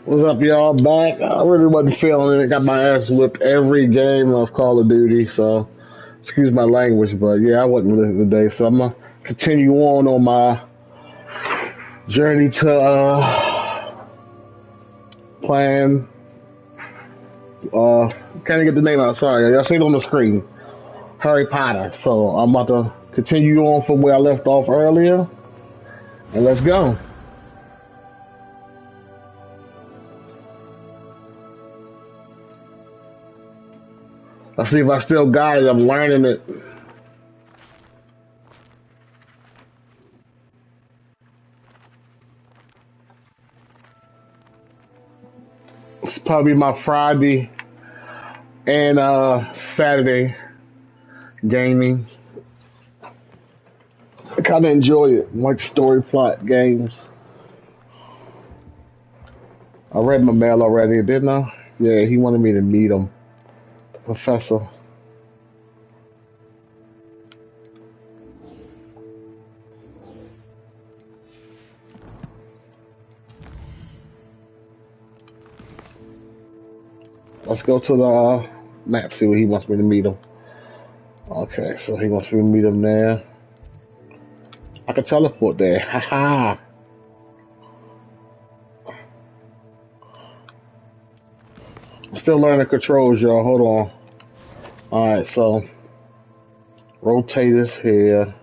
What's up, y'all? Back. I really wasn't feeling it. Got my ass whipped every game of Call of Duty, so excuse my language, but yeah, I wasn't listening today. So I'm gonna continue on my journey to playing. Can't get the name out. Sorry, I see it on the screen. Harry Potter. So I'm about to continue on from where I left off earlier, and let's go. Let's see if I still got it. I'm learning it. It's probably my Friday and Saturday gaming. I kind of enjoy it, like story plot games. I read my mail already, didn't I? Yeah, he wanted me to meet him, the professor. Let's go to the map, see where he wants me to meet him. Okay, so he wants me to meet him there. I can teleport there. Haha. I'm still learning the controls, y'all. Hold on. Alright, so rotate this here.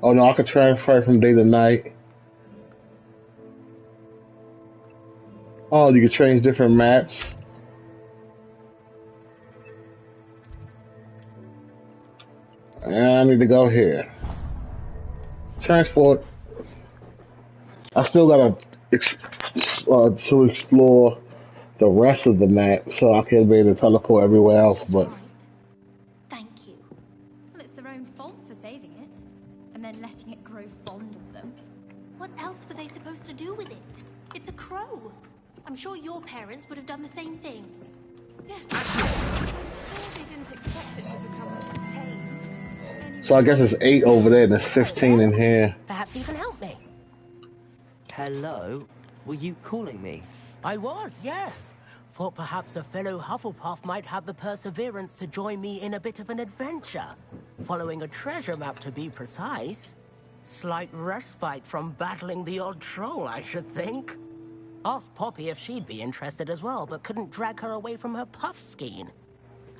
Oh no, I can transfer from day to night. Oh, you can change different maps. And I need to go here. Transport. I still gotta to explore the rest of the map, so I can be able to teleport everywhere else. But Right. Thank you. Well, it's their own fault for saving it, and then letting it grow fond of them. What else were they supposed to do with it? It's a crow. I'm sure your parents would have done the same thing. Yes. Sure they didn't expect it to become tame. so I guess it's 8 over there, and there's 15 in here. Perhaps you can help me. Hello? Were you calling me? I was, yes. Thought perhaps a fellow Hufflepuff might have the perseverance to join me in a bit of an adventure. Following a treasure map, to be precise. Slight respite from battling the odd troll, I should think. Asked Poppy if she'd be interested as well, but couldn't drag her away from her puff skein.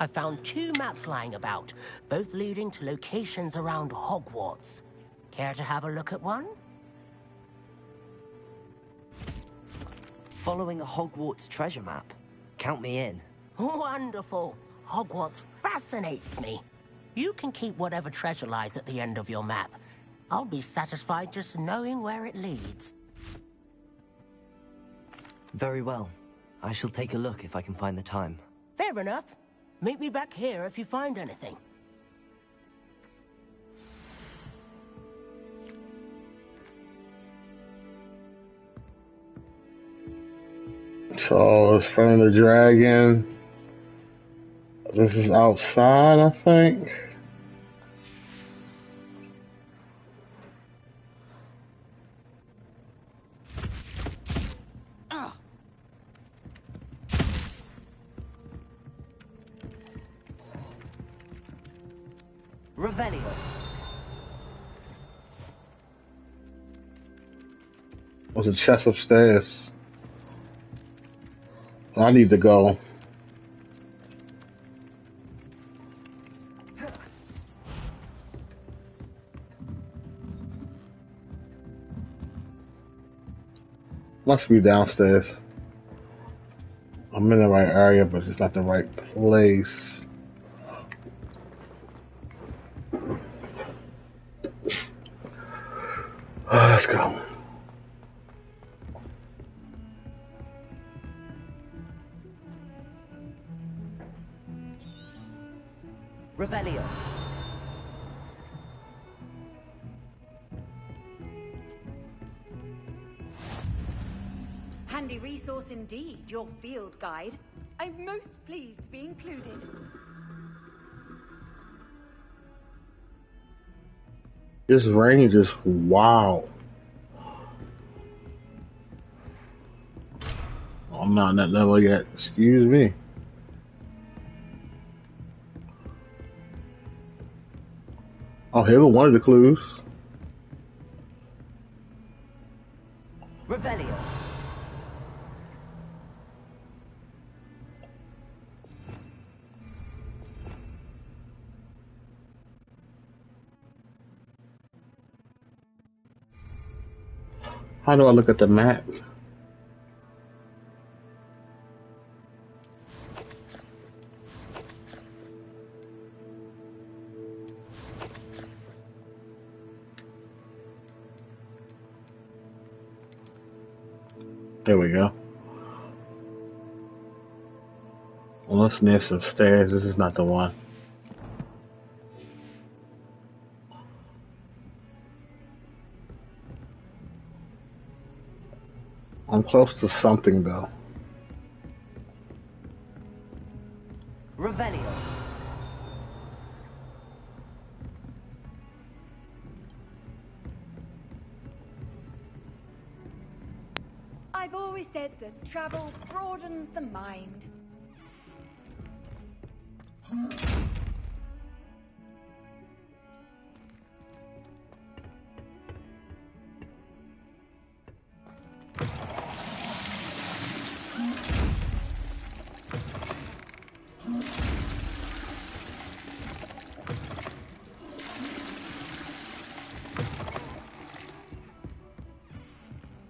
I found 2 maps lying about, both leading to locations around Hogwarts. Care to have a look at one? Following a Hogwarts treasure map? Count me in. Wonderful. Hogwarts fascinates me. You can keep whatever treasure lies at the end of your map. I'll be satisfied just knowing where it leads. Very well. I shall take a look if I can find the time. Fair enough. Meet me back here if you find anything. So it's from the dragon. This is outside, I think. Revelio. There's a chest upstairs. I need to go. Must be downstairs. I'm in the right area, but it's not the right place. Let's go. Revelio. Handy resource indeed, your field guide. I'm most pleased to be included. This range is wow. I'm not on that level yet. Excuse me. Oh, here was one of the clues. Revelio. How do I look at the map? There we go. Unless near some stairs, this is not the one. I'm close to something though. Revelio. I've always said that travel broadens the mind.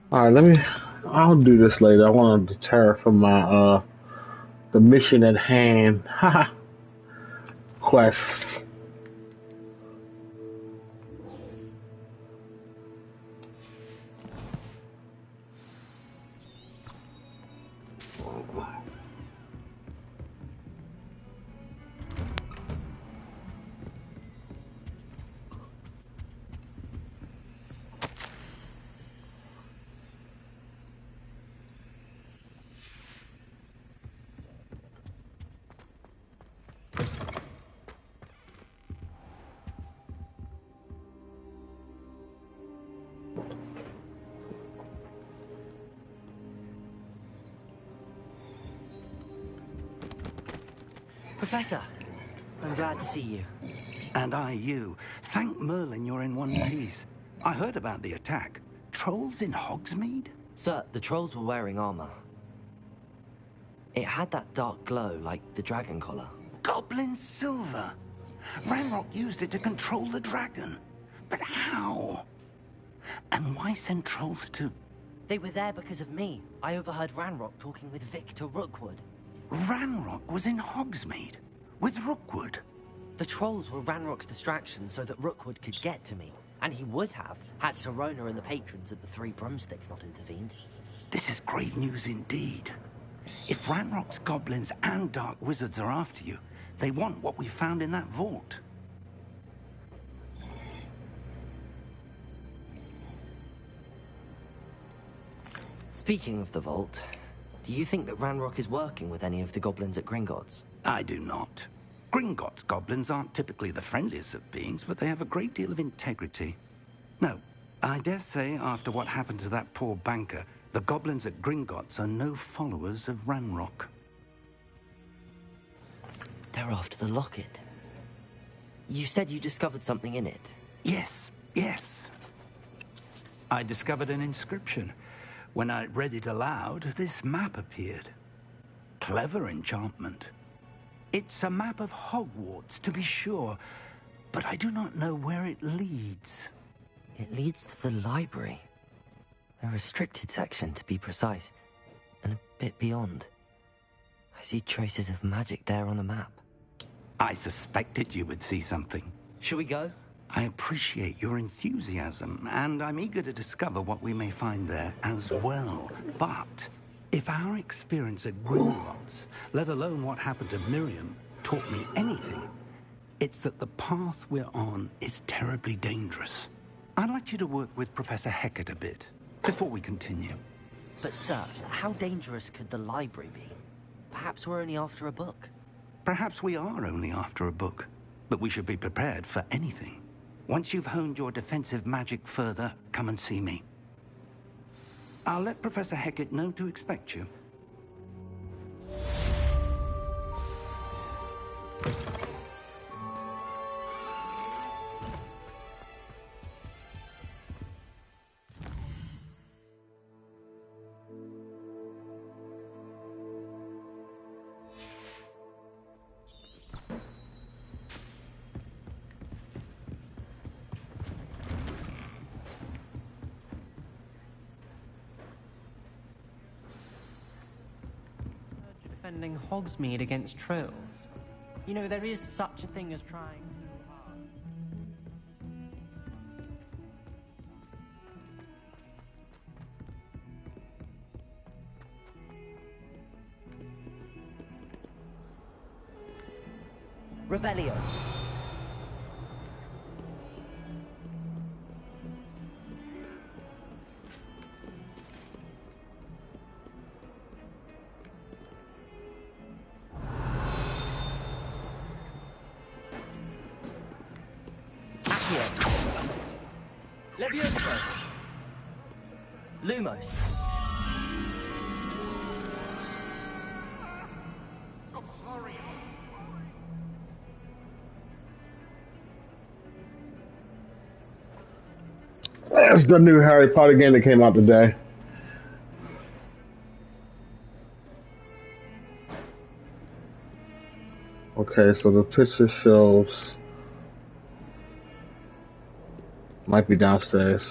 Alright, I'll do this later. I want to deter from my the mission at hand. Haha. Quest. Professor, I'm glad to see you. And I you. Thank Merlin you're in one piece. I heard about the attack. Trolls in Hogsmeade? Sir, the trolls were wearing armor. It had that dark glow like the dragon collar. Goblin silver. Ranrock used it to control the dragon. But how? And why send trolls to... They were there because of me. I overheard Ranrock talking with Victor Rookwood. Ranrock was in Hogsmeade? With Rookwood? The trolls were Ranrock's distraction so that Rookwood could get to me. And he would have, had Sirona and the patrons at the Three Broomsticks not intervened. This is grave news indeed. If Ranrock's goblins and dark wizards are after you, they want what we found in that vault. Speaking of the vault, do you think that Ranrock is working with any of the goblins at Gringotts? I do not. Gringotts goblins aren't typically the friendliest of beings, but they have a great deal of integrity. No, I dare say after what happened to that poor banker, the goblins at Gringotts are no followers of Ranrock. They're after the locket. You said you discovered something in it. Yes, yes. I discovered an inscription. When I read it aloud, this map appeared. Clever enchantment. It's a map of Hogwarts, to be sure, but I do not know where it leads. It leads to the library. A restricted section, to be precise, and a bit beyond. I see traces of magic there on the map. I suspected you would see something. Shall we go? I appreciate your enthusiasm, and I'm eager to discover what we may find there as well. But if our experience at Gringotts, let alone what happened to Miriam, taught me anything, it's that the path we're on is terribly dangerous. I'd like you to work with Professor Hecat a bit, before we continue. But sir, how dangerous could the library be? Perhaps we're only after a book. Perhaps we are only after a book, but we should be prepared for anything. Once you've honed your defensive magic further, come and see me. I'll let Professor Hecat know to expect you. Defending Hogsmeade against trolls. You know, there is such a thing as trying too hard. Revelio. Levioso. Lumos. I'm sorry. That's the new Harry Potter game that came out today. Okay, so the picture shows might be downstairs.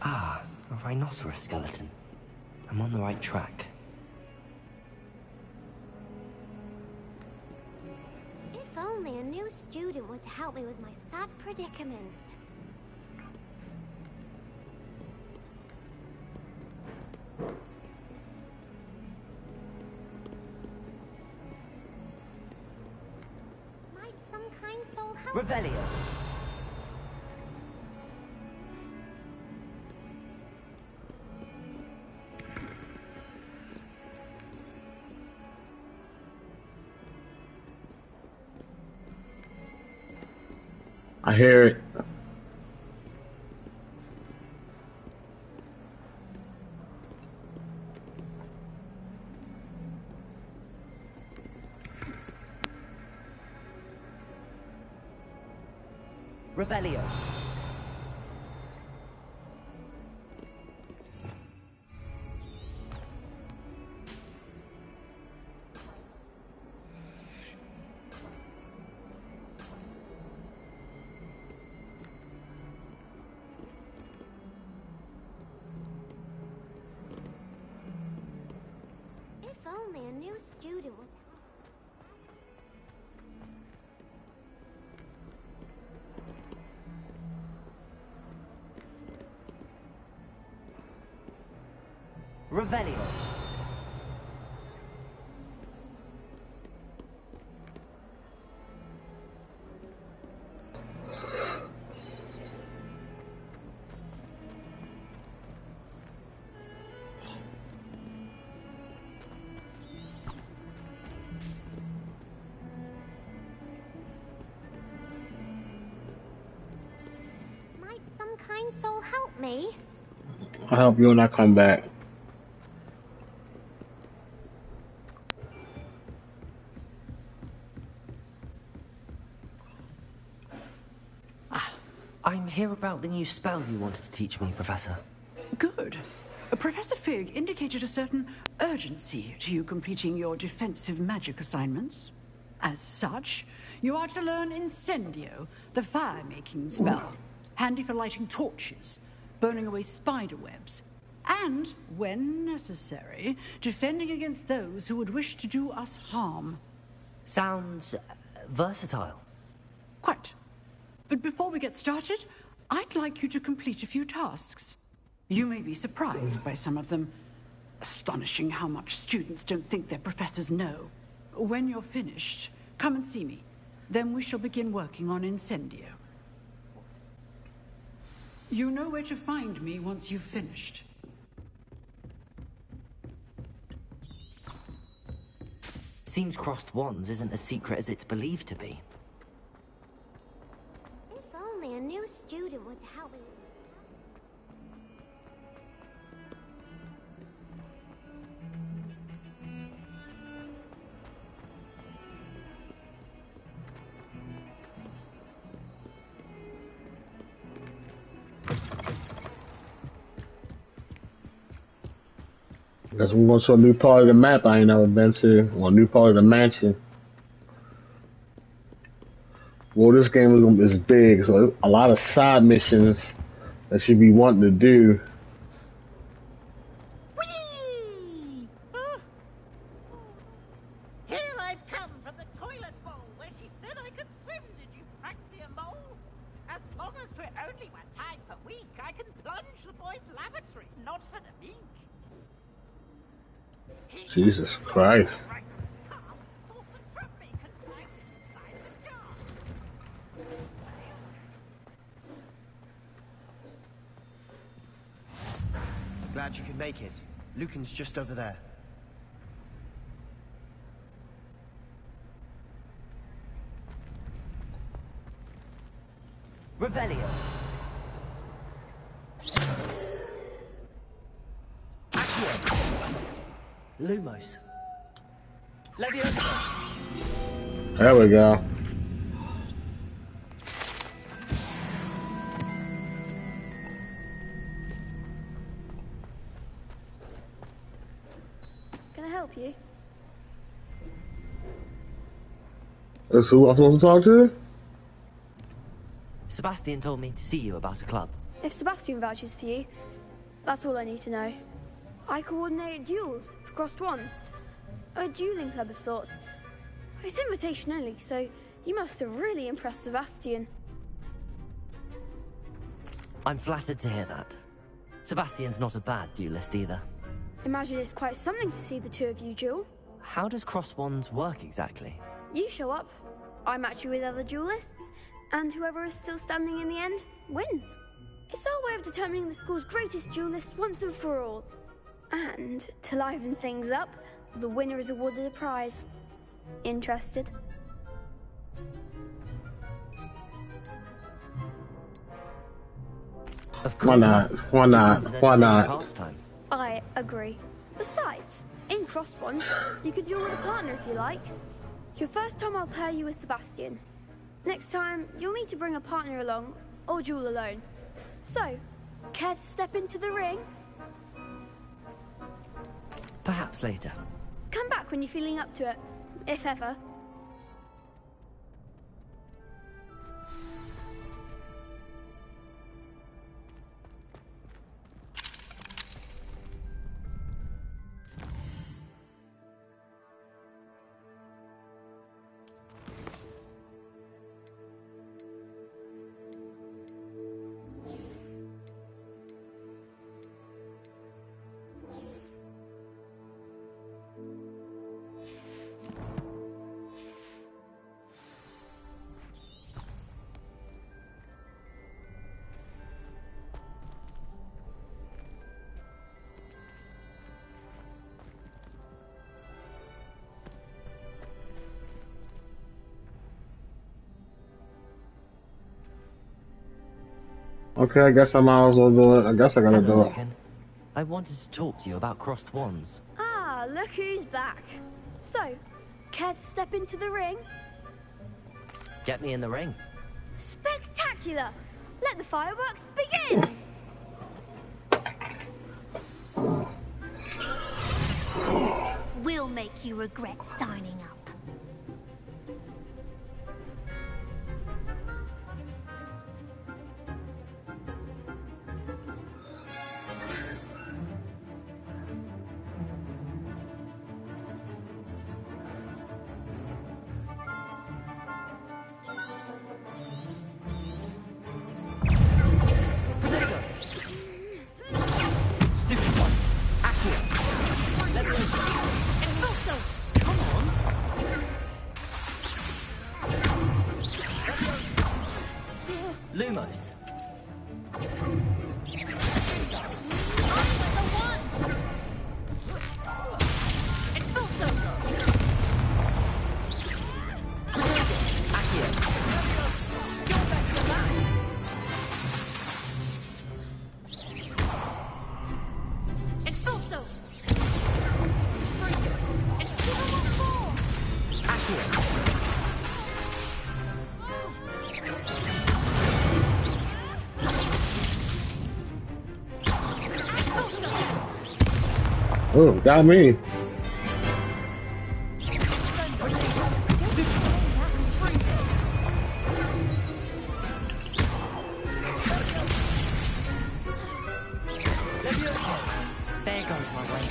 Ah, a rhinoceros skeleton. I'm on the right track. If only a new student were to help me with my sad predicament. Might some kind soul help? Revelio. I hear it. Revelio. If only a new student would. Revelio. Might some kind soul help me? I'll help you when I come back. I'm here about the new spell you wanted to teach me, Professor. Good. Professor Fig indicated a certain urgency to you completing your defensive magic assignments. As such, you are to learn Incendio, the fire-making spell, handy for lighting torches, burning away spider webs, and, when necessary, defending against those who would wish to do us harm. Sounds versatile. Quite. But before we get started, I'd like you to complete a few tasks. You may be surprised by some of them. Astonishing how much students don't think their professors know. When you're finished, come and see me. Then we shall begin working on Incendio. You know where to find me once you've finished. Seems crossed wands isn't as secret as it's believed to be. If only a new student were to help me. Guess we're going to a new part of the map I ain't never been to, or a new part of the mansion. Well, this game is big, so a lot of side missions that you be wanting to do. Whee! Huh? Here I've come from the toilet bowl where she said I could swim. Did you praxia mole? As long as we're only one time per week, I can plunge the boys' lavatory, not for the meek. Jesus Christ. Glad you could make it. Lucan's just over there. Revelio. Lumos. Leviosa. There we go. Can I help you? That's who I'm supposed to talk to? Sebastian told me to see you about a club. If Sebastian vouches for you, that's all I need to know. I coordinate duels for crossed wands. A dueling club of sorts. It's invitation only, so you must have really impressed Sebastian. I'm flattered to hear that. Sebastian's not a bad duelist either. Imagine it's quite something to see the two of you duel. How does cross wands work exactly? You show up, I match you with other duelists, and whoever is still standing in the end wins. It's our way of determining the school's greatest duelist once and for all. And to liven things up, the winner is awarded a prize. Interested? Of course. Why not? Why not? Why not? Pastime. I agree. Besides, in crossed ones, you can duel with a partner if you like. Your first time I'll pair you with Sebastian. Next time, you'll need to bring a partner along, or duel alone. So, care to step into the ring? Perhaps later. Come back when you're feeling up to it, if ever. Okay, I guess I might as well do it. I guess I gotta Hello, do it. Lucan. I wanted to talk to you about crossed wands. Ah, look who's back. So, care to step into the ring? Get me in the ring. Spectacular! Let the fireworks begin! We'll make you regret signing up. Stupid one. Accio. Leviosa. Come on! Lumos. Oh, got me. There goes my way.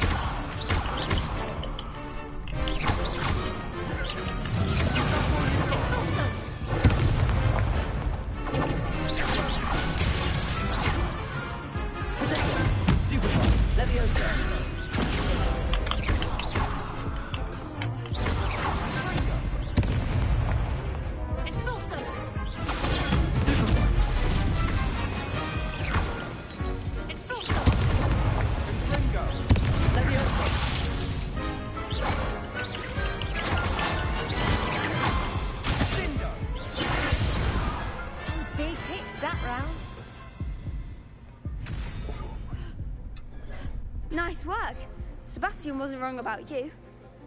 Nice work. Sebastian wasn't wrong about you.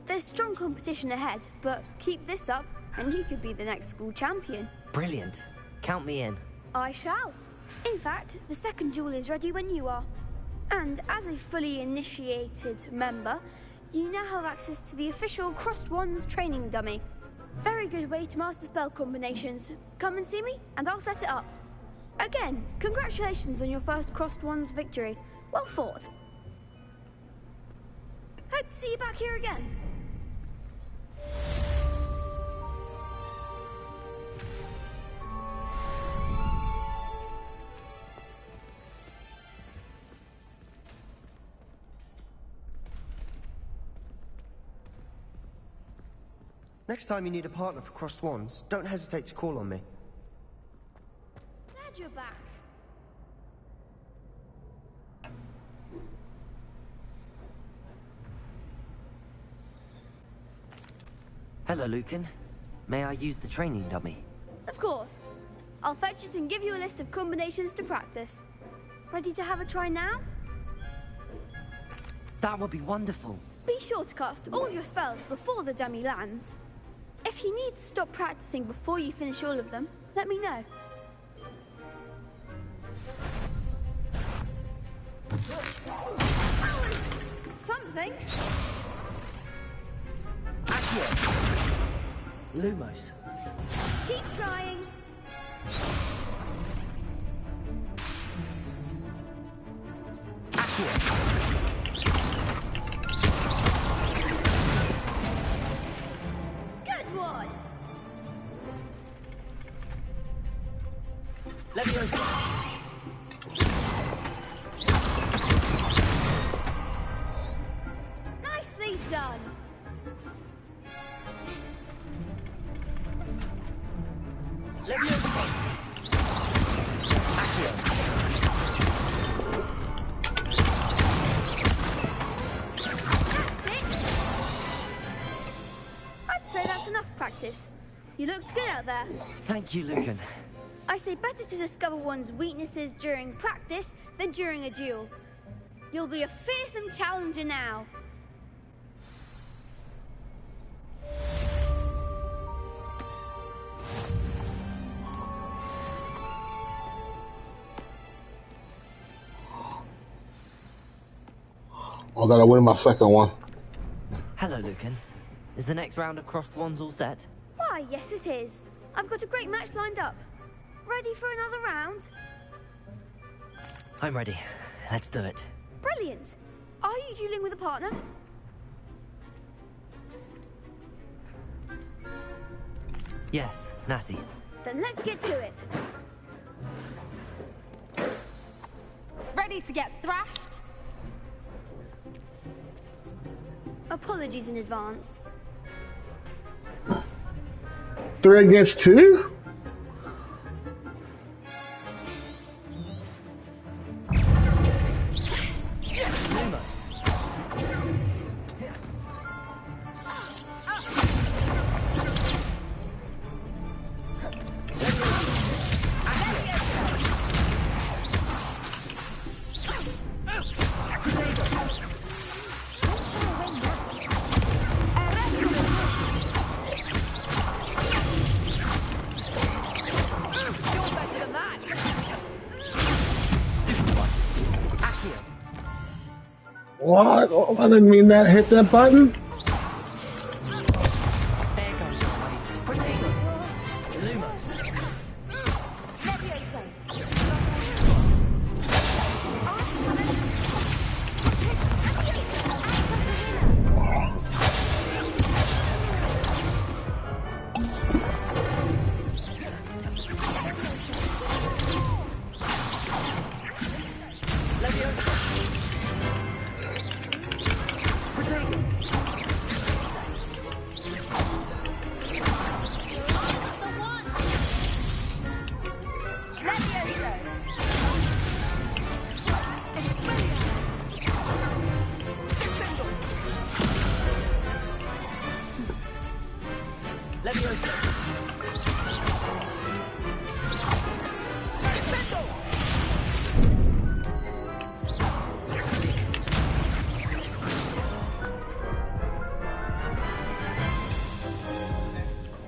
There's strong competition ahead, but keep this up and you could be the next school champion. Brilliant. Count me in. I shall. In fact, the second duel is ready when you are. And as a fully initiated member, you now have access to the official Crossed Wands training dummy. Very good way to master spell combinations. Come and see me, and I'll set it up. Again, congratulations on your first Crossed Wands victory. Well fought. Hope to see you back here again. Next time you need a partner for Crossed Wands, don't hesitate to call on me. Glad you're back. Hello, Lucan. May I use the training dummy? Of course. I'll fetch it and give you a list of combinations to practice. Ready to have a try now? That would be wonderful. Be sure to cast all your spells before the dummy lands. If you need to stop practicing before you finish all of them, let me know. Something. Lumos. Keep trying. Good one. Nicely done. I'd say that's enough practice. You looked good out there. Thank you, Lucan. I say better to discover one's weaknesses during practice than during a duel. You'll be a fearsome challenger now. I gotta win my second one. Hello, Lucan. Is the next round of Crossed Wands all set? Why, yes it is. I've got a great match lined up. Ready for another round? I'm ready. Let's do it. Brilliant. Are you dueling with a partner? Yes, Natty. Then let's get to it. Ready to get thrashed? Apologies in advance. 3 against 2? What? Oh, I didn't mean that. Hit that button. There goes your wager. Potato. Lumos.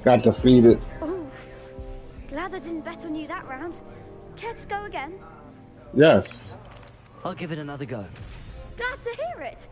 Got defeated. Oof. Glad I didn't bet on you that round. Care to go again? Yes. I'll give it another go. Glad to hear it.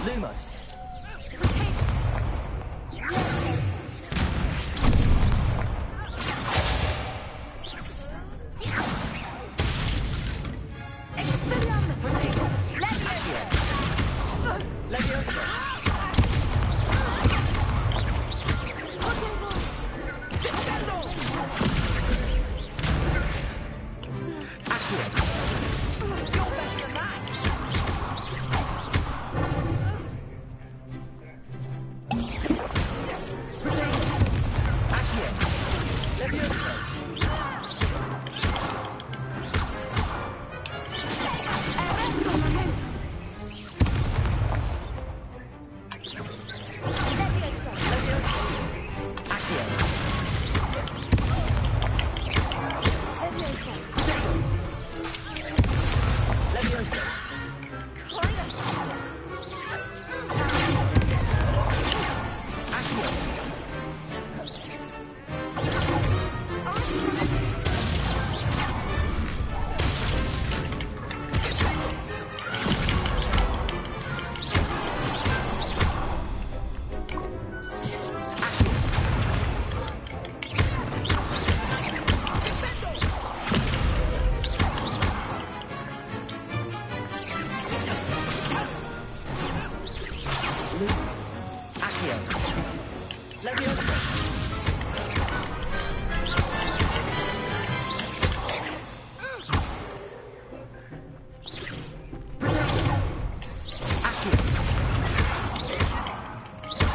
Lumos.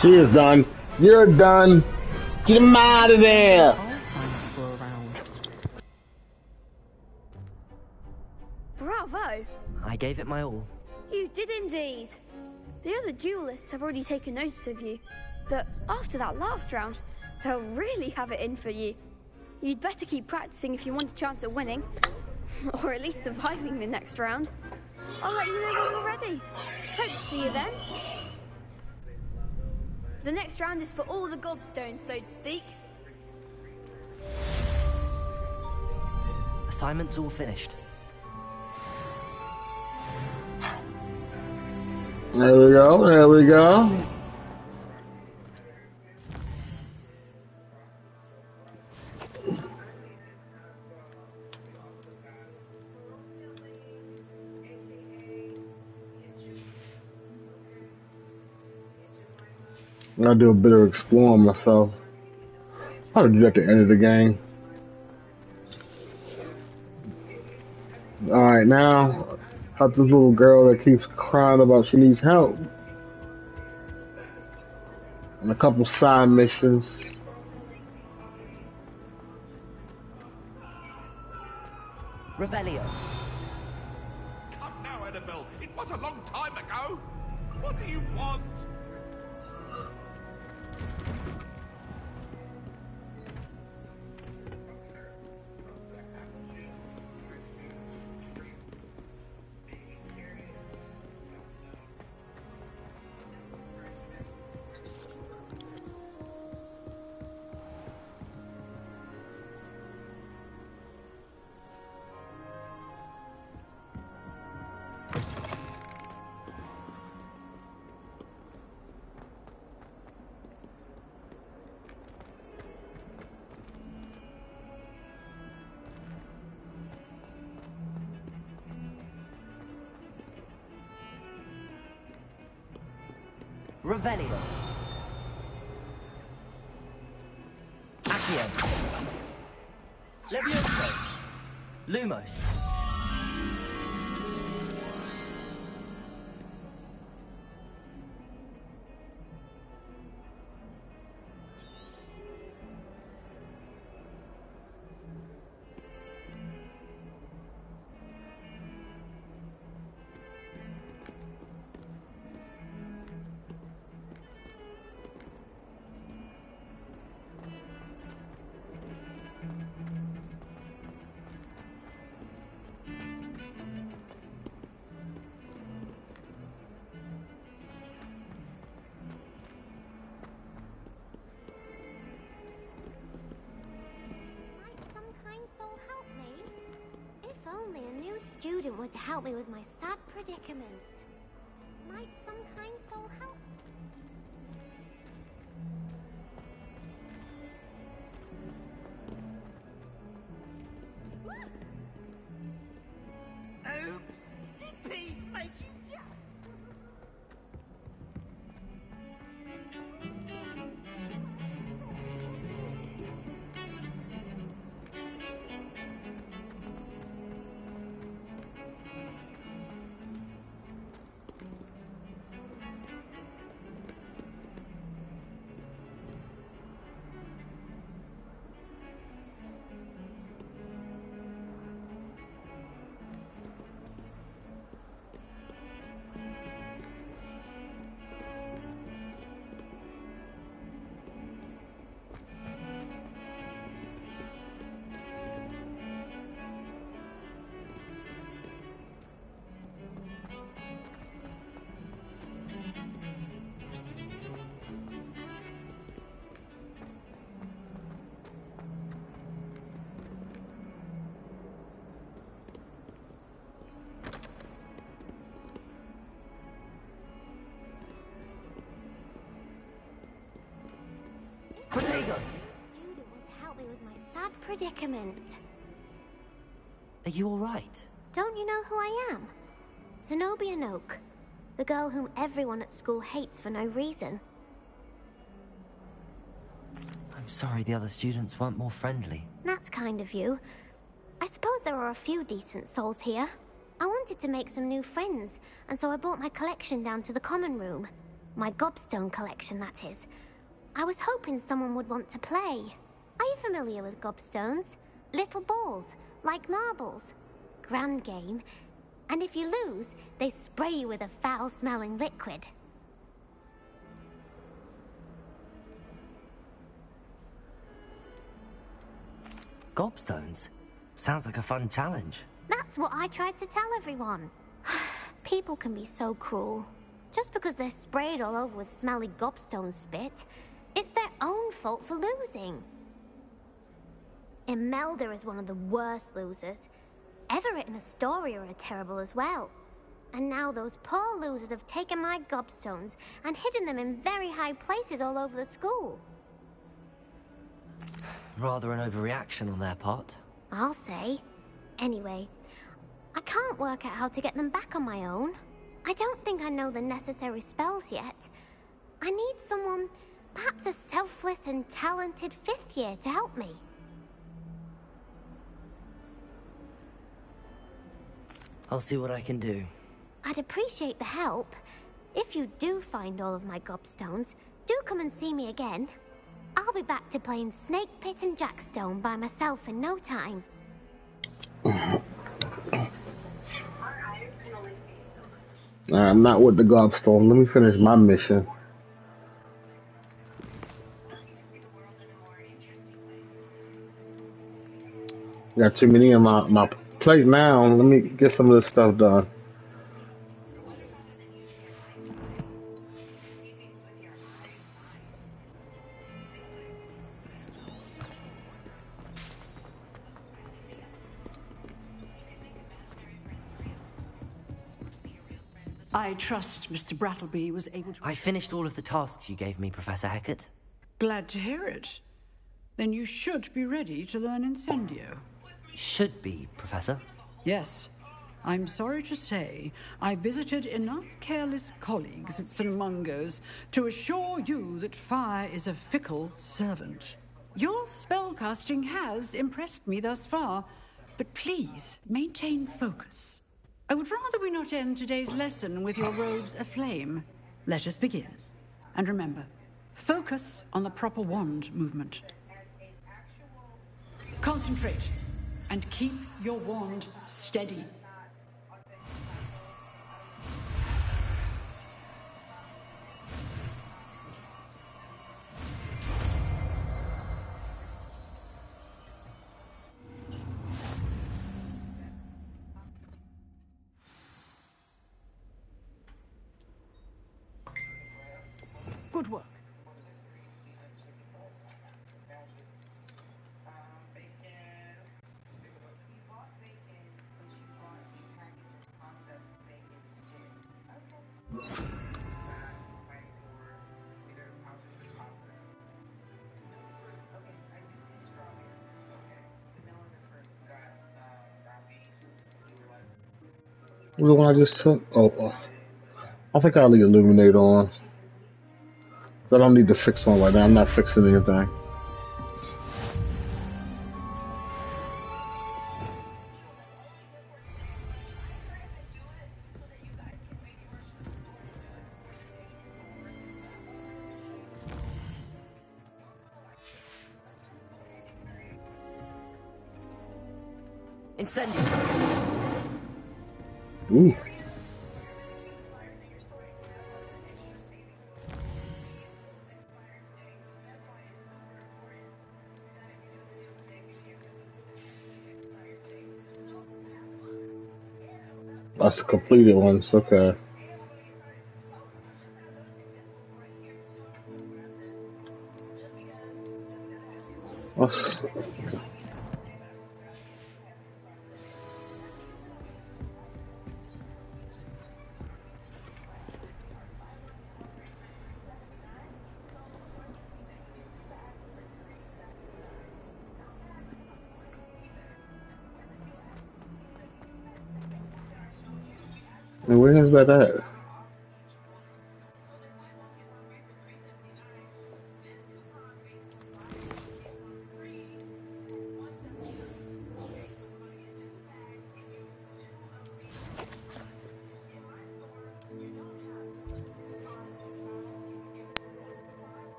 She is done. You're done. Get him out of there. I'll sign up for a round. Bravo! I gave it my all. You did indeed. The other duelists have already taken notice of you, but after that last round, they'll really have it in for you. You'd better keep practicing if you want a chance at winning, or at least surviving the next round. I'll let you know when we're ready. Hope to see you then. The next round is for all the gobstones, so to speak. Assignment's all finished. There we go. There we go. I'll do a bit of exploring myself. Probably do that at the end of the game. Alright, now, got this little girl that keeps crying about she needs help. And a couple side missions. Revelio. Come now, Annabelle. It was a long time ago. What do you want? Revelio. Accio. Levioso. Lumos. Only a new student were to help me with my sad predicament. Might some kind soul help? Oops! Did Peeves make you jump? Protego! Student were to help me with my sad predicament. Are you alright? Don't you know who I am? Zenobia Noak, the girl whom everyone at school hates for no reason. I'm sorry the other students weren't more friendly. That's kind of you. I suppose there are a few decent souls here. I wanted to make some new friends, and so I brought my collection down to the common room. My gobstone collection, that is. I was hoping someone would want to play. Are you familiar with gobstones? Little balls, like marbles. Grand game. And if you lose, they spray you with a foul-smelling liquid. Gobstones? Sounds like a fun challenge. That's what I tried to tell everyone. People can be so cruel. Just because they're sprayed all over with smelly gobstone spit, it's their own fault for losing. Imelda is one of the worst losers. Everett and Astoria are terrible as well. And now those poor losers have taken my gobstones and hidden them in very high places all over the school. Rather an overreaction on their part. I'll say. Anyway, I can't work out how to get them back on my own. I don't think I know the necessary spells yet. I need someone, perhaps a selfless and talented 5th year to help me. I'll see what I can do. I'd appreciate the help. If you do find all of my gobstones, do come and see me again. I'll be back to playing Snake Pit and Jackstone by myself in no time. I'm not with the gobstone. Let me finish my mission. Got too many on my plate now. Let me get some of this stuff done. I trust Mr. Brattleby was able to... I finished all of the tasks you gave me, Professor Hackett. Glad to hear it. Then you should be ready to learn Incendio. Should be, Professor. Yes. I'm sorry to say, I visited enough careless colleagues at St. Mungo's to assure you that fire is a fickle servant. Your spellcasting has impressed me thus far, but please maintain focus. I would rather we not end today's lesson with your robes aflame. Let us begin. And remember, focus on the proper wand movement. Concentrate, and keep your wand steady. Good work. What the one I just took? Oh, I think I'll leave Illuminate on. I don't need to fix one right now. I'm not fixing anything. Incendio! Ooh. That's the completed ones, okay. That's... And where is that at?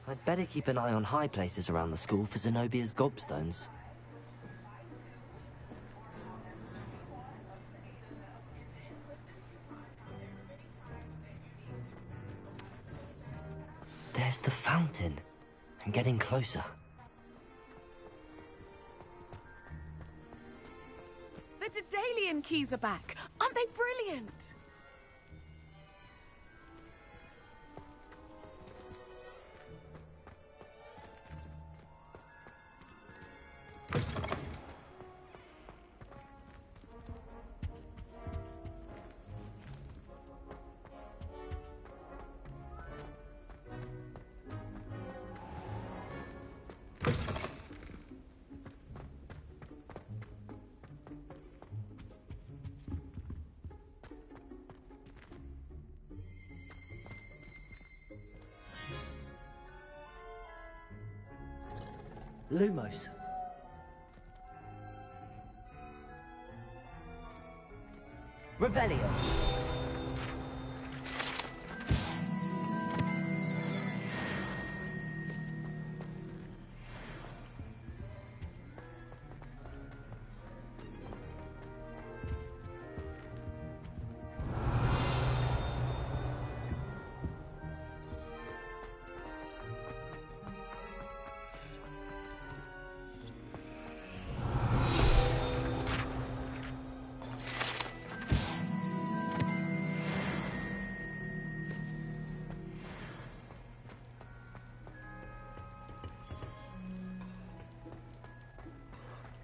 I'd better keep an eye on high places around the school for Zenobia's gobstones. There's the fountain. I'm getting closer. The Daedalian keys are back. Aren't they brilliant? Lumos. Revelio.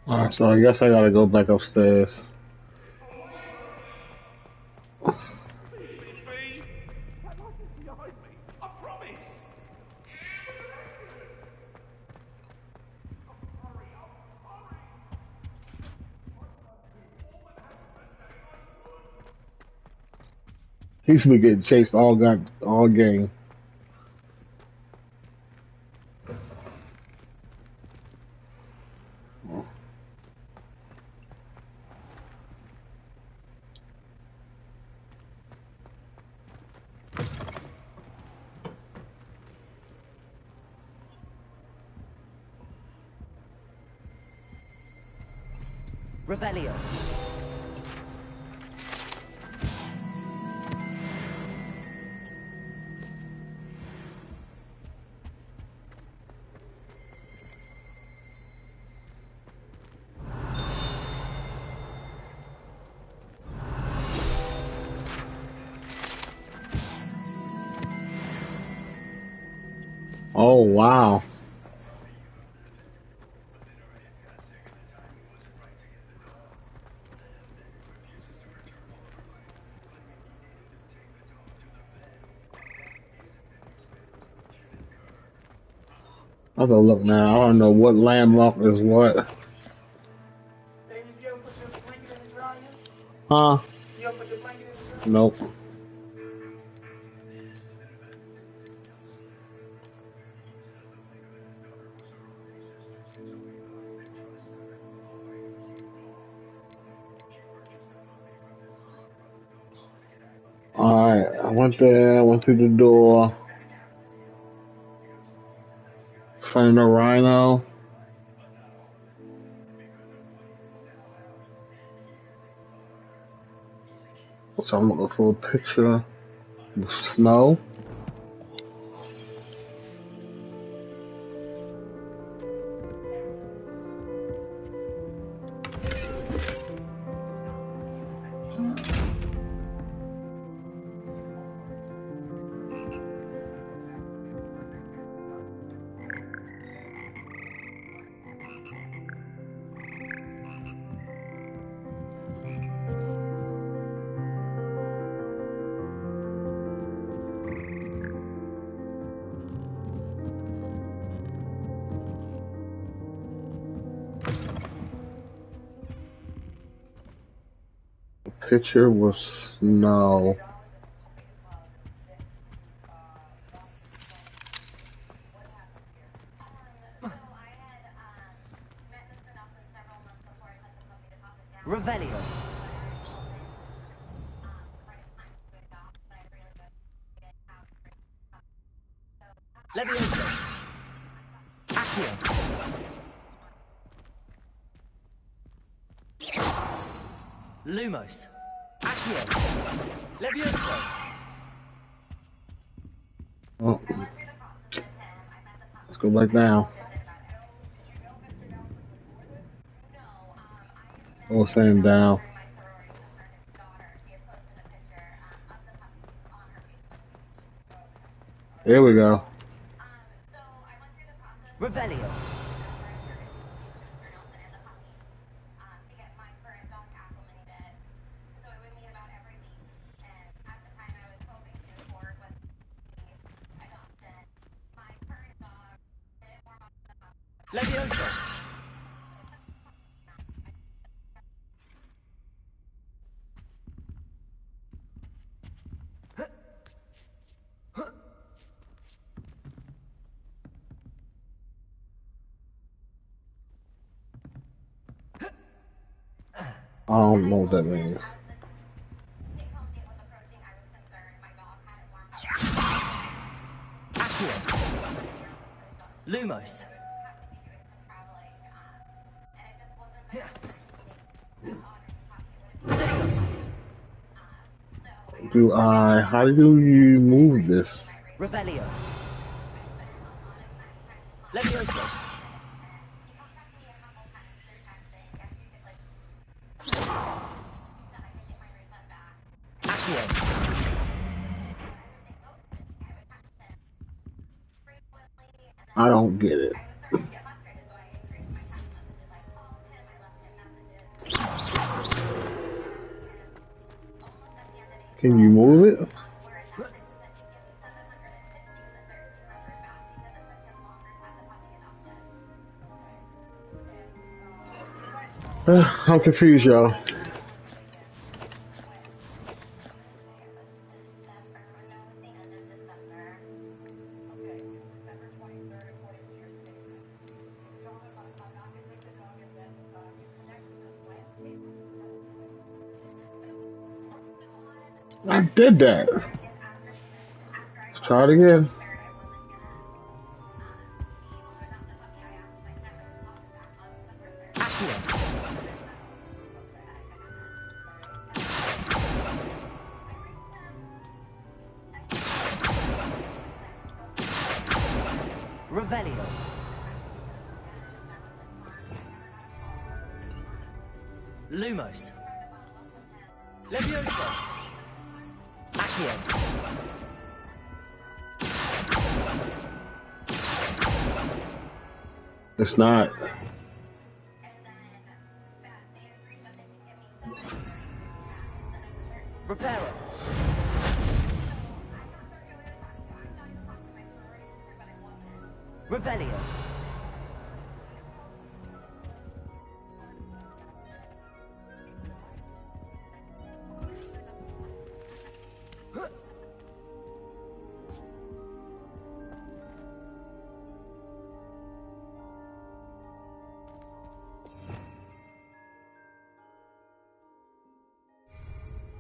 Alright, so I guess I gotta go back upstairs. He's been getting chased all game. Revelio. Oh wow. I have to look now. I don't know what landmark is what. Huh? Nope. Alright, I went there, went through the door, found the rhino. So I'm looking for a picture of snow. The picture was snow. Revelio. Levioso. Accio. Lumos. Accio. Levioso. Oh, let's go back down. Oh, saying down. There we go. Revelio. Levioso. I don't know what that means. Accio. Lumos. How do you move this? Revelio. Levioso. Accio. I don't get it. Can you move it? I'm confused, y'all. I did that. Let's try it again. Revelio. Lumos. Leviosa. Accio. It's not. Reparo. Revelio.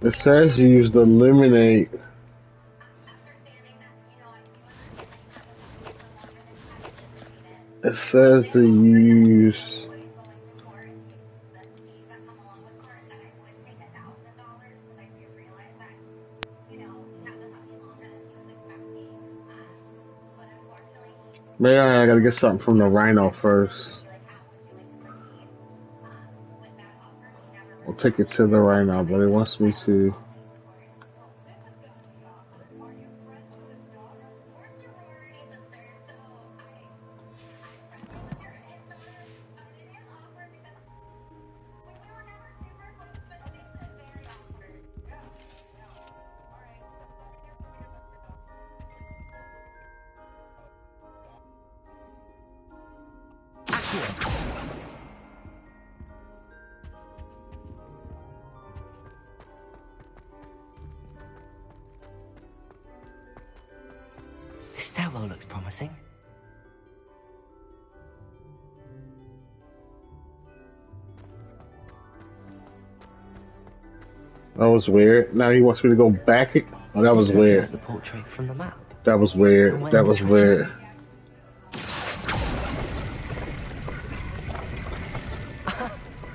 It says you use the eliminate. It says to use. Man, I gotta get something from the Rhino first. I'll take it to the Rhino, but it wants me to. This stairwell looks promising. That was weird. Now he wants me to go back it. Oh, that was This looks weird. like the portrait from the map. That was weird. That was weird.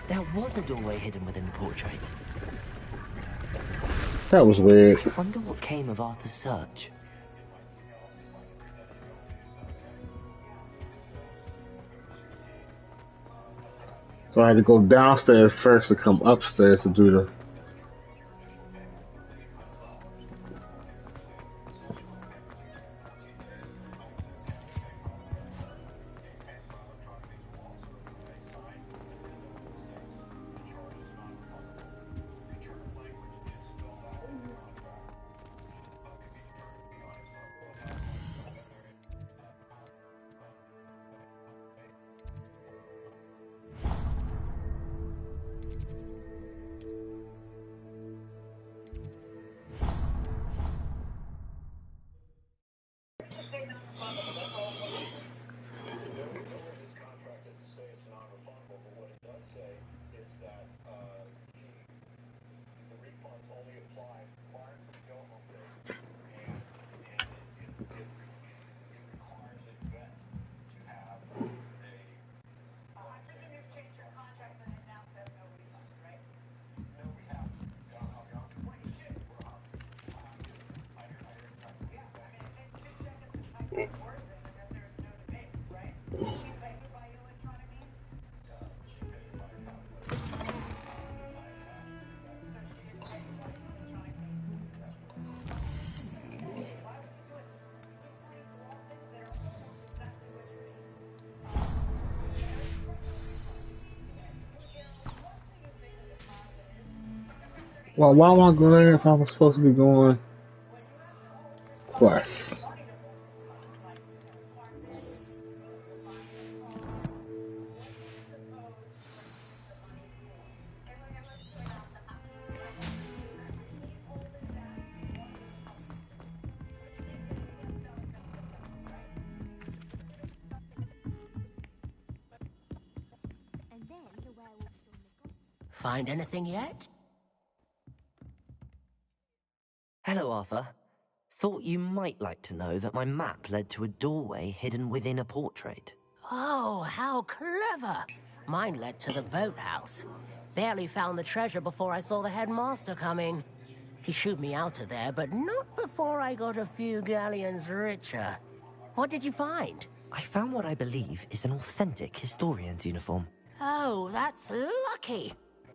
There was a doorway hidden within the portrait. That was weird. I wonder what came of Arthur's search. So I had to go downstairs first to come upstairs to do the. Well, why am I going there if I was supposed to be going quest? Find anything yet? Hello, Arthur. Thought you might like to know that my map led to a doorway hidden within a portrait. Oh, how clever! Mine led to the boathouse. Barely found the treasure before I saw the headmaster coming. He shooed me out of there, but not before I got a few galleons richer. What did you find? I found what I believe is an authentic historian's uniform. Oh, that's lucky.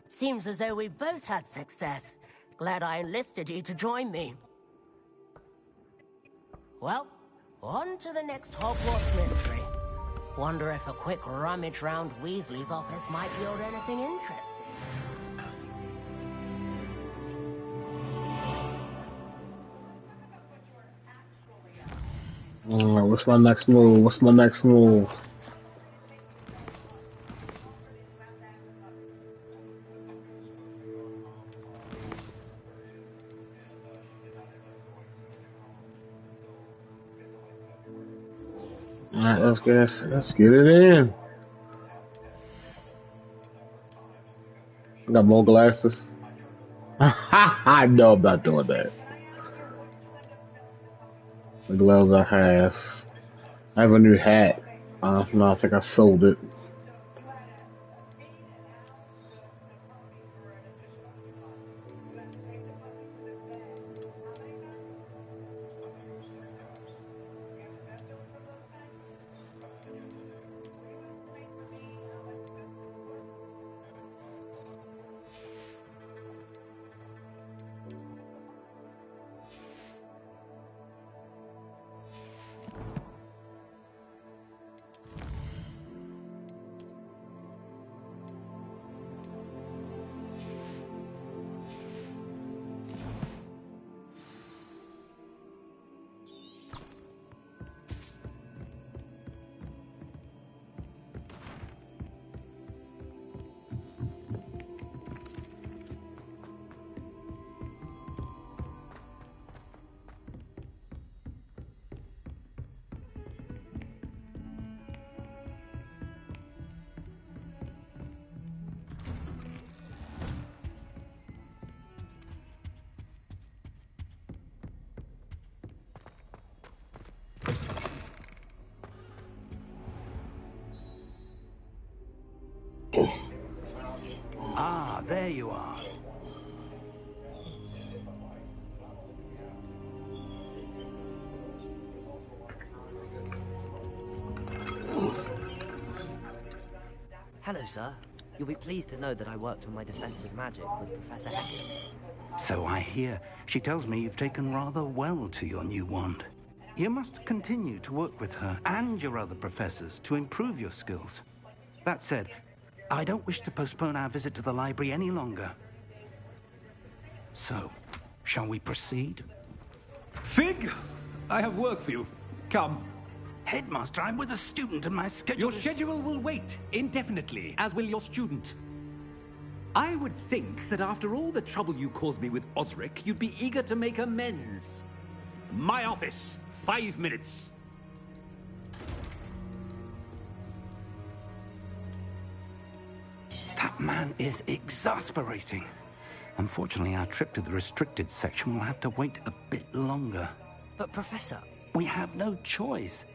Seems as though we both had success. Glad I enlisted you to join me. Well, on to the next Hogwarts mystery. Wonder if a quick rummage round Weasley's office might yield anything interesting. What's my next move? What's my next move? Alright, let's get it in. Got more glasses. I know I'm not doing that. The gloves I have. I have a new hat. No, I think I sold it. Ah, there you are. Hello, sir. You'll be pleased to know that I worked on my defensive magic with Professor Hackett. So I hear. She tells me you've taken rather well to your new wand. You must continue to work with her and your other professors to improve your skills. That said, I don't wish to postpone our visit to the library any longer. So, shall we proceed? Fig! I have work for you. Come. Headmaster, I'm with a student and my schedule Your schedule will wait indefinitely, as will your student. I would think that after all the trouble you caused me with Osric, you'd be eager to make amends. My office, 5 minutes. That man is exasperating. Unfortunately, our trip to the restricted section will have to wait a bit longer. But, Professor... We have no choice.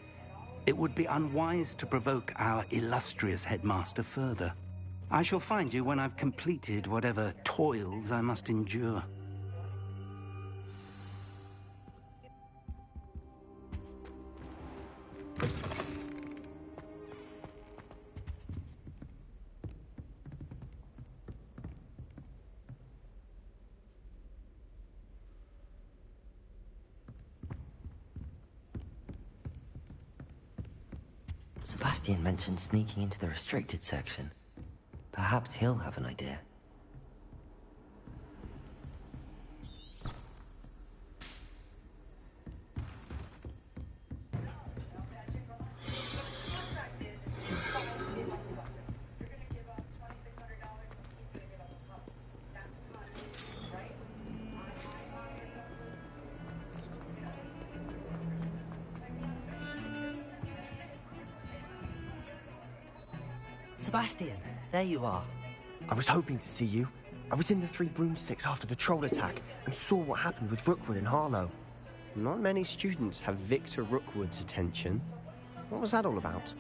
It would be unwise to provoke our illustrious headmaster further. I shall find you when I've completed whatever toils I must endure. Sebastian mentioned sneaking into the restricted section. Perhaps he'll have an idea. Sebastian, there you are. I was hoping to see you. I was in the Three Broomsticks after the troll attack and saw what happened with Rookwood and Harlow. Not many students have Victor Rookwood's attention. What was that all about?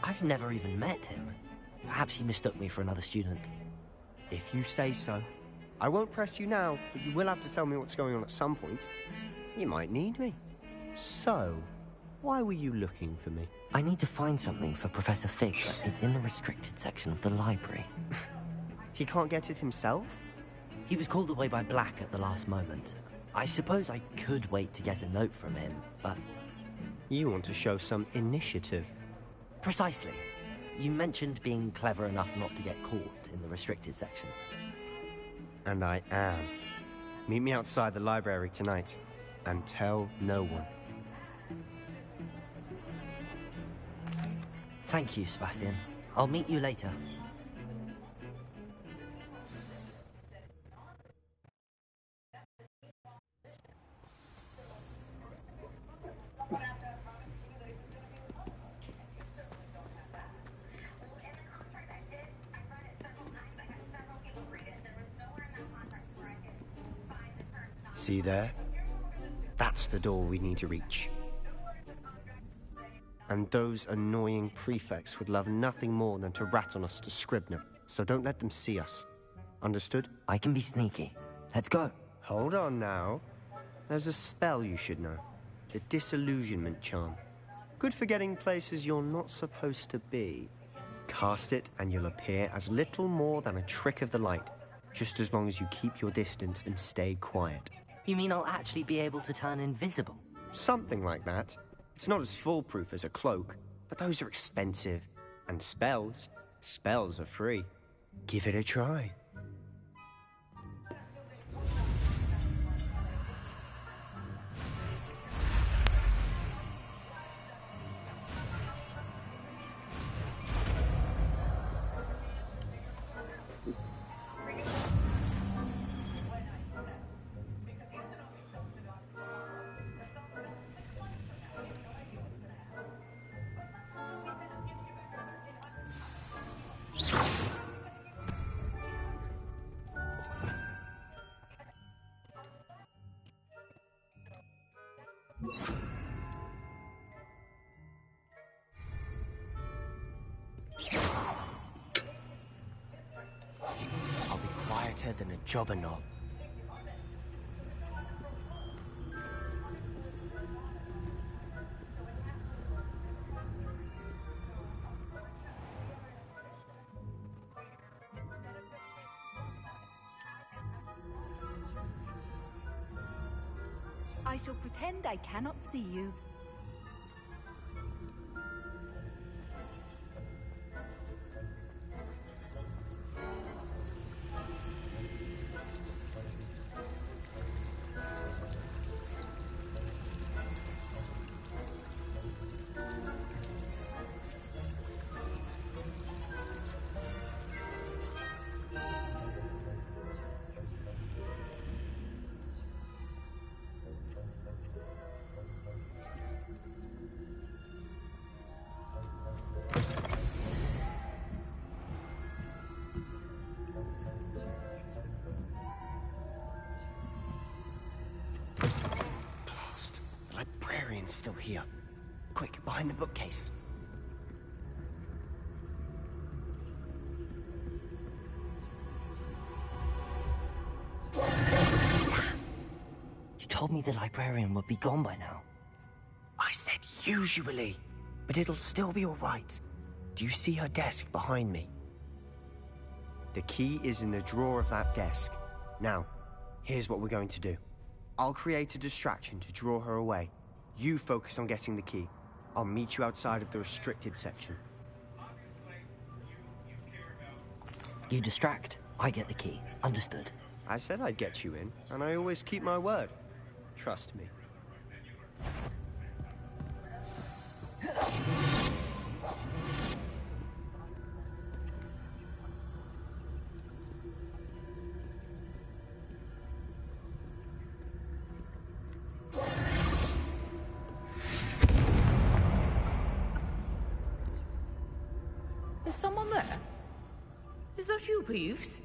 I've never even met him. Perhaps he mistook me for another student. If you say so. I won't press you now, but you will have to tell me what's going on at some point. You might need me. So, why were you looking for me? I need to find something for Professor Fig, but it's in the restricted section of the library. He can't get it himself? He was called away by Black at the last moment. I suppose I could wait to get a note from him, but... You want to show some initiative. Precisely. You mentioned being clever enough not to get caught in the restricted section. And I am. Meet me outside the library tonight, and tell no one. Thank you, Sebastian. I'll meet you later. See there? That's the door we need to reach. And those annoying prefects would love nothing more than to rat on us to Scribner, so don't let them see us. Understood? I can be sneaky. Let's go. Hold on now. There's a spell you should know. The Disillusionment Charm. Good for getting places you're not supposed to be. Cast it and you'll appear as little more than a trick of the light, just as long as you keep your distance and stay quiet. You mean I'll actually be able to turn invisible? Something like that. It's not as foolproof as a cloak, but those are expensive. And spells are free. Give it a try. I'll be quieter than a jobber knob. I shall pretend I cannot see you. Librarian's still here. Quick, behind the bookcase. You told me the librarian would be gone by now. I said usually, but it'll still be all right. Do you see her desk behind me? The key is in the drawer of that desk. Now, here's what we're going to do. I'll create a distraction to draw her away. You focus on getting the key. I'll meet you outside of the restricted section. You distract, I get the key. Understood. I said I'd get you in, and I always keep my word. Trust me. someone there? Is that you, Peeves?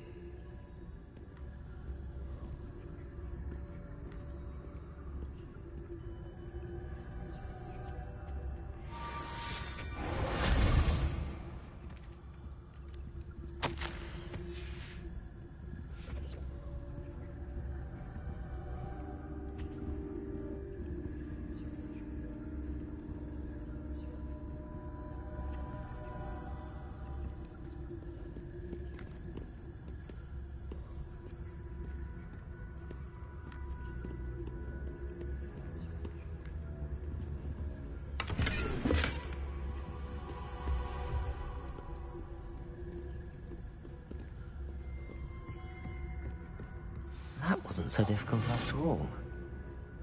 That wasn't so difficult after all.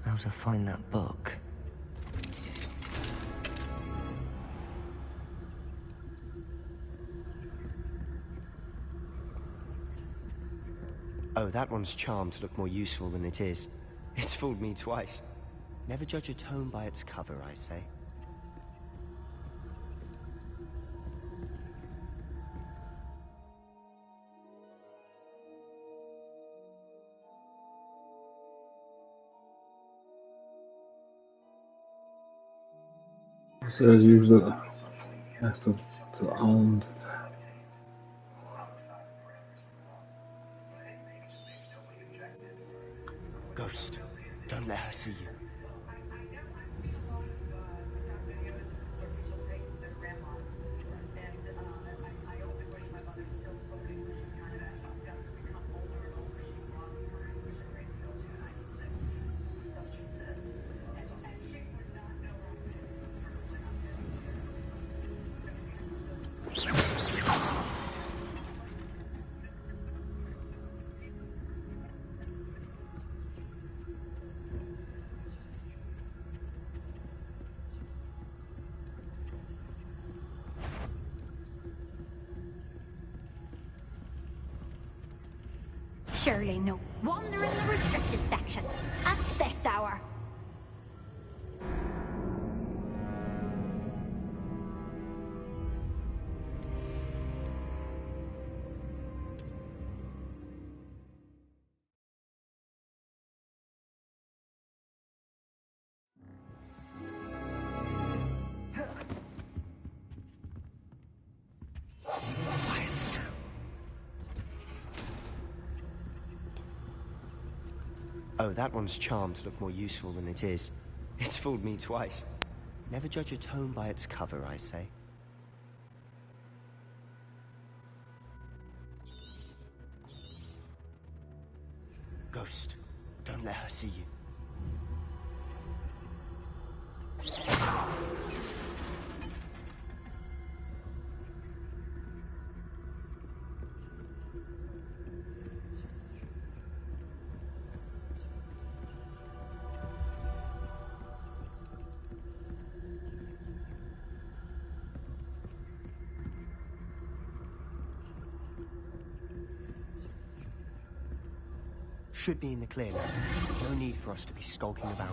How to find that book. Oh, that one's charmed to look more useful than it is. It's fooled me twice. Never judge a tome by its cover, I say. It says use the has to own. Ghost, don't let her see you. Surely no wonder in the restricted section at this hour. Oh, that one's charmed to look more useful than it is. It's fooled me twice. Never judge a tome by its cover, I say. Ghost, don't let her see you. Should be in the clear now. No need for us to be skulking about.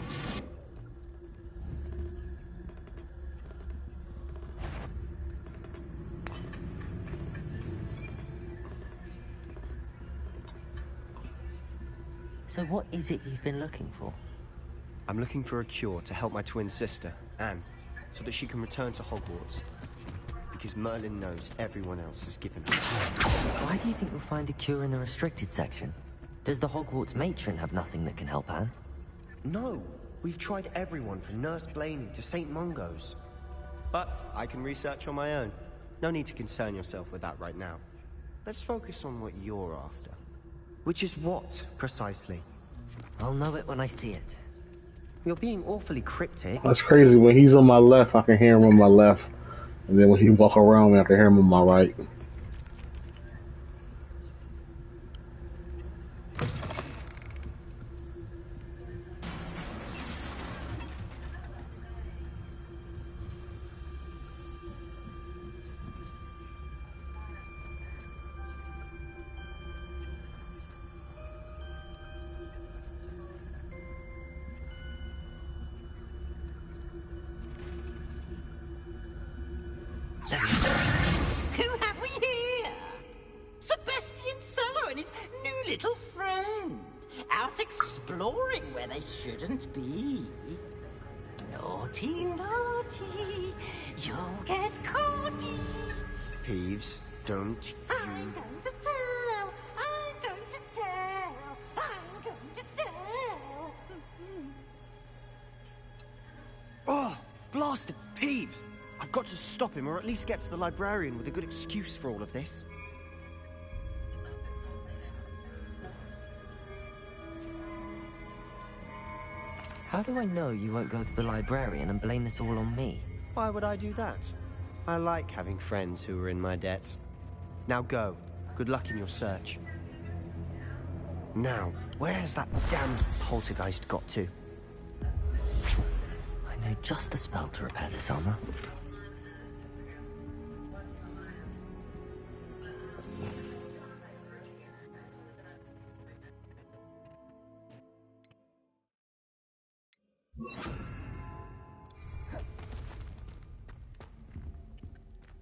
So what is it you've been looking for? I'm looking for a cure to help my twin sister, Anne, so that she can return to Hogwarts. Because Merlin knows everyone else has given up. Why do you think you'll find a cure in the restricted section? Does the Hogwarts matron have nothing that can help Anne? No! We've tried everyone from Nurse Blaney to St. Mungo's. But I can research on my own. No need to concern yourself with that right now. Let's focus on what you're after. Which is what, precisely? I'll know it when I see it. You're being awfully cryptic. That's crazy. When he's on my left, I can hear him on my left. And then when he walk around me, I can hear him on my right. Who have little friend, out exploring where they shouldn't be. Naughty, naughty, you'll get caughty. Peeves, don't I'm going to tell, I'm going to tell, I'm going to tell. Oh, blasted Peeves! I've got to stop him, or at least get to the librarian with a good excuse for all of this. How do I know you won't go to the librarian and blame this all on me? Why would I do that? I like having friends who are in my debt. Now go. Good luck in your search. Now, where's that damned poltergeist got to? I know just the spell to repair this armor.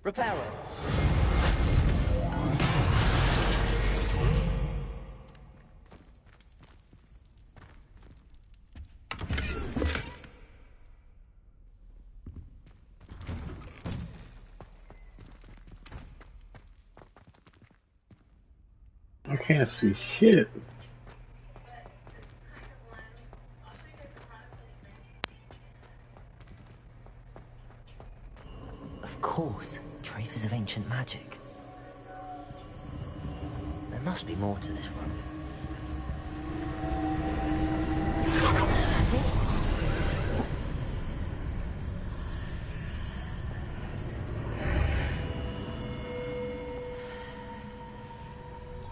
Reparo. I can't see shit. Of course, traces of ancient magic. There must be more to this room. That's it.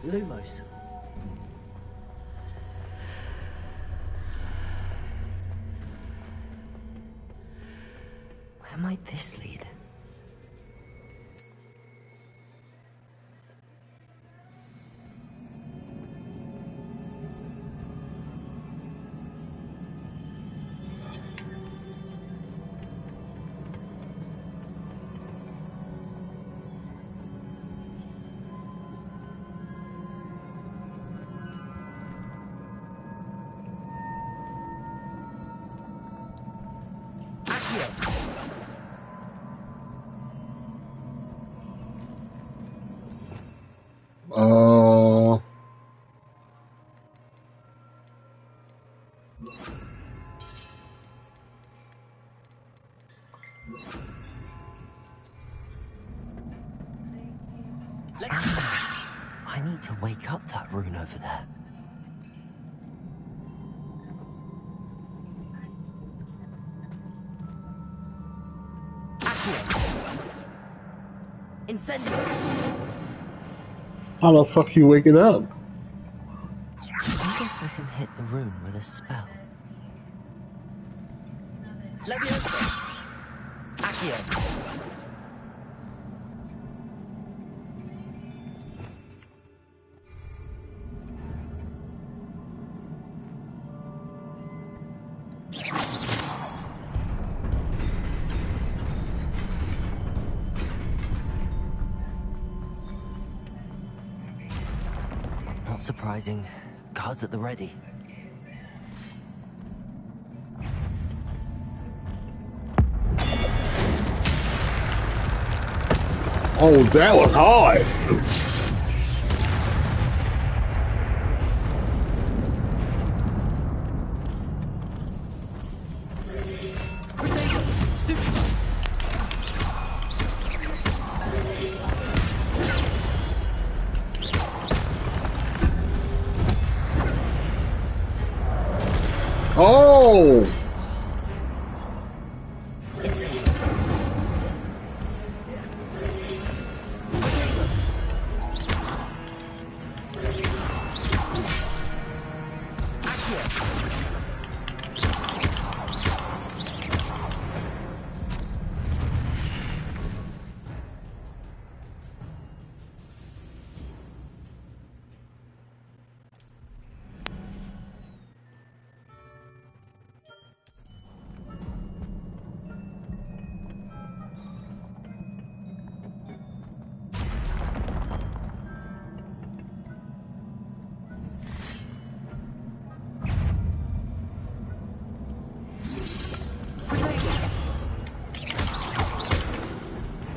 Lumos. Where might this lead? I need to wake up that rune over there. Incendio. How the fuck you wake it up? I wonder if I can hit the rune with a spell. Leviosa. Accio. Not surprising. Guards at the ready. Oh, that was hard. Oh!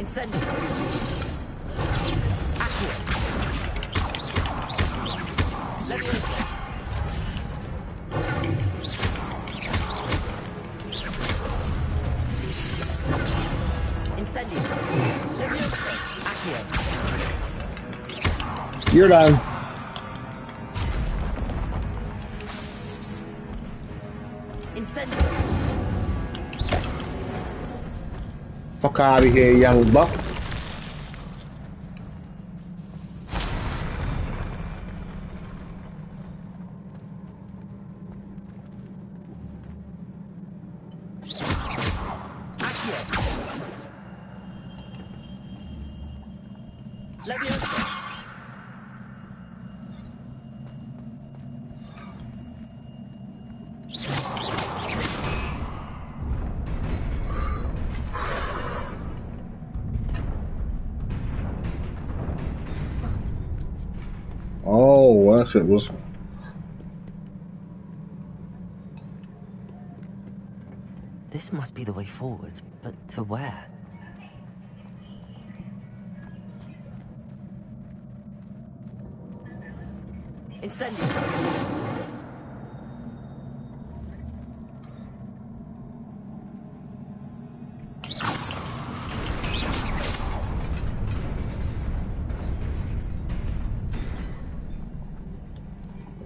Incendio. Accio. Leviosa. Incendio. Leviosa. Accio. You're done. Incendio. Fuck out of here, young buck. Accio. Leviosa. Oh, that shit was. This must be the way forward, but to where? Incendio.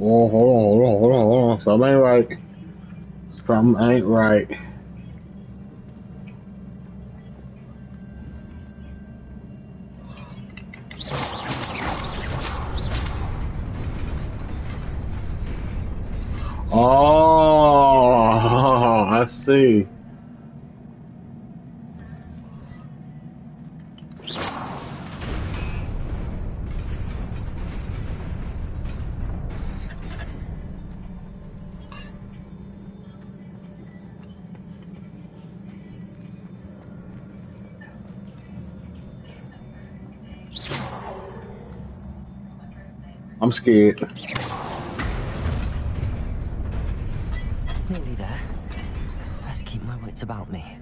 Oh, hold on. Something ain't right. Something ain't right. Oh, I see. I'm scared. Nearly there. Best keep my wits about me.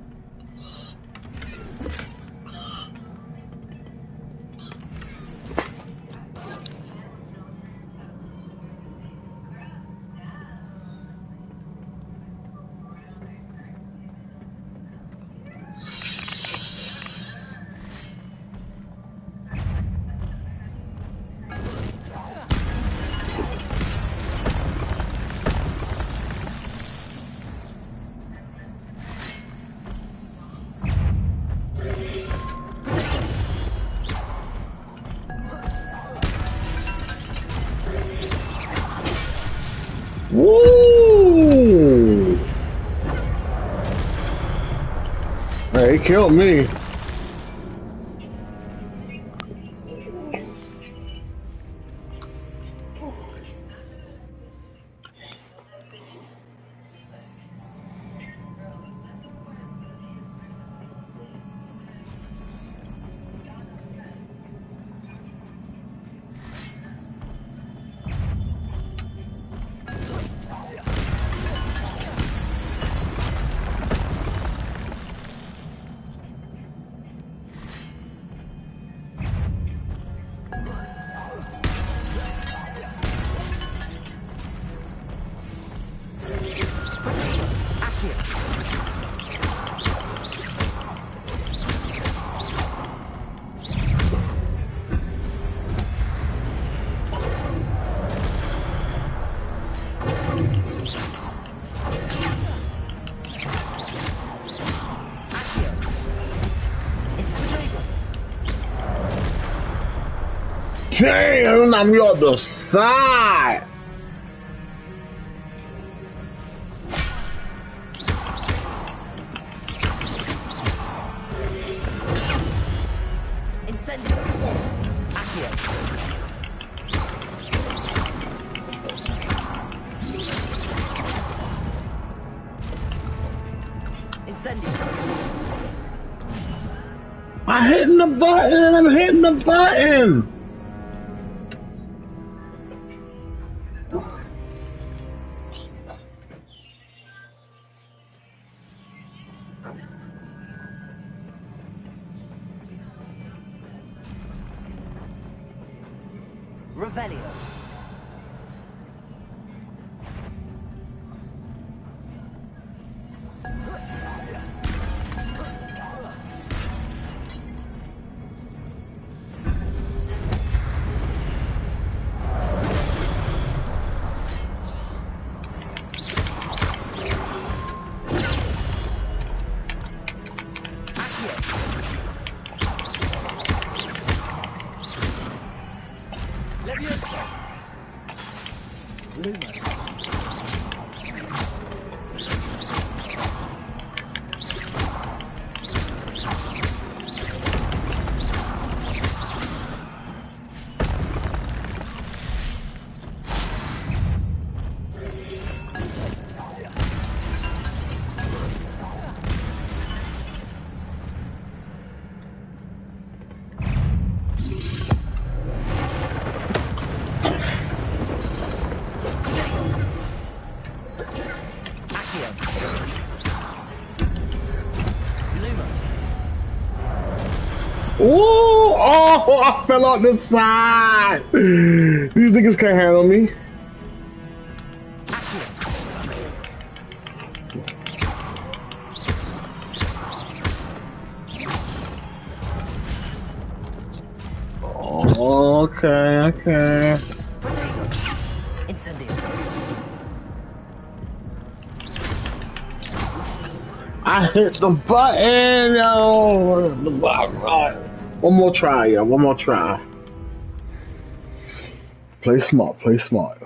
Woo! Hey, he killed me. Damn, I'm the other side. Incendio. Accio. Incendio. I'm hitting the button. Revelio. Ooh, oh, I fell on the side. These niggas can't handle me. Oh, okay. Incendio. I hit the button, yo. The button. One more try, yo. One more try. Play smart. Play smart.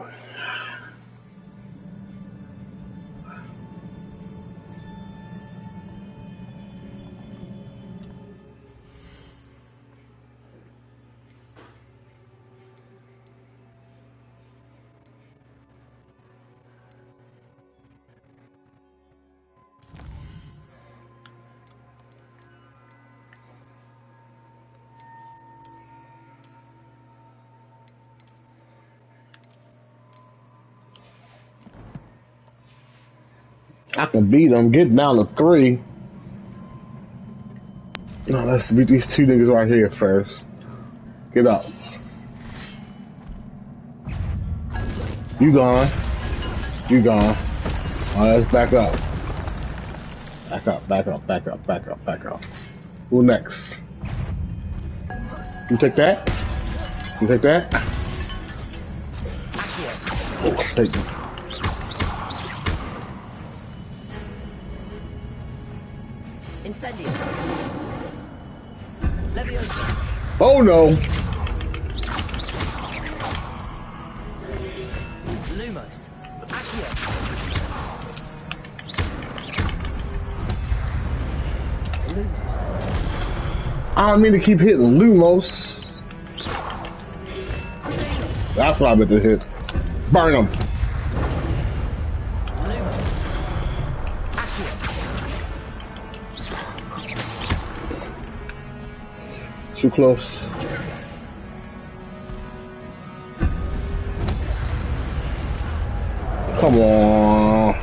I can beat them. Get down to 3. No, let's beat these 2 niggas right here first. Get up. You gone. You gone. Alright, let's back up. Back up, back up, back up, back up, back up. Who next? You take that? You take that? Oh, take it. Incendio. Leviosa. Oh no! Lumos. Accio. Lumos. I don't mean to keep hitting Lumos. That's what I meant to hit. Burn him. Lumos. Too close. Come on.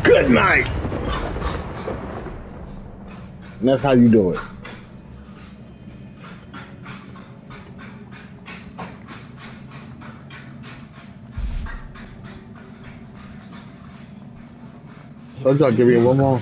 Good night. And that's how you do it. So I'll give you one more.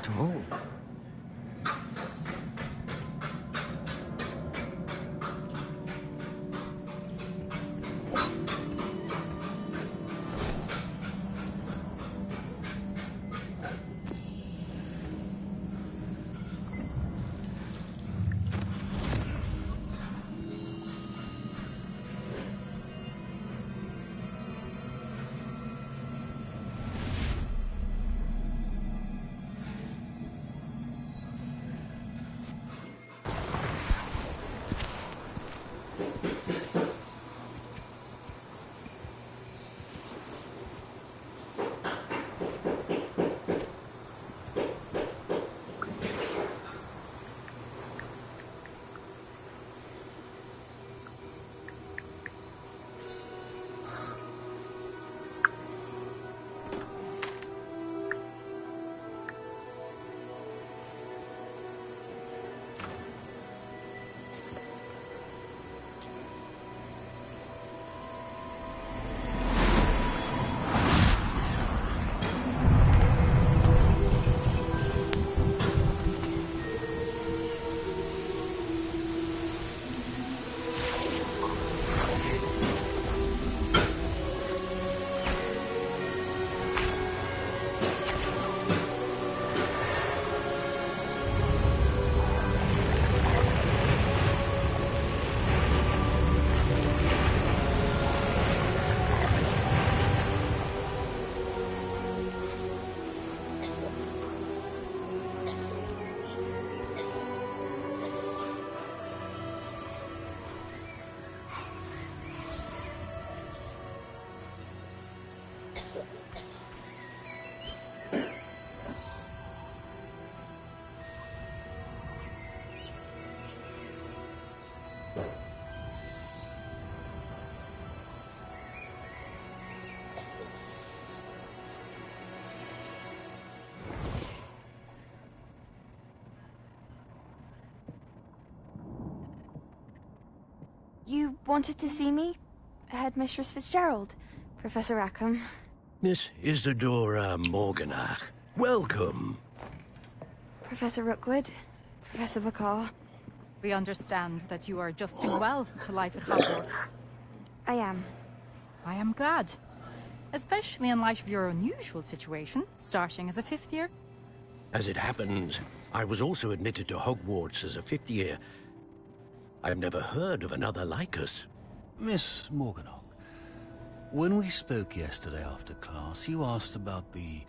You wanted to see me? Headmistress Fitzgerald, Professor Rackham. Miss Isadora Morganach, welcome. Professor Rookwood, Professor Bakar. We understand that you are adjusting well to life at Hogwarts. I am. I am glad. Especially in light of your unusual situation, starting as a 5th year. As it happens, I was also admitted to Hogwarts as a 5th year. I've never heard of another like us. Miss Morganach, when we spoke yesterday after class, you asked about the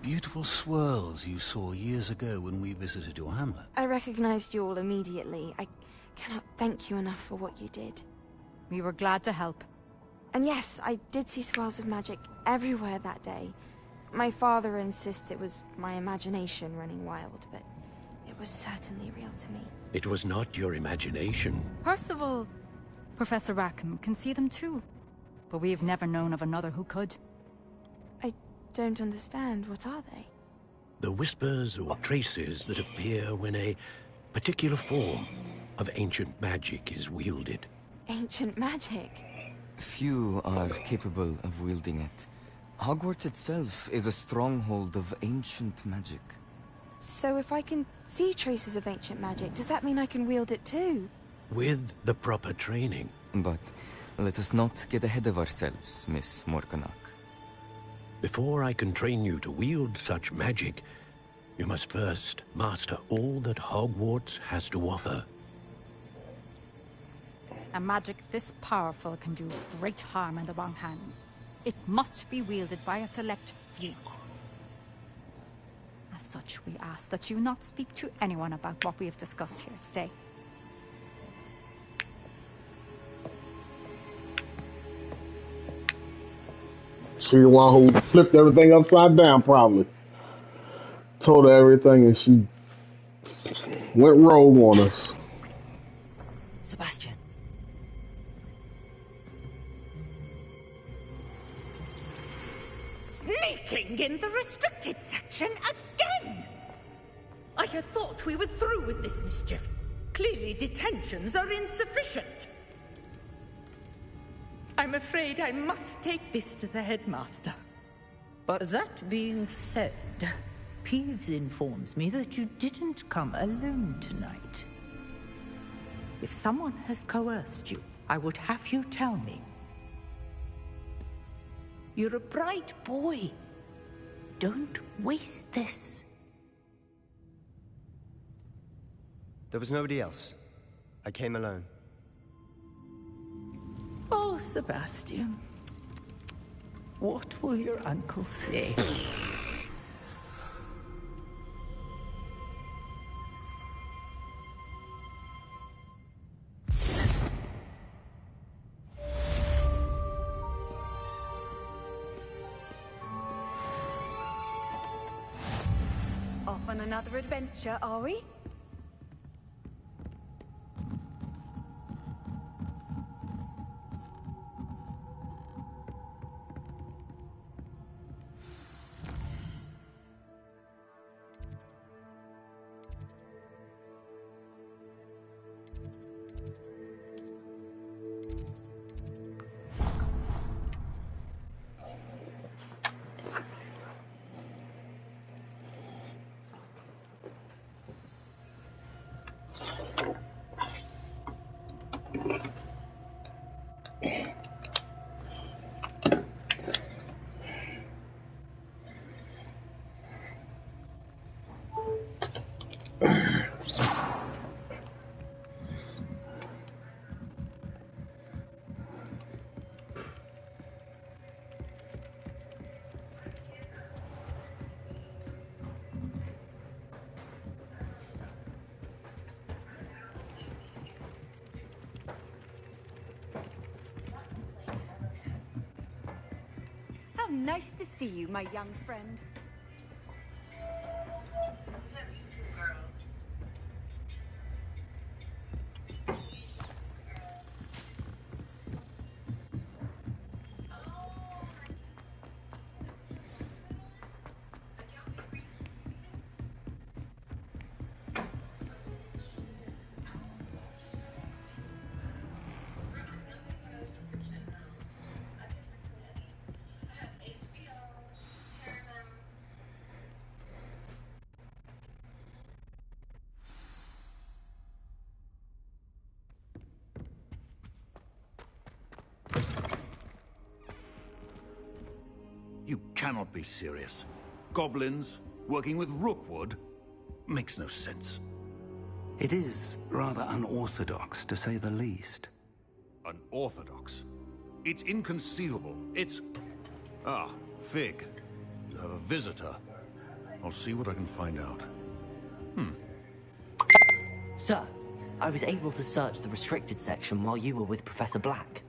beautiful swirls you saw years ago when we visited your hamlet. I recognized you all immediately. I cannot thank you enough for what you did. We were glad to help. And yes, I did see swirls of magic everywhere that day. My father insists it was my imagination running wild, but it was certainly real to me. It was not your imagination. Percival, Professor Rackham can see them too. But we've never known of another who could. I don't understand. What are they? The whispers or traces that appear when a particular form of ancient magic is wielded. Ancient magic? Few are capable of wielding it. Hogwarts itself is a stronghold of ancient magic. So if I can see traces of ancient magic, does that mean I can wield it too? With the proper training. But let us not get ahead of ourselves, Miss Morganach. Before I can train you to wield such magic, you must first master all that Hogwarts has to offer. A magic this powerful can do great harm in the wrong hands. It must be wielded by a select few. As such, we ask that you not speak to anyone about what we have discussed here today. She the one who flipped everything upside down, probably. Told her everything and she went rogue on us. Sebastian. Sneaking in the restricted section again! I had thought we were through with this mischief. Clearly detentions are insufficient. I'm afraid I must take this to the headmaster. But that being said, Peeves informs me that you didn't come alone tonight. If someone has coerced you, I would have you tell me. You're a bright boy. Don't waste this. There was nobody else. I came alone. Oh, Sebastian. What will your uncle say? another adventure, are we? How nice to see you, my young friend. You cannot be serious. Goblins working with Rookwood? Makes no sense. It is rather unorthodox, to say the least. Unorthodox? It's inconceivable. It's... Ah, Fig. You have a visitor. I'll see what I can find out. Sir, I was able to search the restricted section while you were with Professor Black.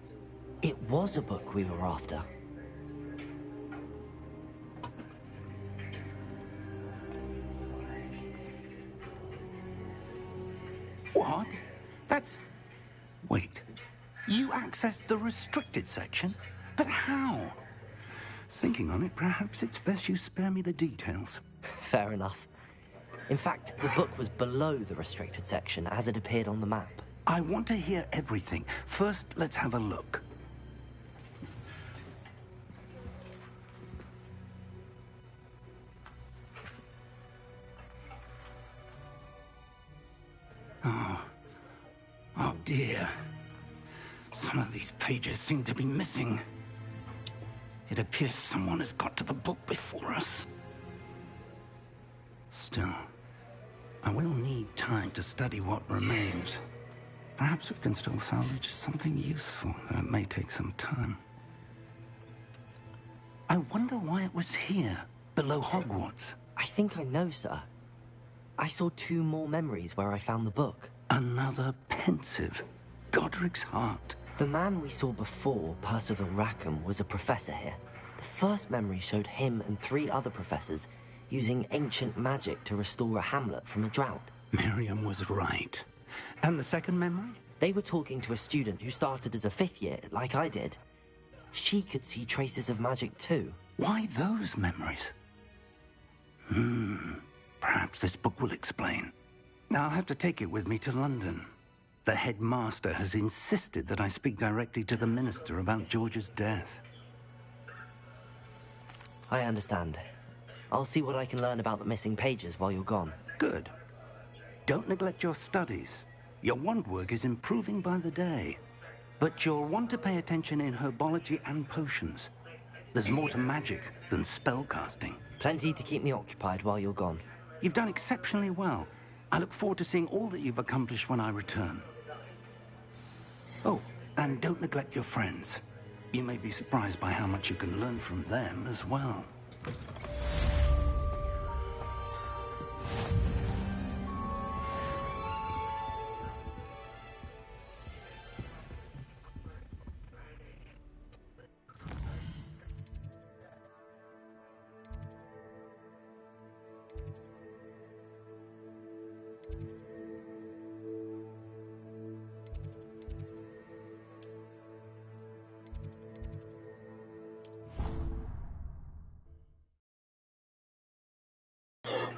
It was a book we were after. What? That's... Wait. You accessed the restricted section? But how? Thinking on it, perhaps it's best you spare me the details. Fair enough. In fact, the book was below the restricted section as it appeared on the map. I want to hear everything. First, let's have a look. Oh dear. Some of these pages seem to be missing. It appears someone has got to the book before us. Still, I will need time to study what remains. Perhaps we can still salvage something useful, though it may take some time. I wonder why it was here, below Hogwarts. I think I know, sir. I saw 2 more memories where I found the book. Another pensive. Godric's heart. The man we saw before, Percival Rackham, was a professor here. The first memory showed him and 3 other professors using ancient magic to restore a hamlet from a drought. Miriam was right. And the second memory? They were talking to a student who started as a 5th year, like I did. She could see traces of magic too. Why those memories? Perhaps this book will explain. Now I'll have to take it with me to London. The headmaster has insisted that I speak directly to the minister about George's death. I understand. I'll see what I can learn about the missing pages while you're gone. Good. Don't neglect your studies. Your wand work is improving by the day. But you'll want to pay attention in herbology and potions. There's more to magic than spellcasting. Plenty to keep me occupied while you're gone. You've done exceptionally well. I look forward to seeing all that you've accomplished when I return. Oh, and don't neglect your friends. You may be surprised by how much you can learn from them as well.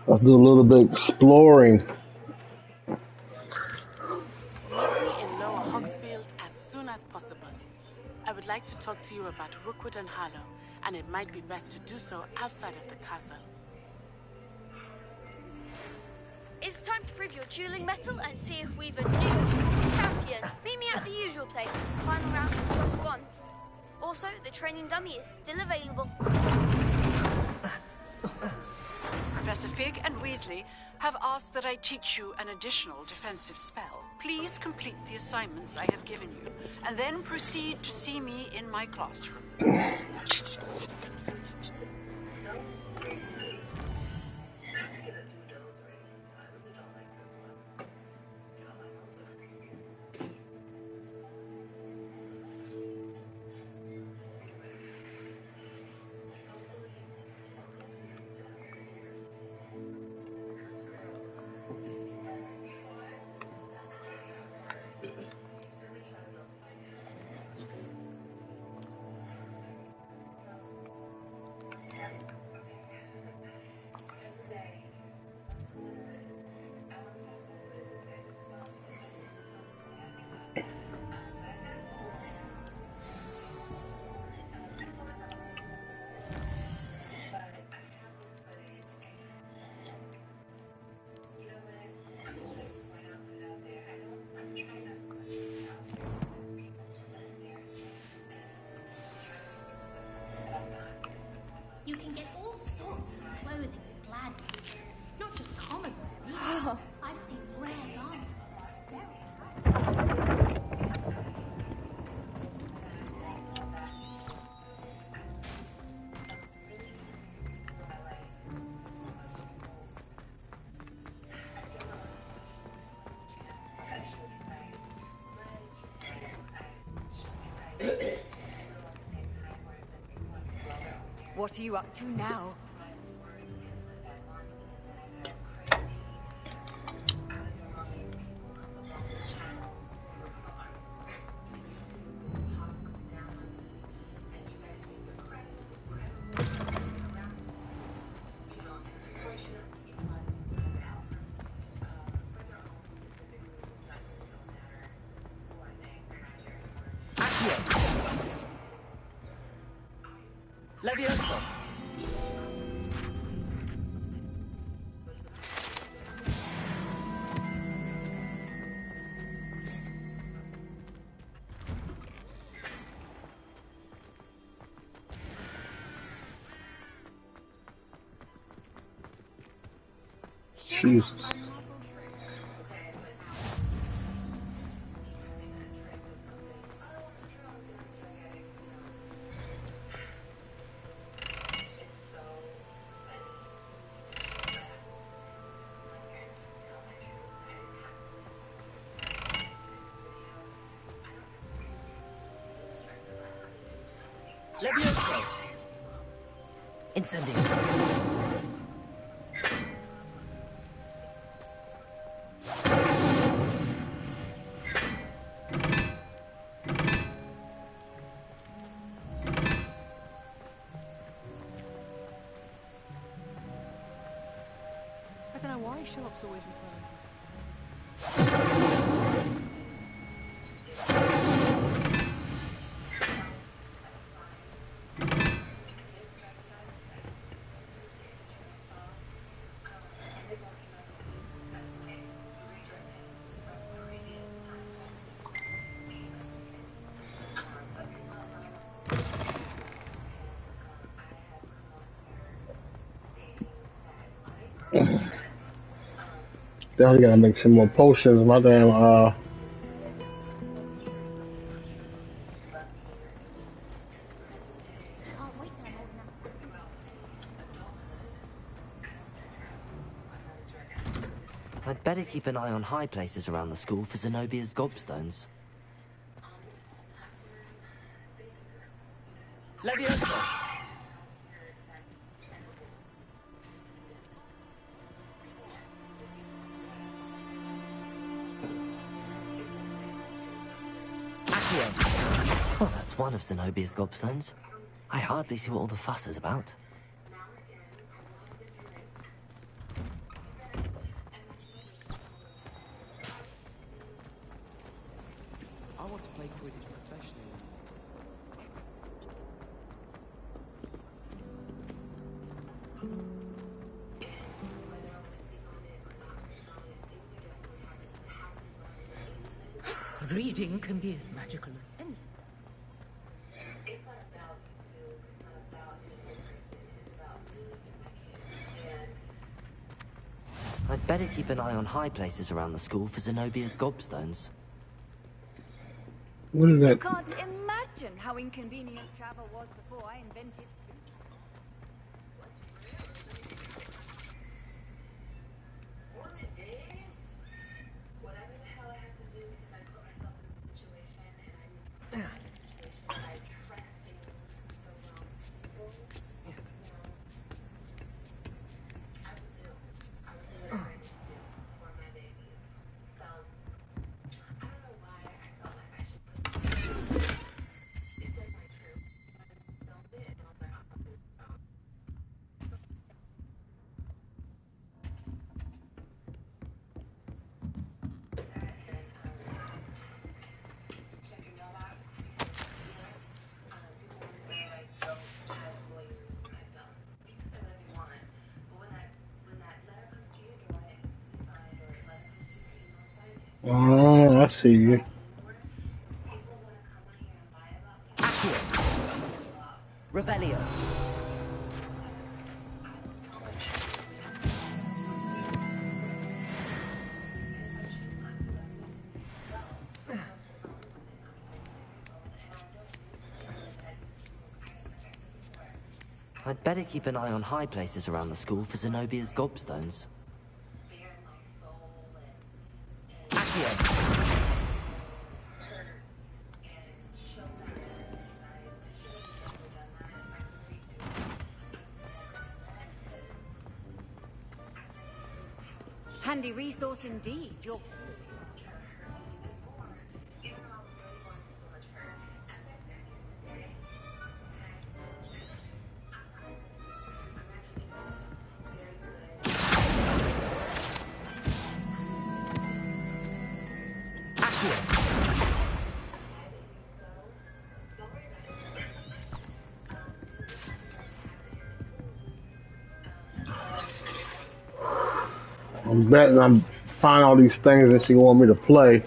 Let's do a little bit exploring. Meet me in Lower Hogsfield as soon as possible. I would like to talk to you about Rookwood and Harlow, and it might be best to do so outside of the castle. It's time to prove your dueling mettle and see if we've a new school champion. Meet me at the usual place. Final round of just ones. Also, the training dummy is still available. Professor Fig and Weasley have asked that I teach you an additional defensive spell. Please complete the assignments I have given you, and then proceed to see me in my classroom. You can get all sorts of clothing and gladiators, not just common wear either. I've seen rare garments. What are you up to now? Levioso! Jesus. Levioso! Incendio. I don't know why Sharp's always referring. Definitely gotta make some more potions. My damn I'd better keep an eye on high places around the school for Zenobia's gobstones. Levioso! Oh, that's one of Zenobia's gobstones. I hardly see what all the fuss is about. Breeding can be as magical as anything. I'd better keep an eye on high places around the school for Zenobia's gobstones. What is You that? can't imagine how inconvenient travel was before I invented. Oh, I see you. Revelio. I'd better keep an eye on high places around the school for Zenobia's gobstones. Handy resource indeed. You're I'm betting I'm find all these things that she want me to play.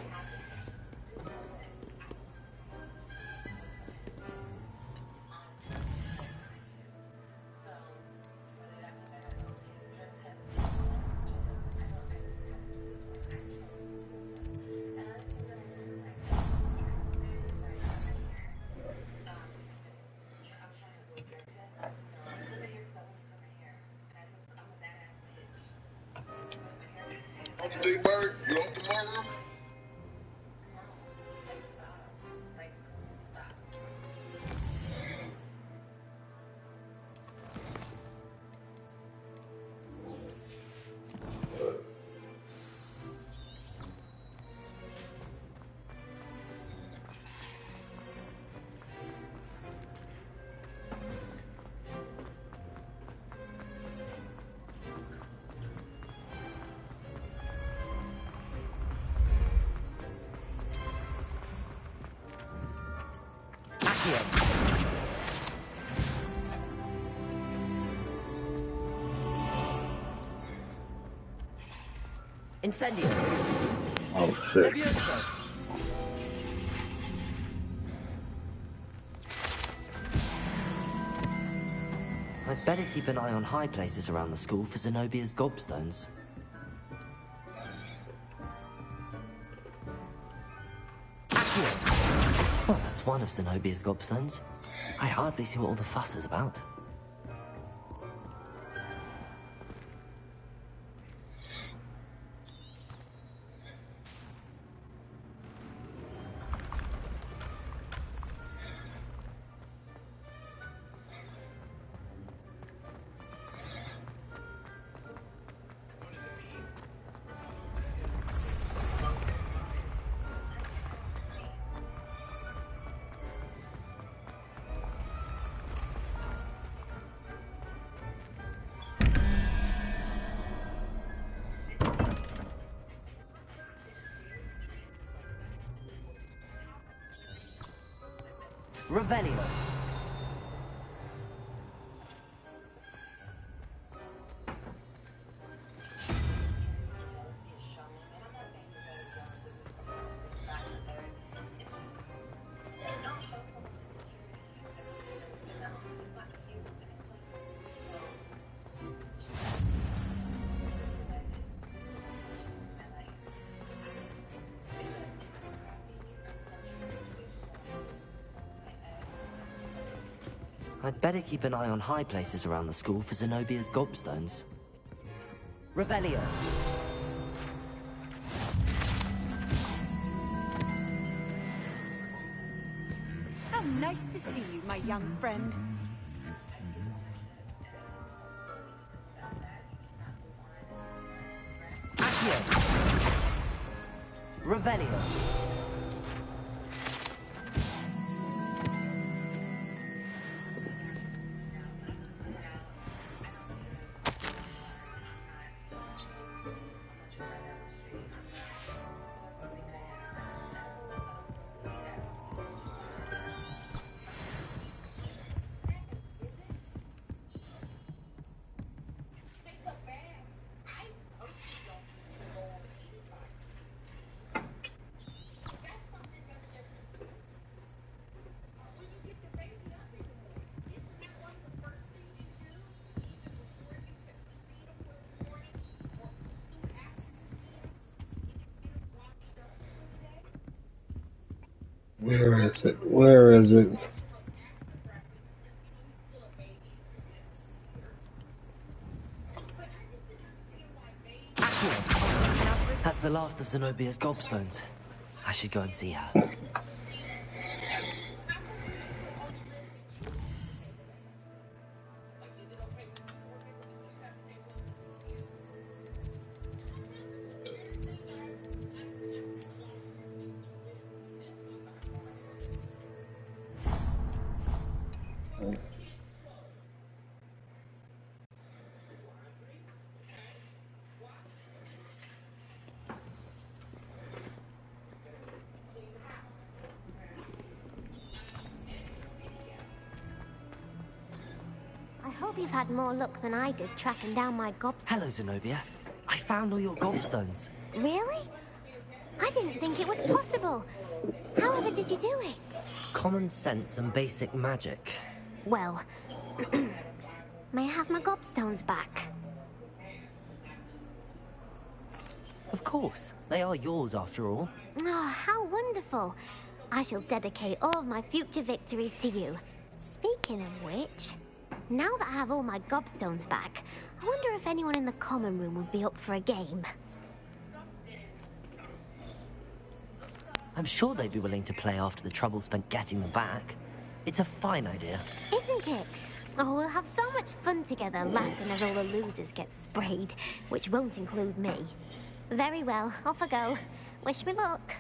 Incendio. Oh shit. Levioso. I'd better keep an eye on high places around the school for Zenobia's gobstones. Well, that's one of Zenobia's gobstones. I hardly see what all the fuss is about. Revelio. I'd better keep an eye on high places around the school for Zenobia's gobstones. Revelio! How nice to see you, my young friend. Accio! Revelio! Where is it? Where is it? That's the last of Zenobia's gobstones. I should go and see her. I hope you've had more luck than I did tracking down my gobstones. Hello, Zenobia. I found all your gobstones. Really? I didn't think it was possible. However did you do it? Common sense and basic magic. Well, may I have my gobstones back? Of course. They are yours after all. Oh, how wonderful. I shall dedicate all of my future victories to you. Speaking of which, now that I have all my gobstones back, I wonder if anyone in the common room would be up for a game. I'm sure they'd be willing to play after the trouble spent getting them back. It's a fine idea. Isn't it? Oh, we'll have so much fun together laughing as all the losers get sprayed, which won't include me. Very well, off I go. Wish me luck.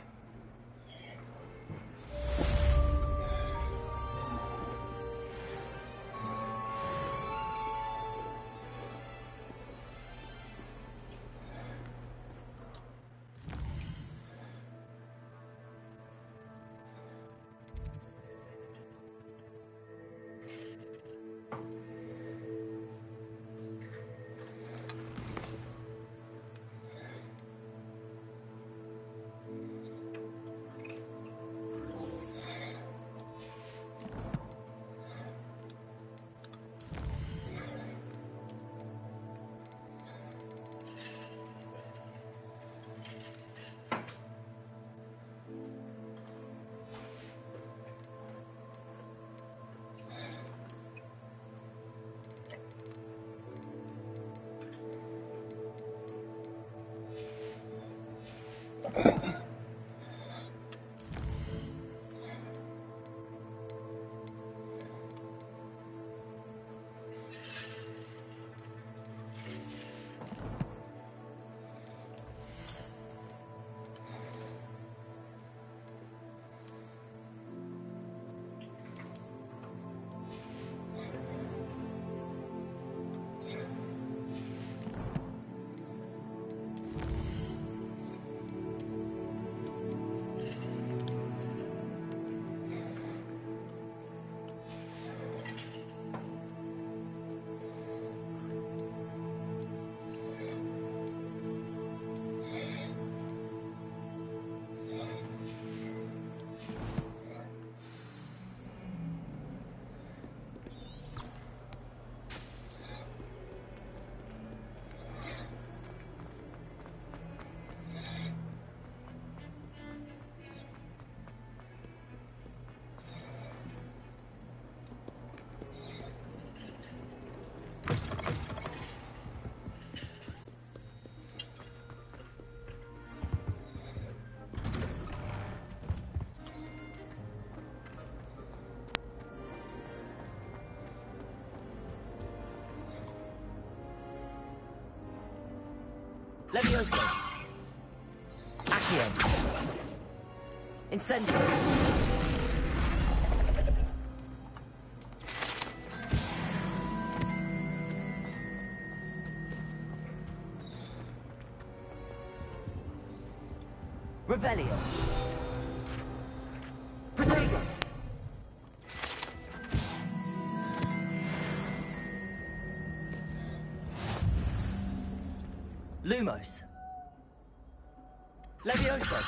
Levioso. Accio. Incendio. Revelio. Protego. Lumos. Levioso.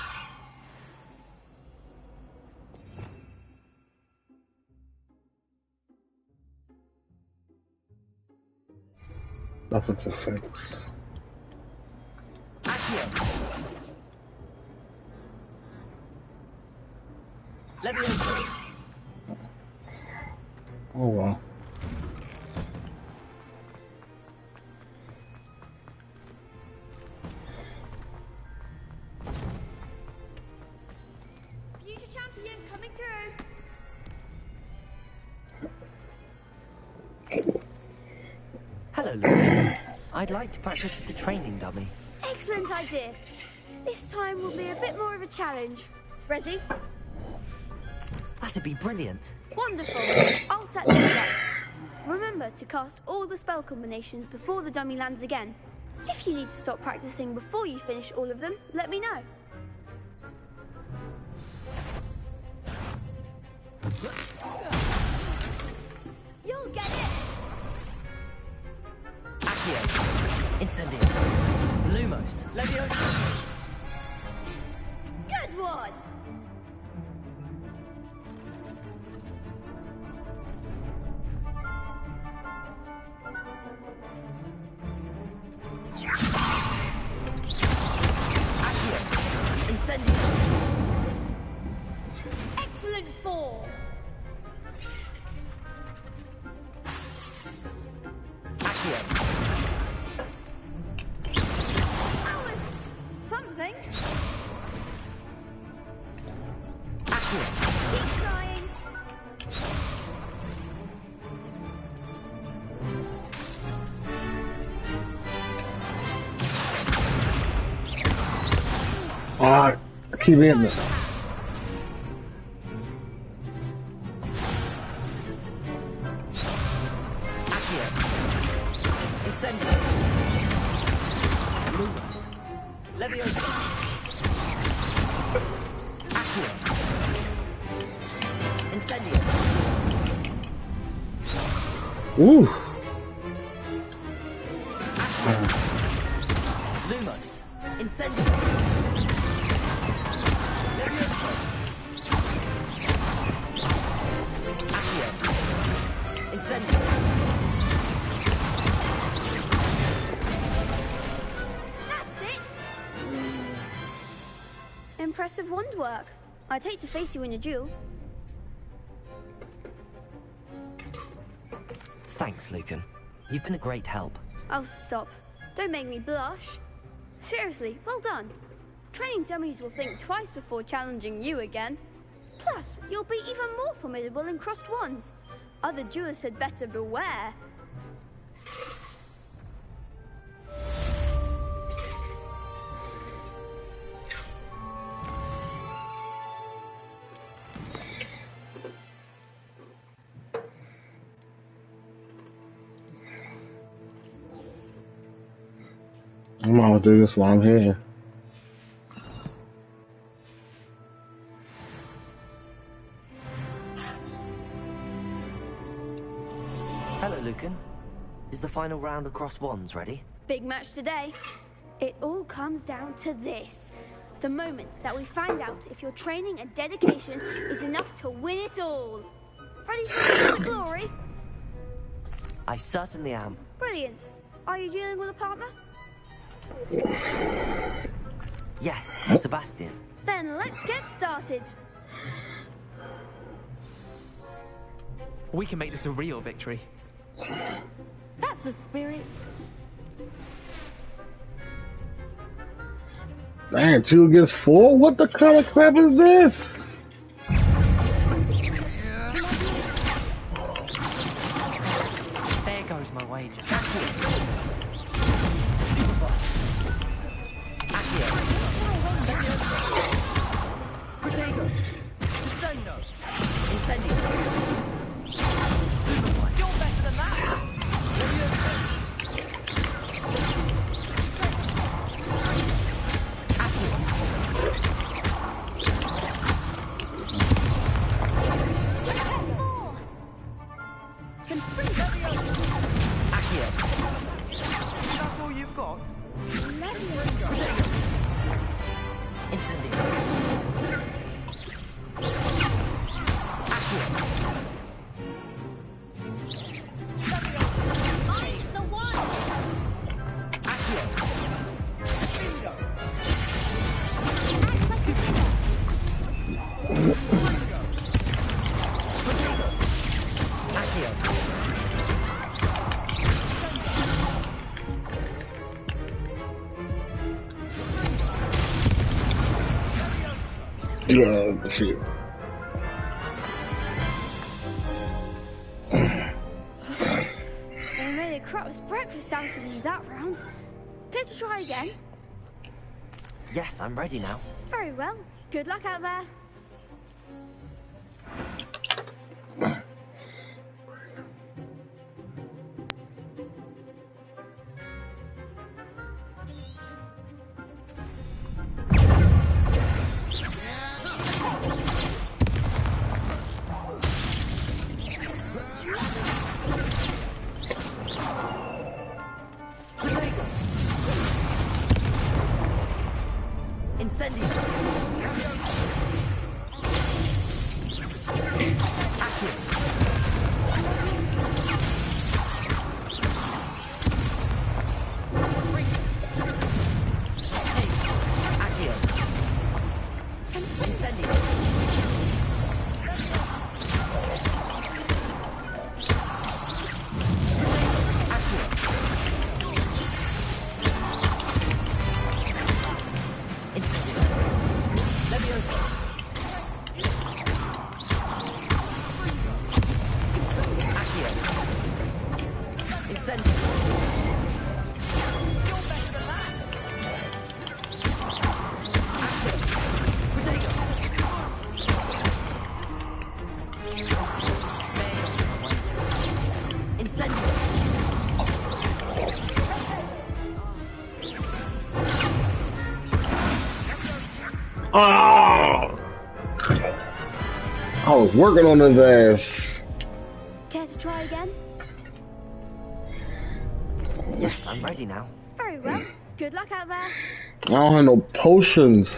Nothing to fix. Accio. Levioso. Oh well. Future champion coming through. Hello, Luke. I'd like to practice with the training dummy. Excellent idea. This time will be a bit more of a challenge. Ready? That'd be brilliant. Wonderful. I'll set things up. Remember to cast all the spell combinations before the dummy lands again. If you need to stop practicing before you finish all of them, let me know. You'll get it! Accio. Incendio. Lumos. Levioso. Good one! Incendio. Excellent form! Accio. That was something. Accio. Keep trying. I keep hitting it. Accio. Incendio. Lumos. Levioso. Accio. Incendio. Ooh. Lumos. Incendio. Levioso. Accio. Incendio. That's it! Impressive wand work. I'd hate to face you in a duel. Thanks, Lucan. You've been a great help. Oh, stop. Don't make me blush. Seriously, well done. Training dummies will think twice before challenging you again. Plus, you'll be even more formidable in crossed wands. Other duelists had better beware. I'm gonna do this while I'm here. Hello, Lucan. Is the final round of cross wands ready? Big match today. It all comes down to this. The moment that we find out if your training and dedication is enough to win it all. Ready for a shot at glory? I certainly am. Brilliant. Are you dealing with a partner? Yes, Sebastian. Then let's get started. We can make this a real victory. That's the spirit. Dang, 2 against 4? What the kind of crap is this? There goes my wager. I've got. Incendio. I'm the one! Yeah, shit. They made a crap's breakfast out of you that round. Care to try again? Yes, I'm ready now. Very well. Good luck out there. Incendio. Oh! I was working on his ass. Care to try again? Yes, I'm ready now. Very well. Good luck out there. I don't have no potions.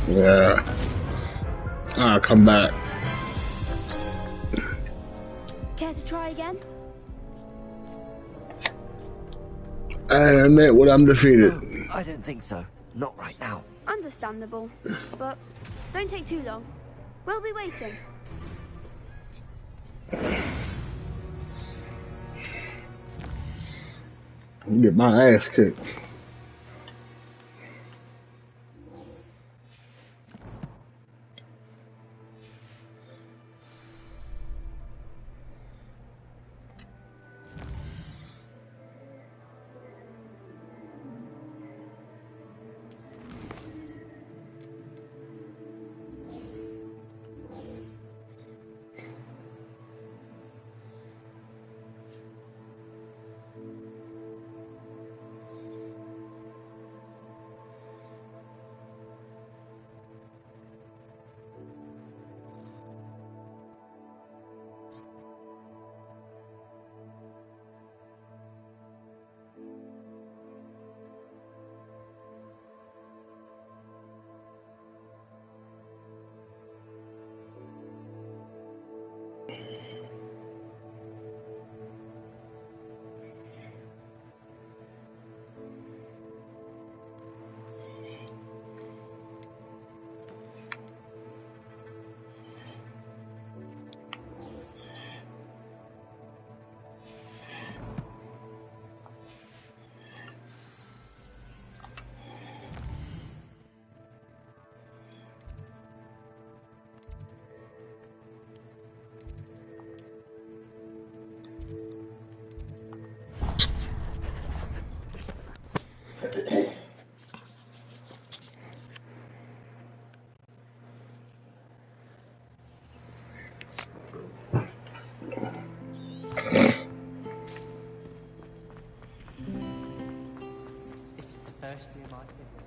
Yeah. I'll come back. Care to try again? And that what I'm defeated. No, I don't think so. Not right now. Understandable. But don't take too long. We'll be waiting. Get my ass kicked. Firstly, my figure.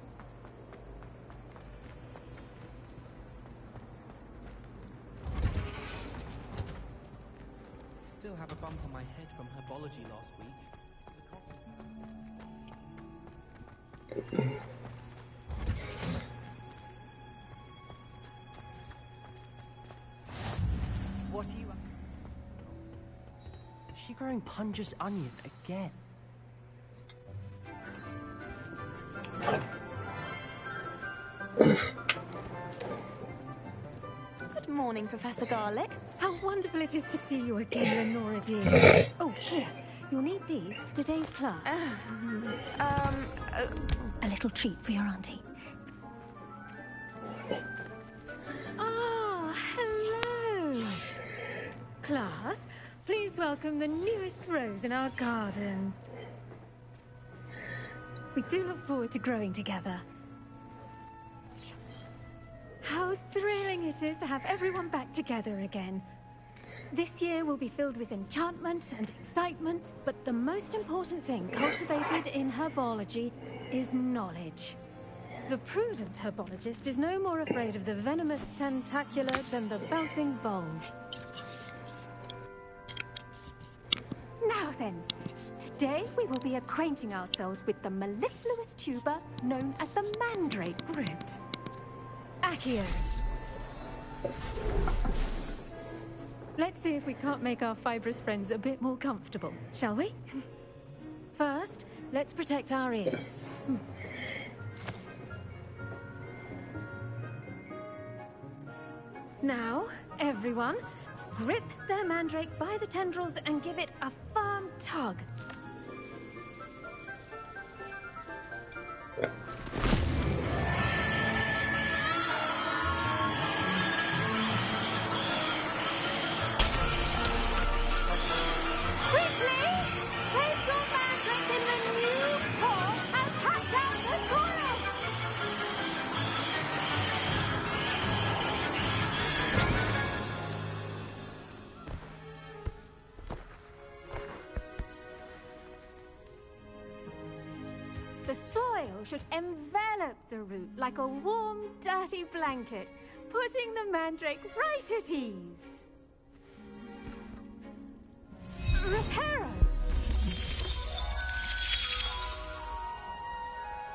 Still have a bump on my head from herbology last week. What are you up? Is she growing Punja's onion again? Good morning, Professor Garlick. How wonderful it is to see you again, Lenora dear. Oh, here. You'll need these for today's class. A little treat for your auntie. Ah, hello. Class, please welcome the newest rose in our garden. We do look forward to growing together. How thrilling it is to have everyone back together again. This year will be filled with enchantment and excitement, but the most important thing cultivated in herbology is knowledge. The prudent herbologist is no more afraid of the venomous tentacula than the bouncing bulb. Now then, today we will be acquainting ourselves with the mellifluous tuber known as the mandrake root. Accio. Let's see if we can't make our fibrous friends a bit more comfortable, shall we? First, let's protect our ears. Now, everyone, grip their mandrake by the tendrils and give it a firm tug. Should envelop the root like a warm, dirty blanket, putting the mandrake right at ease. Reparo!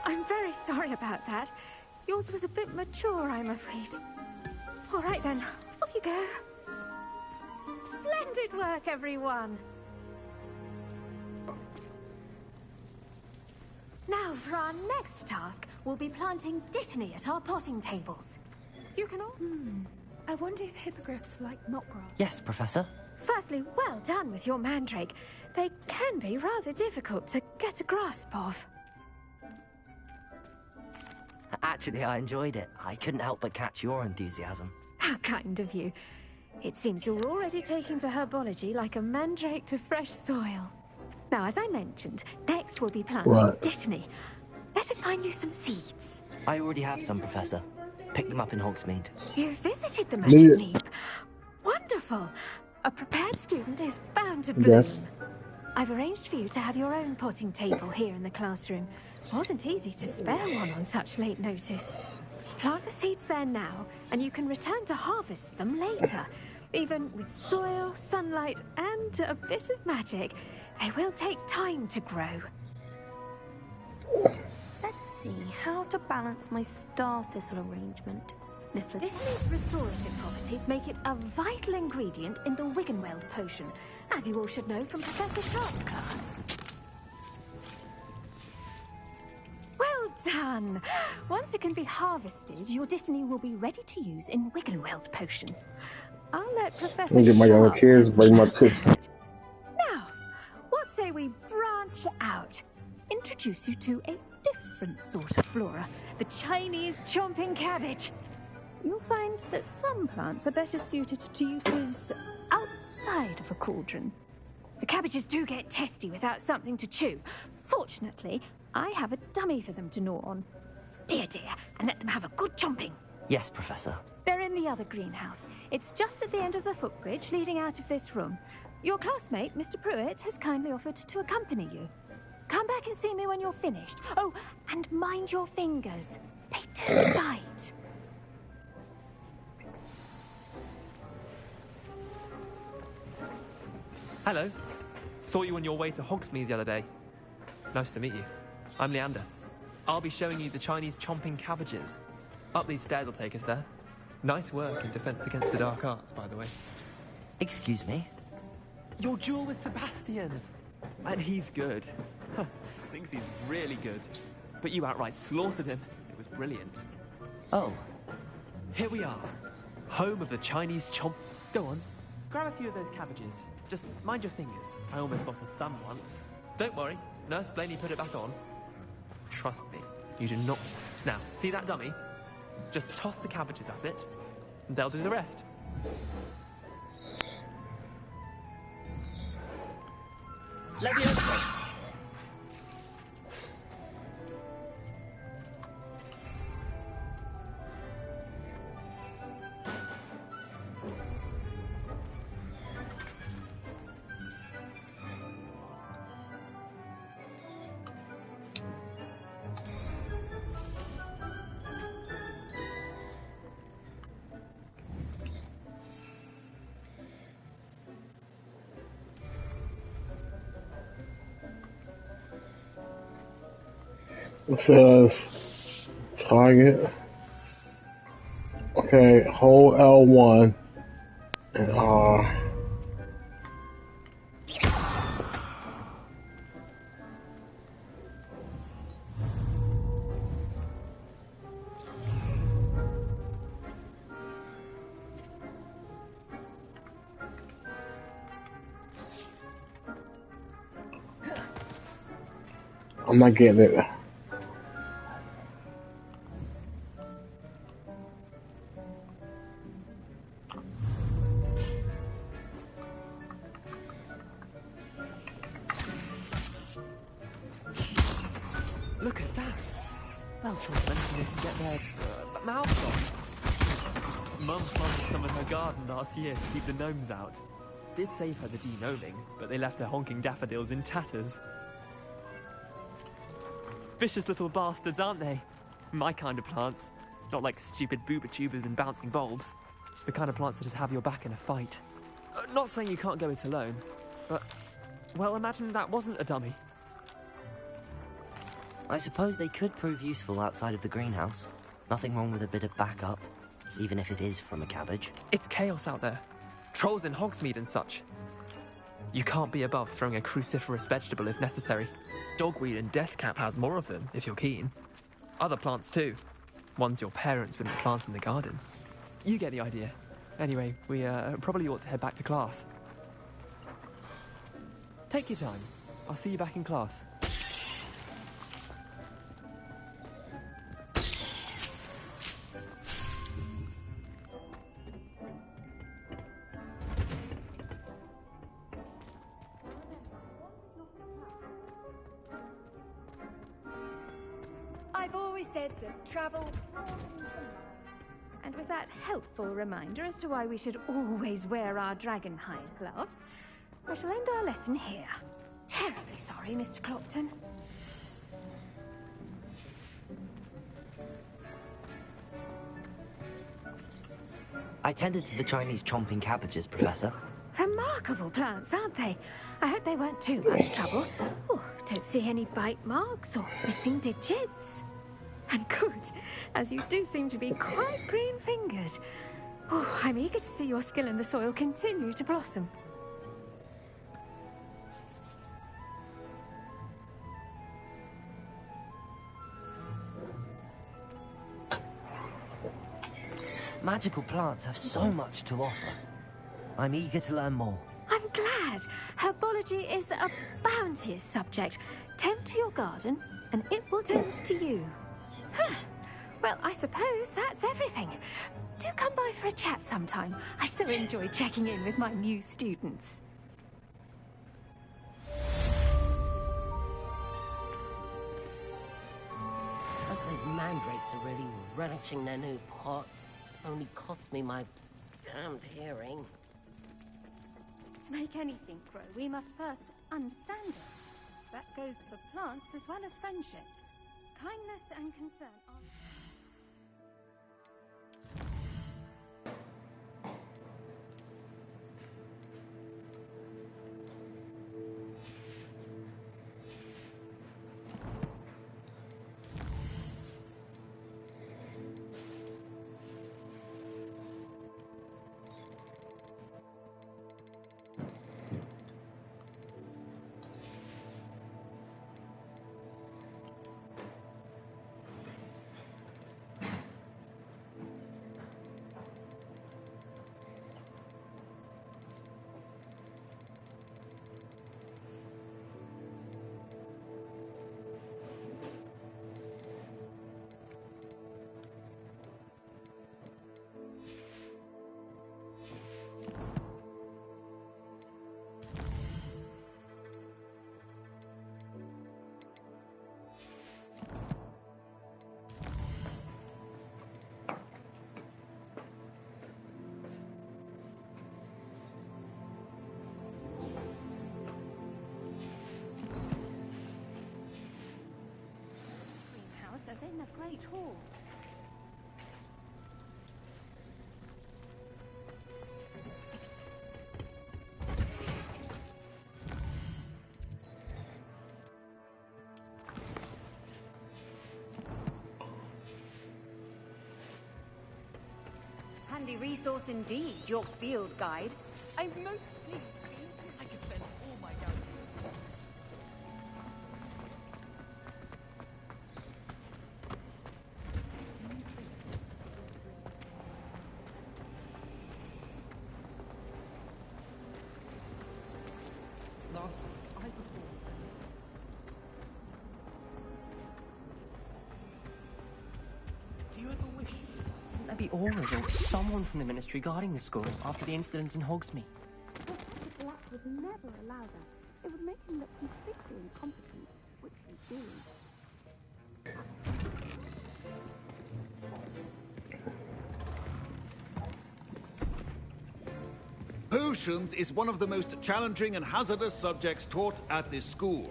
I'm very sorry about that. Yours was a bit mature, I'm afraid. All right then, off you go. Splendid work, everyone. Now, for our next task, we'll be planting dittany at our potting tables. You can all... I wonder if hippogriffs like knotgrass. Yes, Professor. Firstly, well done with your mandrake. They can be rather difficult to get a grasp of. Actually, I enjoyed it. I couldn't help but catch your enthusiasm. How kind of you. It seems you're already taking to herbology like a mandrake to fresh soil. Now, as I mentioned, next we'll be planting dittany. Let us find you some seeds. I already have some, Professor. Picked them up in Hogsmeade. You visited the Magic Leap. Wonderful. A prepared student is bound to bloom. Yes. I've arranged for you to have your own potting table here in the classroom. Wasn't easy to spare one on such late notice. Plant the seeds there now, and you can return to harvest them later. Even with soil, sunlight, and a bit of magic, they will take time to grow. Let's see how to balance my star thistle arrangement. Dittany's restorative properties make it a vital ingredient in the Wiggenweld potion, as you all should know from Professor Sharp's class. Well done! Once it can be harvested, your dittany will be ready to use in Wiggenweld potion. I'll let Professor I'll get my yellow tears, bring my tips. Now, what say we branch out? Introduce you to a different sort of flora, the Chinese chomping cabbage. You'll find that some plants are better suited to uses outside of a cauldron. The cabbages do get testy without something to chew. Fortunately, I have a dummy for them to gnaw on. Dear, and let them have a good chomping. Yes, Professor. They're in the other greenhouse. It's just at the end of the footbridge leading out of this room. Your classmate, Mr. Pruitt, has kindly offered to accompany you. Come back and see me when you're finished. Oh, and mind your fingers. They do bite. Hello. Saw you on your way to Hogsmeade the other day. Nice to meet you. I'm Leander. I'll be showing you the Chinese chomping cabbages. Up these stairs will take us there. Nice work in defense against the dark arts, by the way. Excuse me? Your duel with Sebastian. And he's good. Thinks he's really good. But you outright slaughtered him. It was brilliant. Oh. Here we are. Home of the Chinese chomp... Go on. Grab a few of those cabbages. Just mind your fingers. I almost lost a thumb once. Don't worry. Nurse Blaney put it back on. Trust me. You do not... Now, see that dummy? Just toss the cabbages at it, and they'll do the rest. Leviosa! It says target. Okay, hold L1 and R. I'm not getting it. Look at that. Well, children can get their mouths on. Mum planted some in her garden last year to keep the gnomes out. Did save her the de-gnoming, but they left her honking daffodils in tatters. Vicious little bastards, aren't they? My kind of plants. Not like stupid booba tubers and bouncing bulbs. The kind of plants that just have your back in a fight. Not saying you can't go it alone, but... Well, imagine that wasn't a dummy. I suppose they could prove useful outside of the greenhouse. Nothing wrong with a bit of backup, even if it is from a cabbage. It's chaos out there. Trolls in Hogsmeade and such. You can't be above throwing a cruciferous vegetable if necessary. Dogweed and deathcap has more of them, if you're keen. Other plants too. Ones your parents wouldn't plant in the garden. You get the idea. Anyway, we probably ought to head back to class. Take your time. I'll see you back in class. I've always said that travel... And with that helpful reminder as to why we should always wear our dragonhide gloves, I shall end our lesson here. Terribly sorry, Mr. Clopton. I tended to the Chinese chomping cabbages, Professor. Remarkable plants, aren't they? I hope they weren't too much trouble. Oh, don't see any bite marks or missing digits. And good, as you do seem to be quite green-fingered. Oh, I'm eager to see your skill in the soil continue to blossom. Magical plants have so much to offer. I'm eager to learn more. I'm glad. Herbology is a bounteous subject. Tend to your garden, and it will tend to you. Huh. Well, I suppose that's everything. Do come by for a chat sometime. I so enjoy checking in with my new students. Hope those mandrakes are really relishing their new pots. Only cost me my damned hearing. To make anything grow, we must first understand it. That goes for plants as well as friendships. Kindness and concern are... Greenhouse as in the Great Hall. Handy resource indeed, your field guide. I'm most pleased. I could spend all my gallons. Last I performed. Do you ever wish? Wouldn't there be Aurors or someone from the Ministry guarding the school after the incident in Hogsmeade? Professor Black would never allow that. It would make him look completely incompetent, which he's doing. Potions is one of the most challenging and hazardous subjects taught at this school.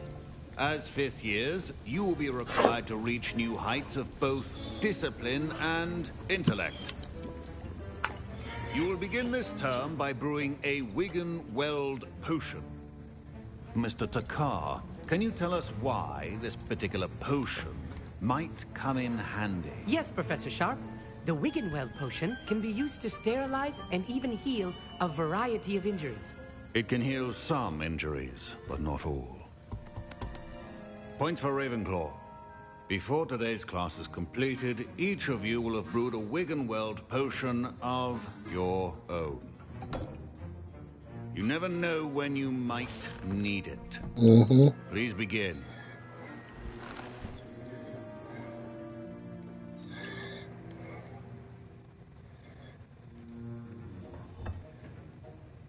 As fifth years, you will be required to reach new heights of both discipline and intellect. You will begin this term by brewing a Wigan-Weld potion. Mr. Takar, can you tell us why this particular potion might come in handy? Yes, Professor Sharp. The Wiggenweld potion can be used to sterilize and even heal a variety of injuries. It can heal some injuries, but not all. Point for Ravenclaw. Before today's class is completed, each of you will have brewed a Wiggenweld potion of your own. You never know when you might need it. Please begin.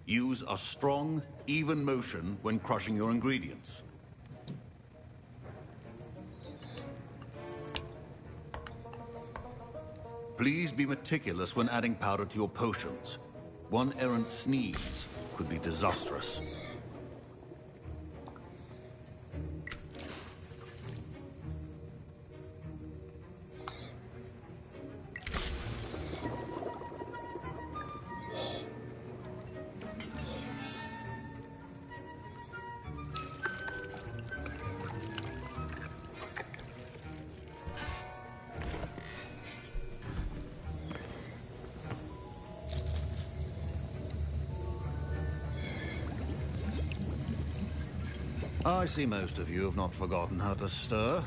Use a strong, even motion when crushing your ingredients. Please be meticulous when adding powder to your potions. One errant sneeze could be disastrous. I see most of you have not forgotten how to stir.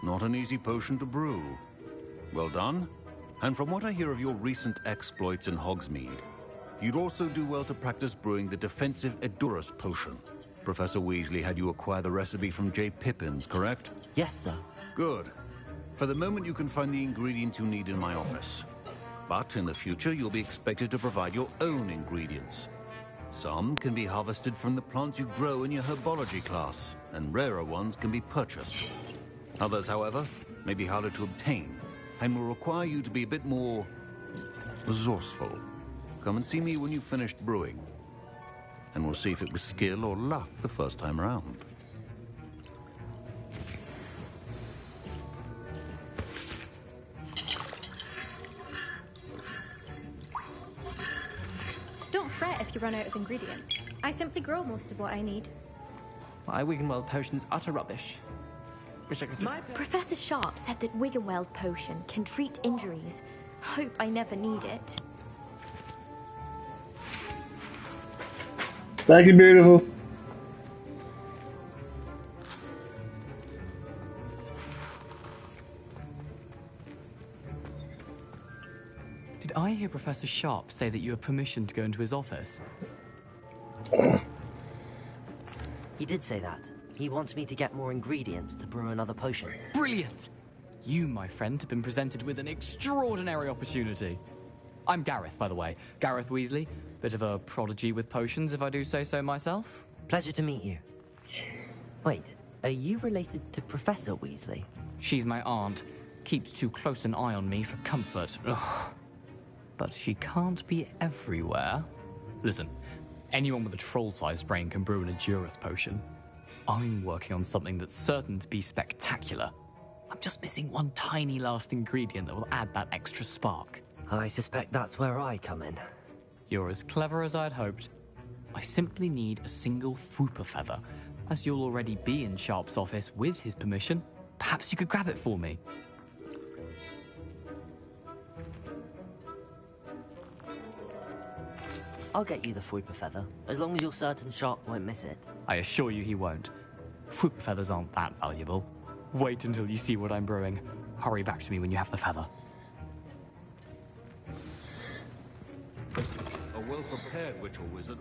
Not an easy potion to brew. Well done. And from what I hear of your recent exploits in Hogsmeade, you'd also do well to practice brewing the defensive Edurus potion. Professor Weasley had you acquire the recipe from J. Pippins, correct? Yes, sir. Good. For the moment, you can find the ingredients you need in my office. But in the future, you'll be expected to provide your own ingredients. Some can be harvested from the plants you grow in your herbology class, and rarer ones can be purchased. Others, however, may be harder to obtain, and will require you to be a bit more resourceful. come and see me when you've finished brewing. And we'll see if it was skill or luck the first time around. Don't fret if you run out of ingredients. I simply grow most of what I need. My Wiggenweld potion's utter rubbish. Wish I could just... Professor Sharp said that Wiggenweld potion can treat injuries. Hope I never need it. Thank you, beautiful. Did I hear Professor Sharp say that you have permission to go into his office? He did say that. He wants me to get more ingredients to brew another potion. Brilliant! You, my friend, have been presented with an extraordinary opportunity. I'm Gareth, by the way. Gareth Weasley. Bit of a prodigy with potions, if I do say so myself. Pleasure to meet you. Wait, are you related to Professor Weasley? She's my aunt. Keeps too close an eye on me for comfort. Ugh. But she can't be everywhere. Listen, anyone with a troll-sized brain can brew an Adurus potion. I'm working on something that's certain to be spectacular. I'm just missing one tiny last ingredient that will add that extra spark. I suspect that's where I come in. You're as clever as I'd hoped. I simply need a single Fwooper feather. As you'll already be in Sharp's office with his permission, perhaps you could grab it for me. I'll get you the Fwooper feather, as long as you're certain Sharp won't miss it. I assure you he won't. Fwooper feathers aren't that valuable. Wait until you see what I'm brewing. Hurry back to me when you have the feather. A well-prepared witch or wizard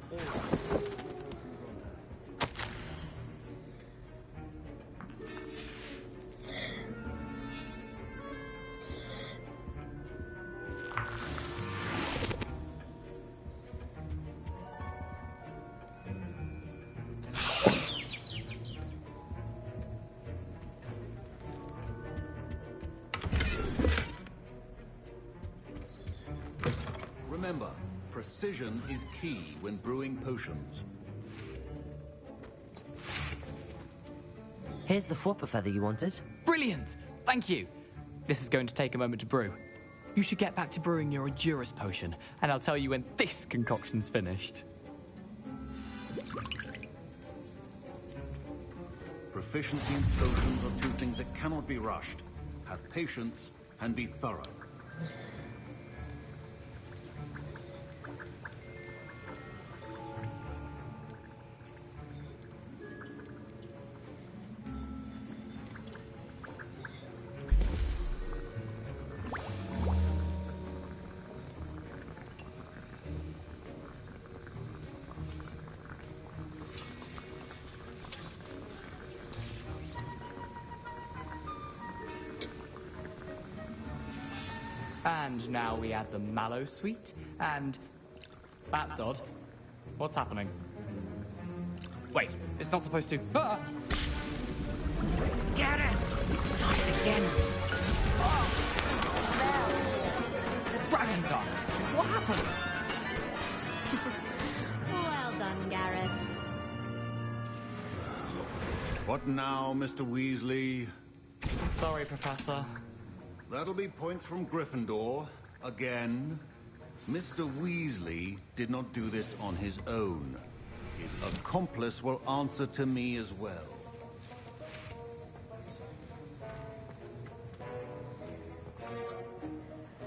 Remember, precision is key when brewing potions. Here's the Fwooper feather you wanted. Brilliant! Thank you! This is going to take a moment to brew. You should get back to brewing your Adurus potion, and I'll tell you when this concoction's finished. Proficiency in potions are two things that cannot be rushed. Have patience and be thorough. And now we add the mallow sweet, and... That's odd. What's happening? Wait, it's not supposed to... Ah! Get it! Not again. Dragon Tongue! What happened? Well done, Gareth. What now, Mr. Weasley? Sorry, Professor. That'll be points from Gryffindor. Again. Mr. Weasley did not do this on his own. His accomplice will answer to me as well.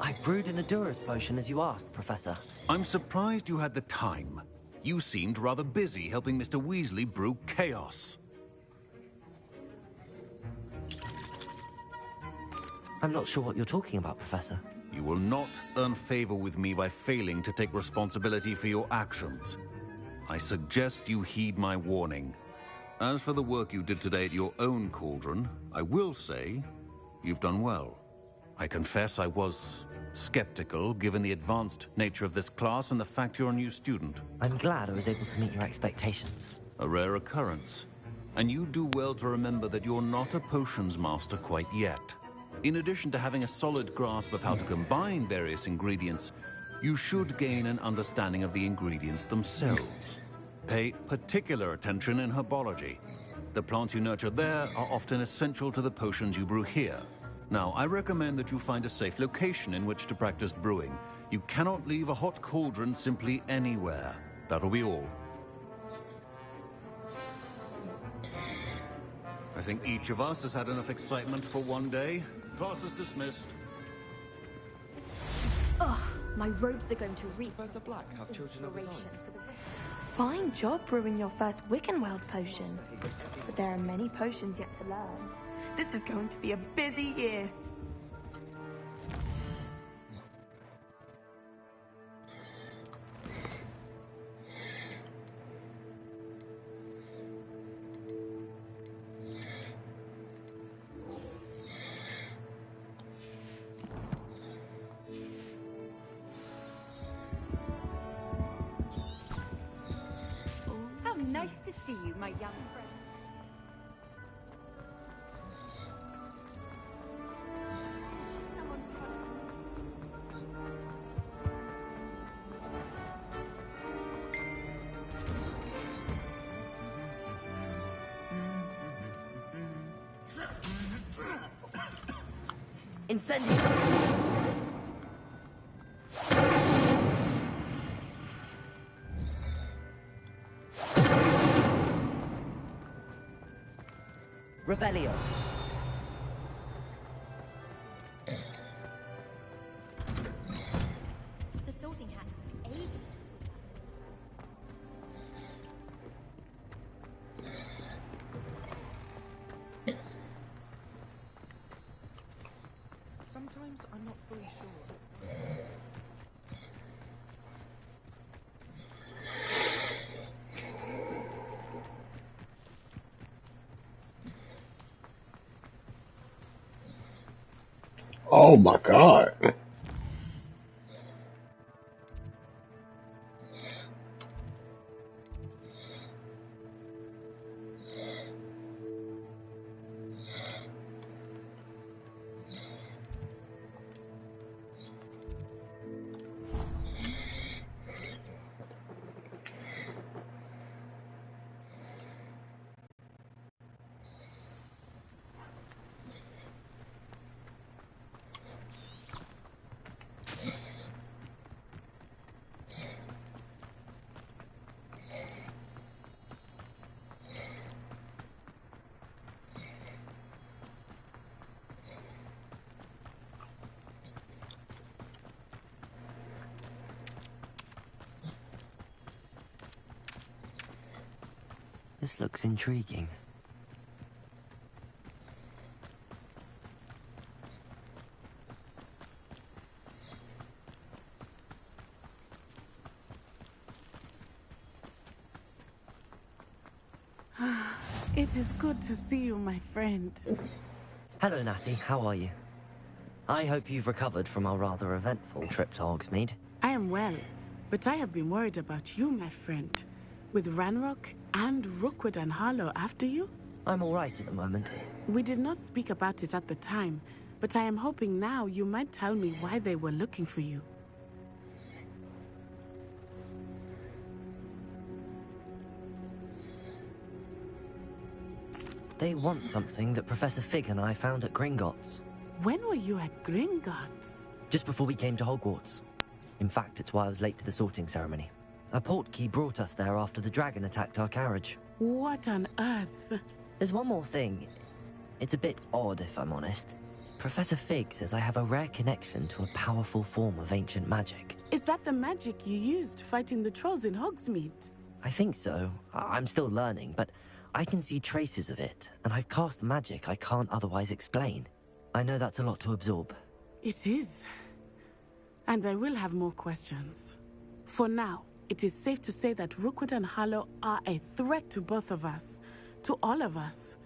I brewed an Adurus potion as you asked, Professor. I'm surprised you had the time. You seemed rather busy helping Mr. Weasley brew chaos. I'm not sure what you're talking about, Professor. You will not earn favor with me by failing to take responsibility for your actions. I suggest you heed my warning. As for the work you did today at your own cauldron, I will say you've done well. I confess I was skeptical, given the advanced nature of this class and the fact you're a new student. I'm glad I was able to meet your expectations. A rare occurrence. And you do well to remember that you're not a potions master quite yet. In addition to having a solid grasp of how to combine various ingredients, you should gain an understanding of the ingredients themselves. Pay particular attention in herbology. The plants you nurture there are often essential to the potions you brew here. Now, I recommend that you find a safe location in which to practice brewing. You cannot leave a hot cauldron simply anywhere. That'll be all. I think each of us has had enough excitement for one day. Class is dismissed. Ugh, my robes are going to reap. Professor Black have children of his own. Fine job brewing your first Wickenweld potion. But there are many potions yet to learn. This is going to be a busy year. How nice to see you, my young friend. Incendio! Revelio. The sorting hat took ages. Sometimes I'm not fully sure. Oh my God. This looks intriguing. It is good to see you, my friend. Hello, Natty. How are you? I hope you've recovered from our rather eventful trip to Hogsmeade. I am well, but I have been worried about you, my friend. With Ranrock and Rookwood and Harlow after you? I'm all right at the moment. We did not speak about it at the time, but I am hoping now you might tell me why they were looking for you. They want something that Professor Fig and I found at Gringotts. When were you at Gringotts? Just before we came to Hogwarts. In fact, it's why I was late to the sorting ceremony. A portkey brought us there after the dragon attacked our carriage. What on earth? There's one more thing. It's a bit odd, if I'm honest. Professor Fig says I have a rare connection to a powerful form of ancient magic. Is that the magic you used fighting the trolls in Hogsmeade? I think so. I'm still learning, but I can see traces of it, and I've cast magic I can't otherwise explain. I know that's a lot to absorb. It is. And I will have more questions. For now, it is safe to say that Rookwood and Harlow are a threat to both of us. To all of us.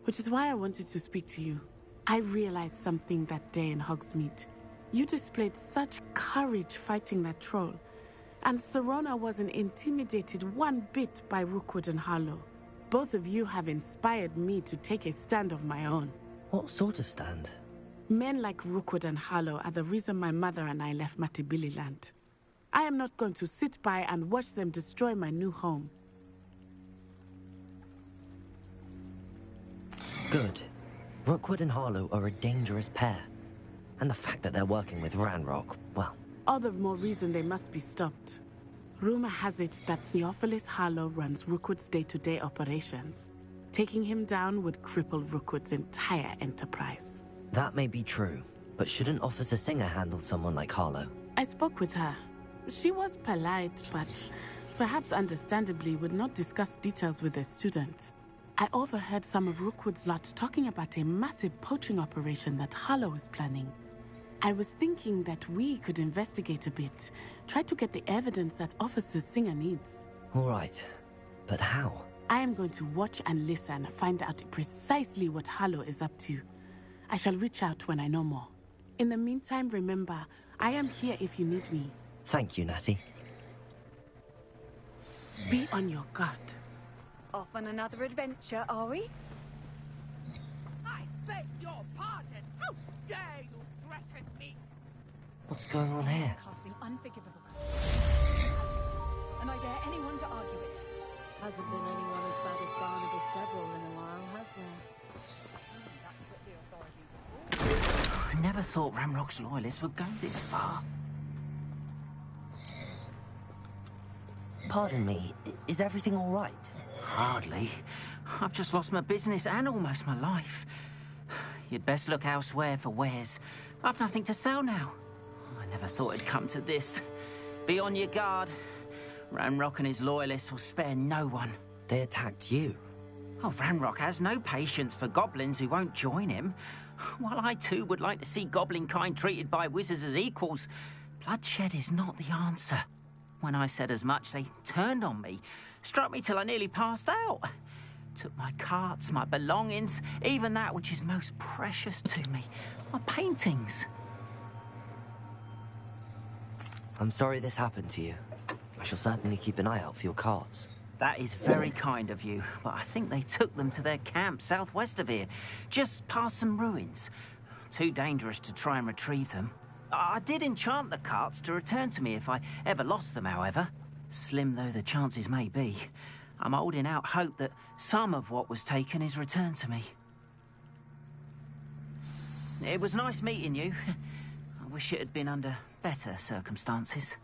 Which is why I wanted to speak to you. I realized something that day in Hogsmeade. You displayed such courage fighting that troll. And Serona wasn't intimidated one bit by Rookwood and Harlow. Both of you have inspired me to take a stand of my own. What sort of stand? Men like Rookwood and Harlow are the reason my mother and I left Matibililand. I am not going to sit by and watch them destroy my new home. Good. Rookwood and Harlow are a dangerous pair. And the fact that they're working with Ranrock, well... All the more reason they must be stopped. Rumor has it that Theophilus Harlow runs Rookwood's day-to-day operations. Taking him down would cripple Rookwood's entire enterprise. That may be true, but shouldn't Officer Singer handle someone like Harlow? I spoke with her. She was polite, but perhaps understandably would not discuss details with a student. I overheard some of Rookwood's lot talking about a massive poaching operation that Harlow is planning. I was thinking that we could investigate a bit, try to get the evidence that Officer Singer needs. All right, but how? I am going to watch and listen, find out precisely what Harlow is up to. I shall reach out when I know more. In the meantime, remember, I am here if you need me. Thank you, Natty. Be on your guard. Off on another adventure, are we? I beg your pardon. How dare you threaten me? What's going on here? Casting unforgivable. And I dare anyone to argue it. Hasn't been anyone as bad as Barnabas Deverell in a while, has there? I never thought Ranrock's loyalists would go this far. Pardon me, is everything all right? Hardly. I've just lost my business and almost my life. You'd best look elsewhere for wares. I've nothing to sell now. I never thought it'd come to this. Be on your guard. Ranrock and his loyalists will spare no one. They attacked you? Oh, Ranrock has no patience for goblins who won't join him. While I too would like to see goblin kind treated by wizards as equals, bloodshed is not the answer. When I said as much, they turned on me, struck me till I nearly passed out. Took my carts, my belongings, even that which is most precious to me, my paintings. I'm sorry this happened to you. I shall certainly keep an eye out for your carts. That is very kind of you, but I think they took them to their camp southwest of here, just past some ruins. Too dangerous to try and retrieve them. I did enchant the carts to return to me if I ever lost them, however. Slim though the chances may be, I'm holding out hope that some of what was taken is returned to me. It was nice meeting you. I wish it had been under better circumstances.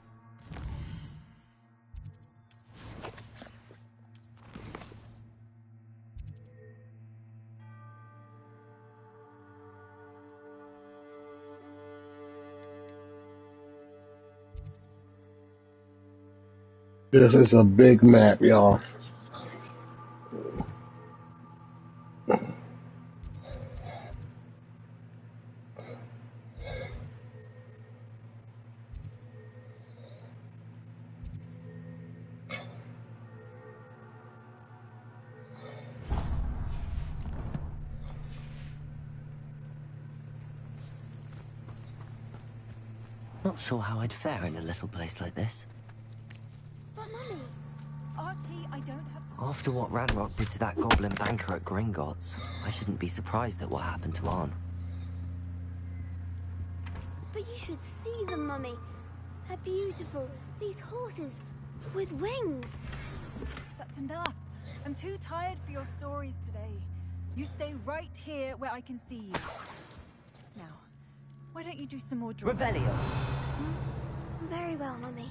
This is a big map, y'all. Not sure how I'd fare in a little place like this. But Mummy, Archie, I don't have... After what Ranrock did to that goblin banker at Gringotts, I shouldn't be surprised at what happened to Arn. but you should see them, Mummy. They're beautiful. These horses with wings. That's enough. I'm too tired for your stories today. You stay right here where I can see you. Now, why don't you do some more drawing? Revelio. Very well, Mummy.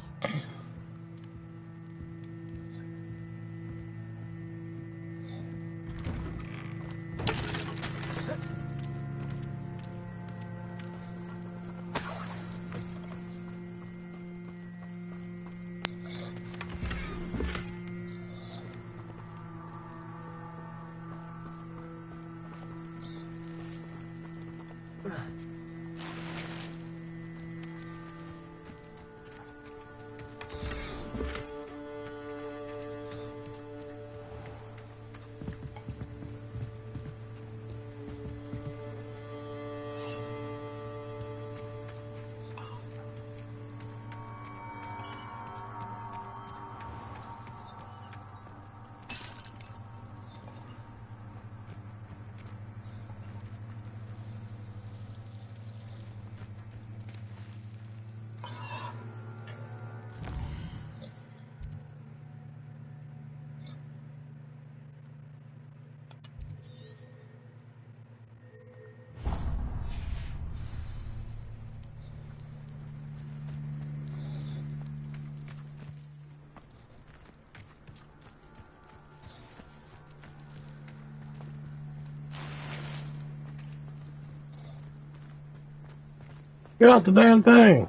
Get out the damn thing.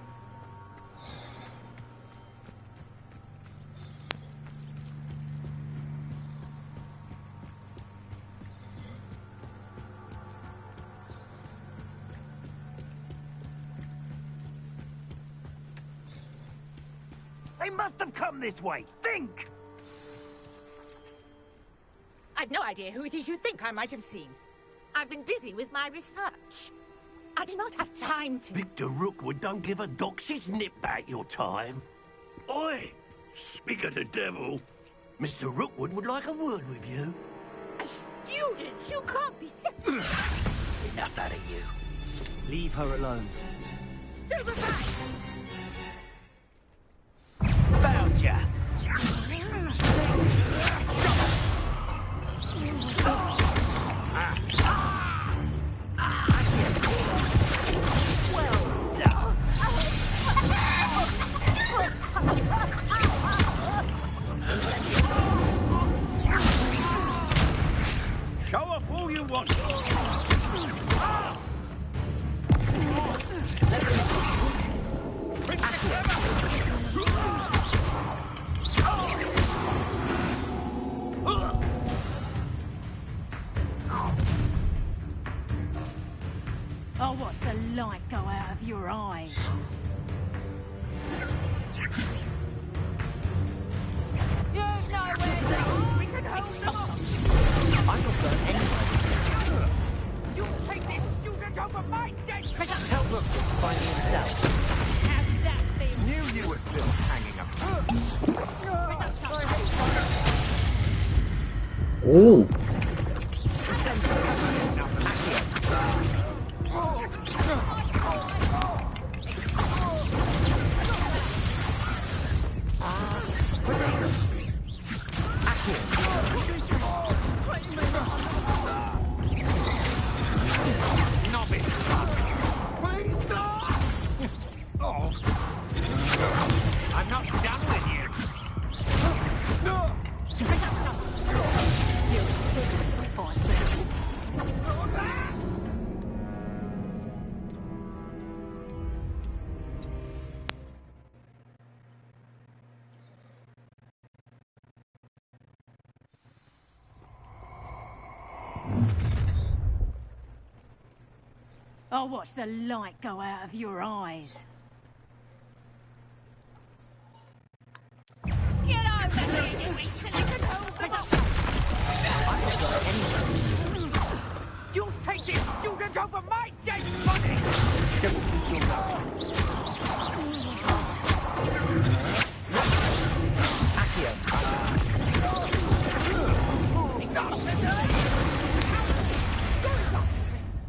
They must have come this way. Think! I've no idea who it is you think I might have seen. I've been busy with my research. I do not have time to... Victor Rookwood don't give a doxy's nip back your time. Oi! Speak of the devil. Mr. Rookwood would like a word with you. A student? You can't be... Enough out of you. Leave her alone. Stupefy! Found ya! Well done! Show off all you want! I'll watch the light go out of your eyes. You know where they are. We can hold them up. I'm not going anywhere. You take this student over my dead... Tell Rookwood to find me himself. How did that feel? Knew you were still hanging up. Ooh. Please stop! Oh. I'm not done with you. I'll watch the light go out of your eyes. Get over here, you silly can hold them up. You'll take this student over my dead body. Don't think you'll know.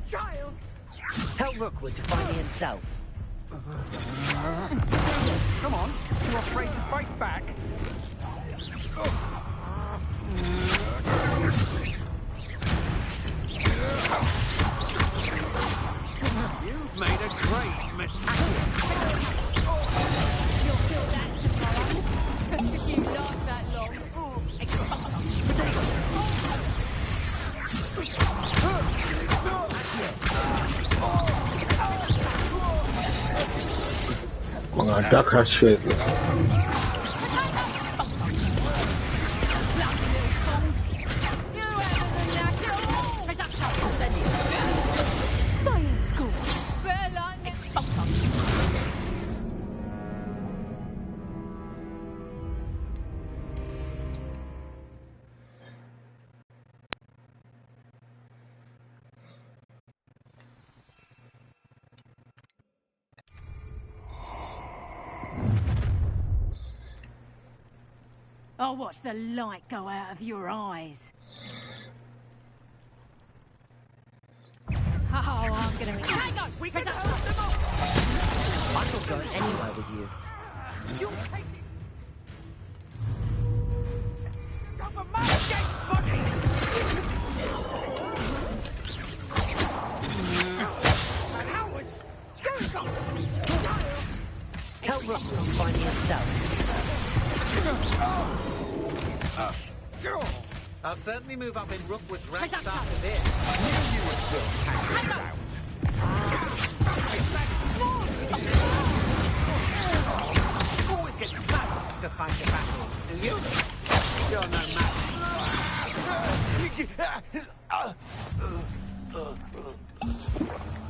Child! Tell Rookwood to find me himself. Come on, you afraid to fight back? You've made a great mistake. You'll feel that tomorrow. If you last that long. Mga duck her shit. Stay in school. I'll watch the light go out of your eyes. Oh, I'm gonna... Hang on! We can hold them up! I'm not going anywhere with you. You'll take it over my dead body! Cowards! Tell Rookwood to find me himself. I'll certainly move up in Rookwood's ranks after this. Knew you would still hang around. Always get nuts to fight the battles, do you? You're no match.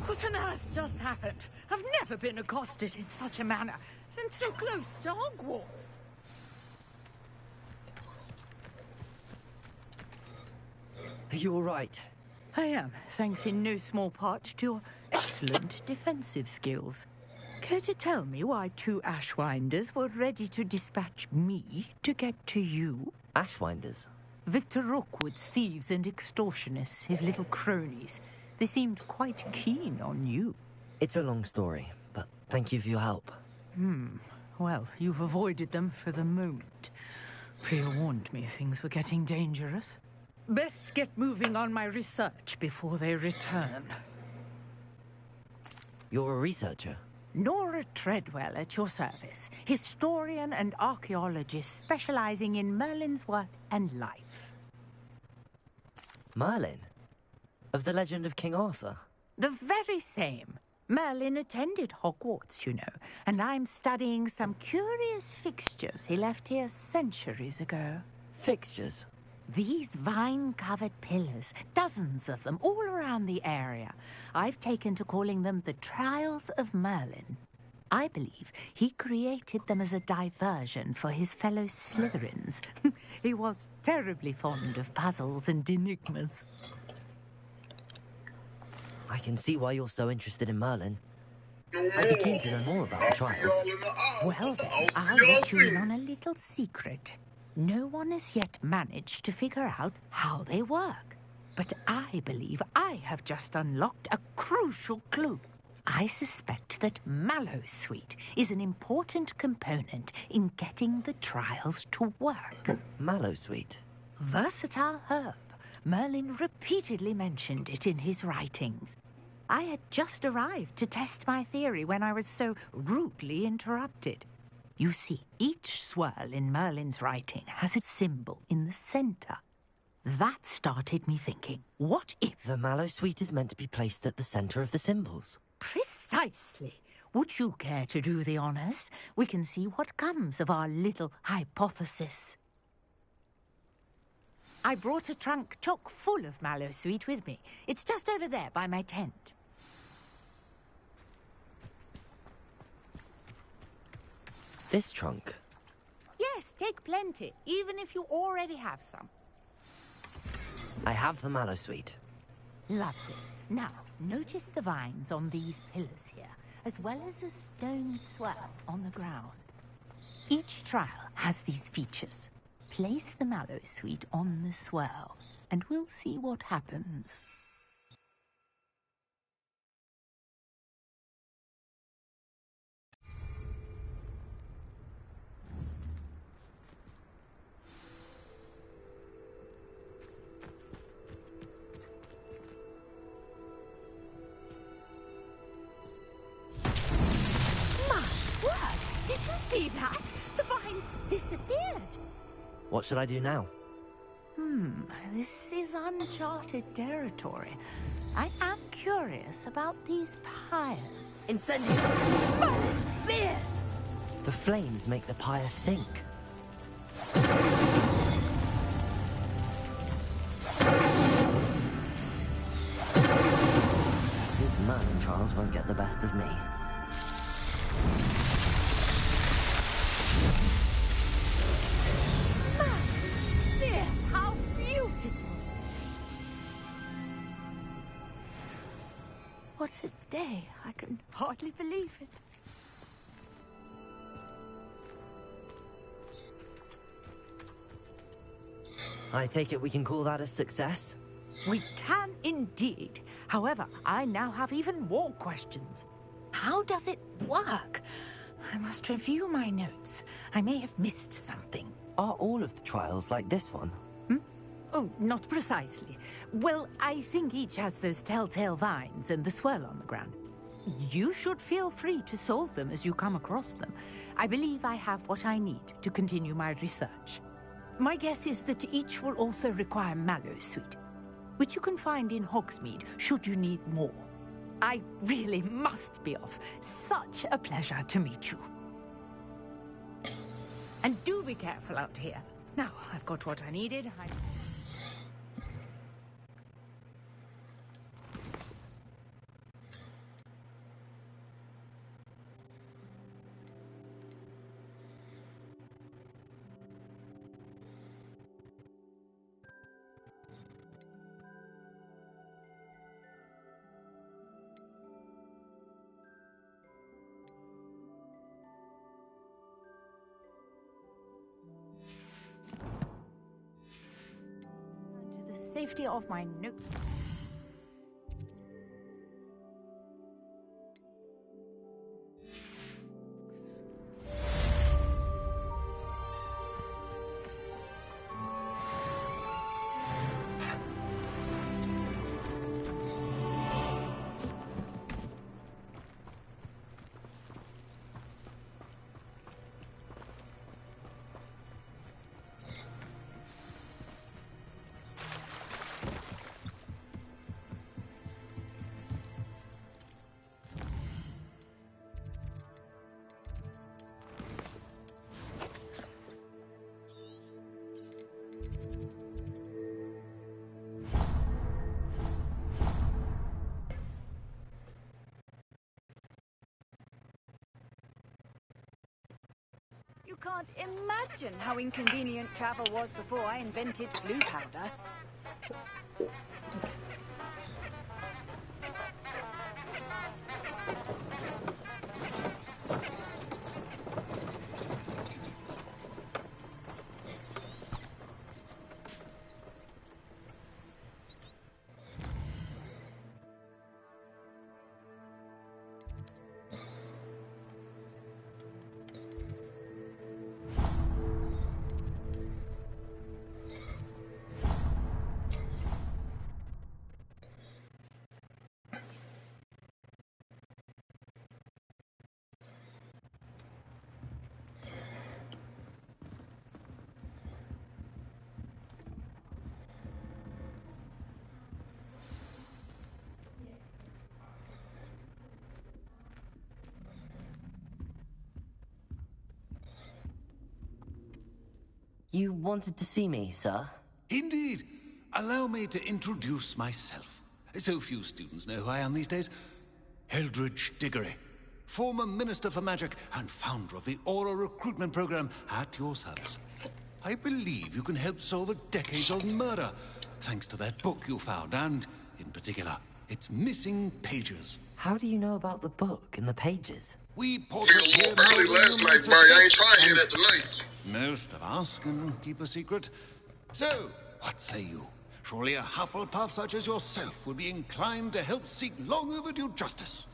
What on earth just happened? I've never been accosted in such a manner, and so close to Hogwarts. Are you all right? I am, thanks in no small part to your excellent defensive skills. Care to tell me why 2 Ashwinders were ready to dispatch me to get to you? Ashwinders? Victor Rookwood's thieves and extortionists, his little cronies. They seemed quite keen on you. It's a long story, but thank you for your help. Well, you've avoided them for the moment. Priya warned me things were getting dangerous. Best get moving on my research before they return. You're a researcher? Nora Treadwell at your service, historian and archaeologist specializing in Merlin's work and life. Merlin? Of the legend of King Arthur? The very same. Merlin attended Hogwarts, you know, and I'm studying some curious fixtures he left here centuries ago. Fixtures? These vine-covered pillars, dozens of them, all around the area. I've taken to calling them the Trials of Merlin. I believe he created them as a diversion for his fellow Slytherins. He was terribly fond of puzzles and enigmas. I can see why you're so interested in Merlin. I'd be keen to know more about the trials. Well, then, I'll let you in on a little secret. No one has yet managed to figure out how they work. But I believe I have just unlocked a crucial clue. I suspect that Mallowsweet is an important component in getting the trials to work. Mallowsweet? Versatile herb. Merlin repeatedly mentioned it in his writings. I had just arrived to test my theory when I was so rudely interrupted. You see, each swirl in Merlin's writing has its symbol in the center. That started me thinking, what if... The Mallowsweet is meant to be placed at the center of the symbols. Precisely. Would you care to do the honors? We can see what comes of our little hypothesis. I brought a trunk chock full of Mallowsweet with me. It's just over there by my tent. This trunk? Yes, take plenty, even if you already have some. I have the Mallowsweet. Lovely. Now, notice the vines on these pillars here, as well as a stone swirl on the ground. Each trial has these features. Place the Mallowsweet on the swirl, and we'll see what happens. Did you see that? The vines disappeared. What should I do now? This is uncharted territory. I am curious about these pyres. Incendiary! Merlin's beard! The flames make the pyre sink. These Merlin trials won't get the best of me. How beautiful! What a day! I can hardly believe it. I take it we can call that a success? We can indeed. However, I now have even more questions. How does it work? I must review my notes. I may have missed something. Are all of the trials like this one? Oh, not precisely. Well, I think each has those telltale vines and the swirl on the ground. You should feel free to solve them as you come across them. I believe I have what I need to continue my research. My guess is that each will also require Mallowsweet, which you can find in Hogsmeade should you need more. I really must be off. Such a pleasure to meet you. And do be careful out here. Now, I've got what I needed. To the safety of my note. You can't imagine how inconvenient travel was before I invented flu powder. You wanted to see me, sir? Indeed. Allow me to introduce myself. So few students know who I am these days. Eldridge Diggory, former Minister for Magic and founder of the Aura Recruitment Program, at your service. I believe you can help solve a decades-old murder, thanks to that book you found, and, in particular, its missing pages. How do you know about the book and the pages? We portraits here early last night, Barry. I ain't trying to hear that tonight. Most of us can keep a secret. So, what say you? Surely a Hufflepuff such as yourself would be inclined to help seek long overdue justice.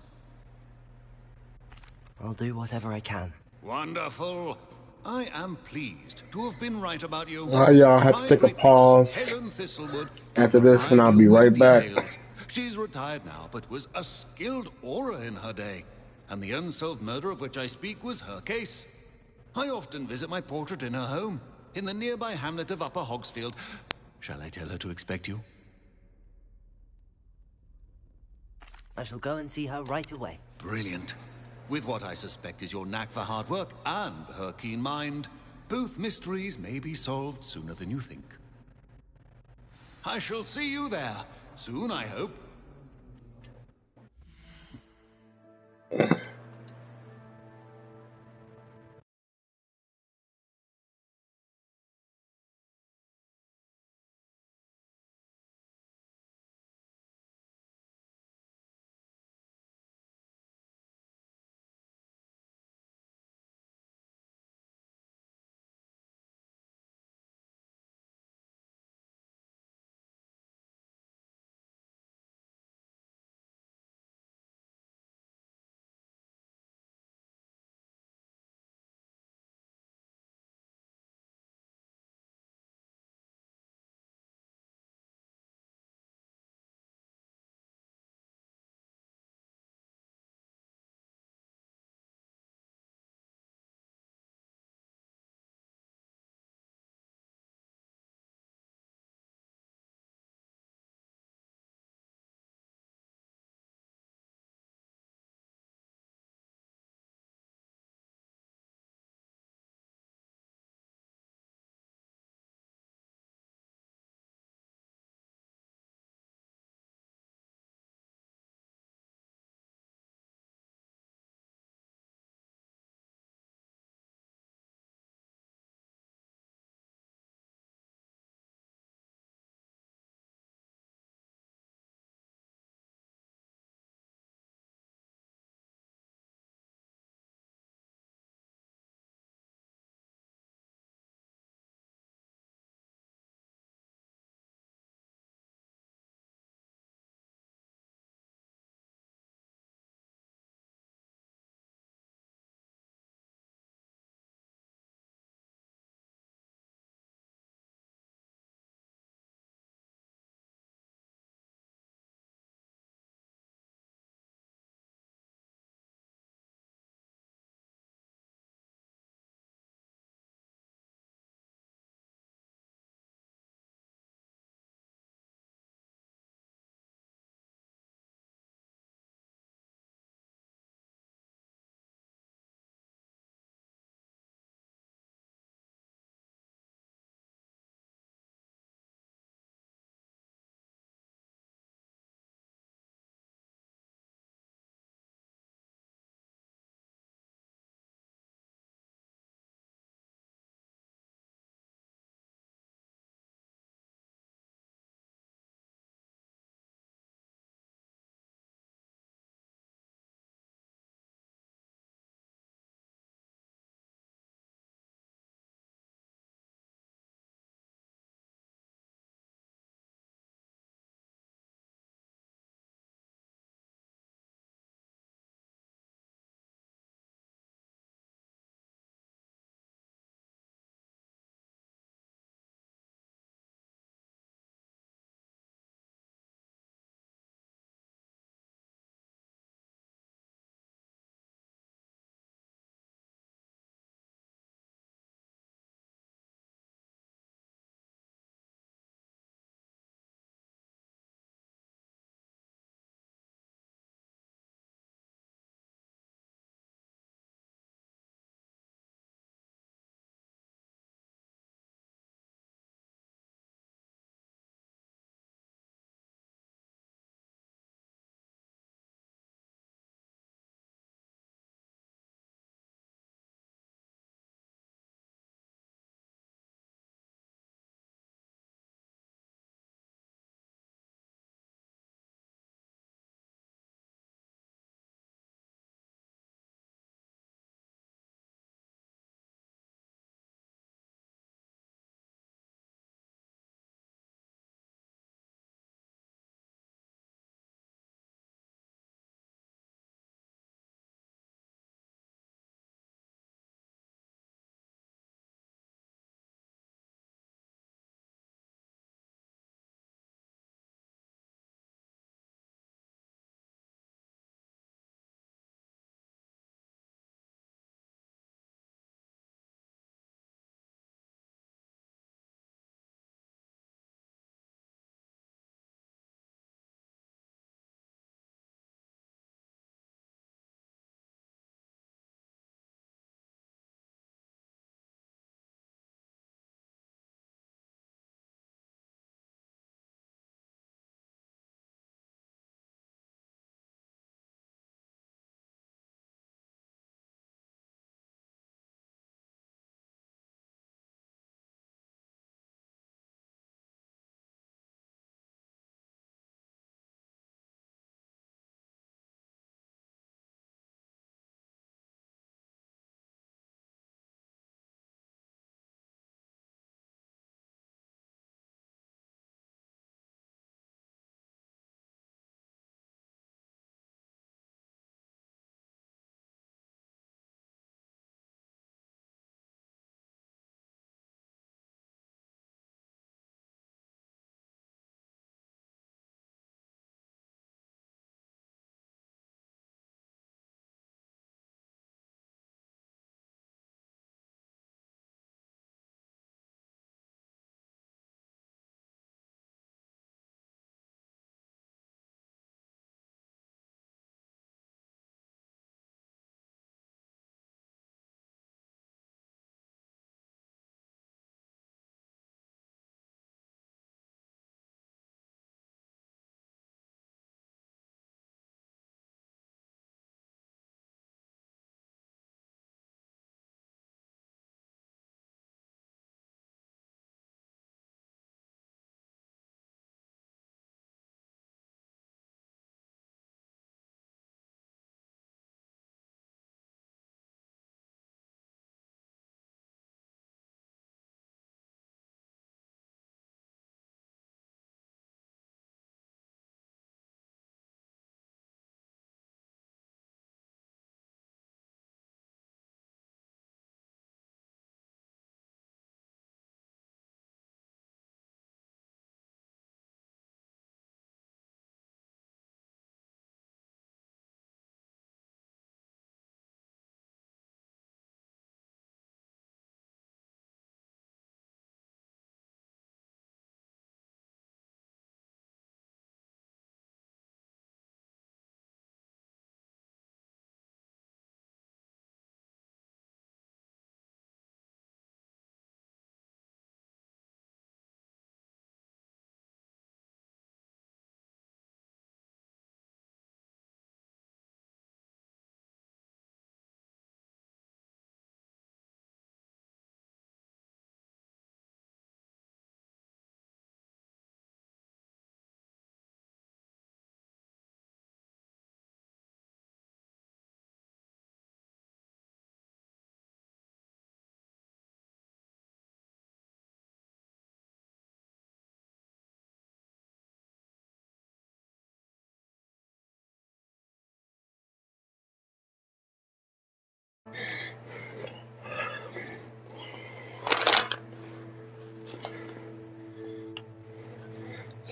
I'll do whatever I can. Wonderful. I am pleased to have been right about you. Y'all have to take a pause Helen Thistlewood after this, and I'll be right back. details. She's retired now, but was a skilled aura in her day. And the unsolved murder of which I speak was her case. I often visit my portrait in her home, in the nearby hamlet of Upper Hogsfield. Shall I tell her to expect you? I shall go and see her right away. Brilliant. With what I suspect is your knack for hard work and her keen mind, both mysteries may be solved sooner than you think. I shall see you there, soon I hope.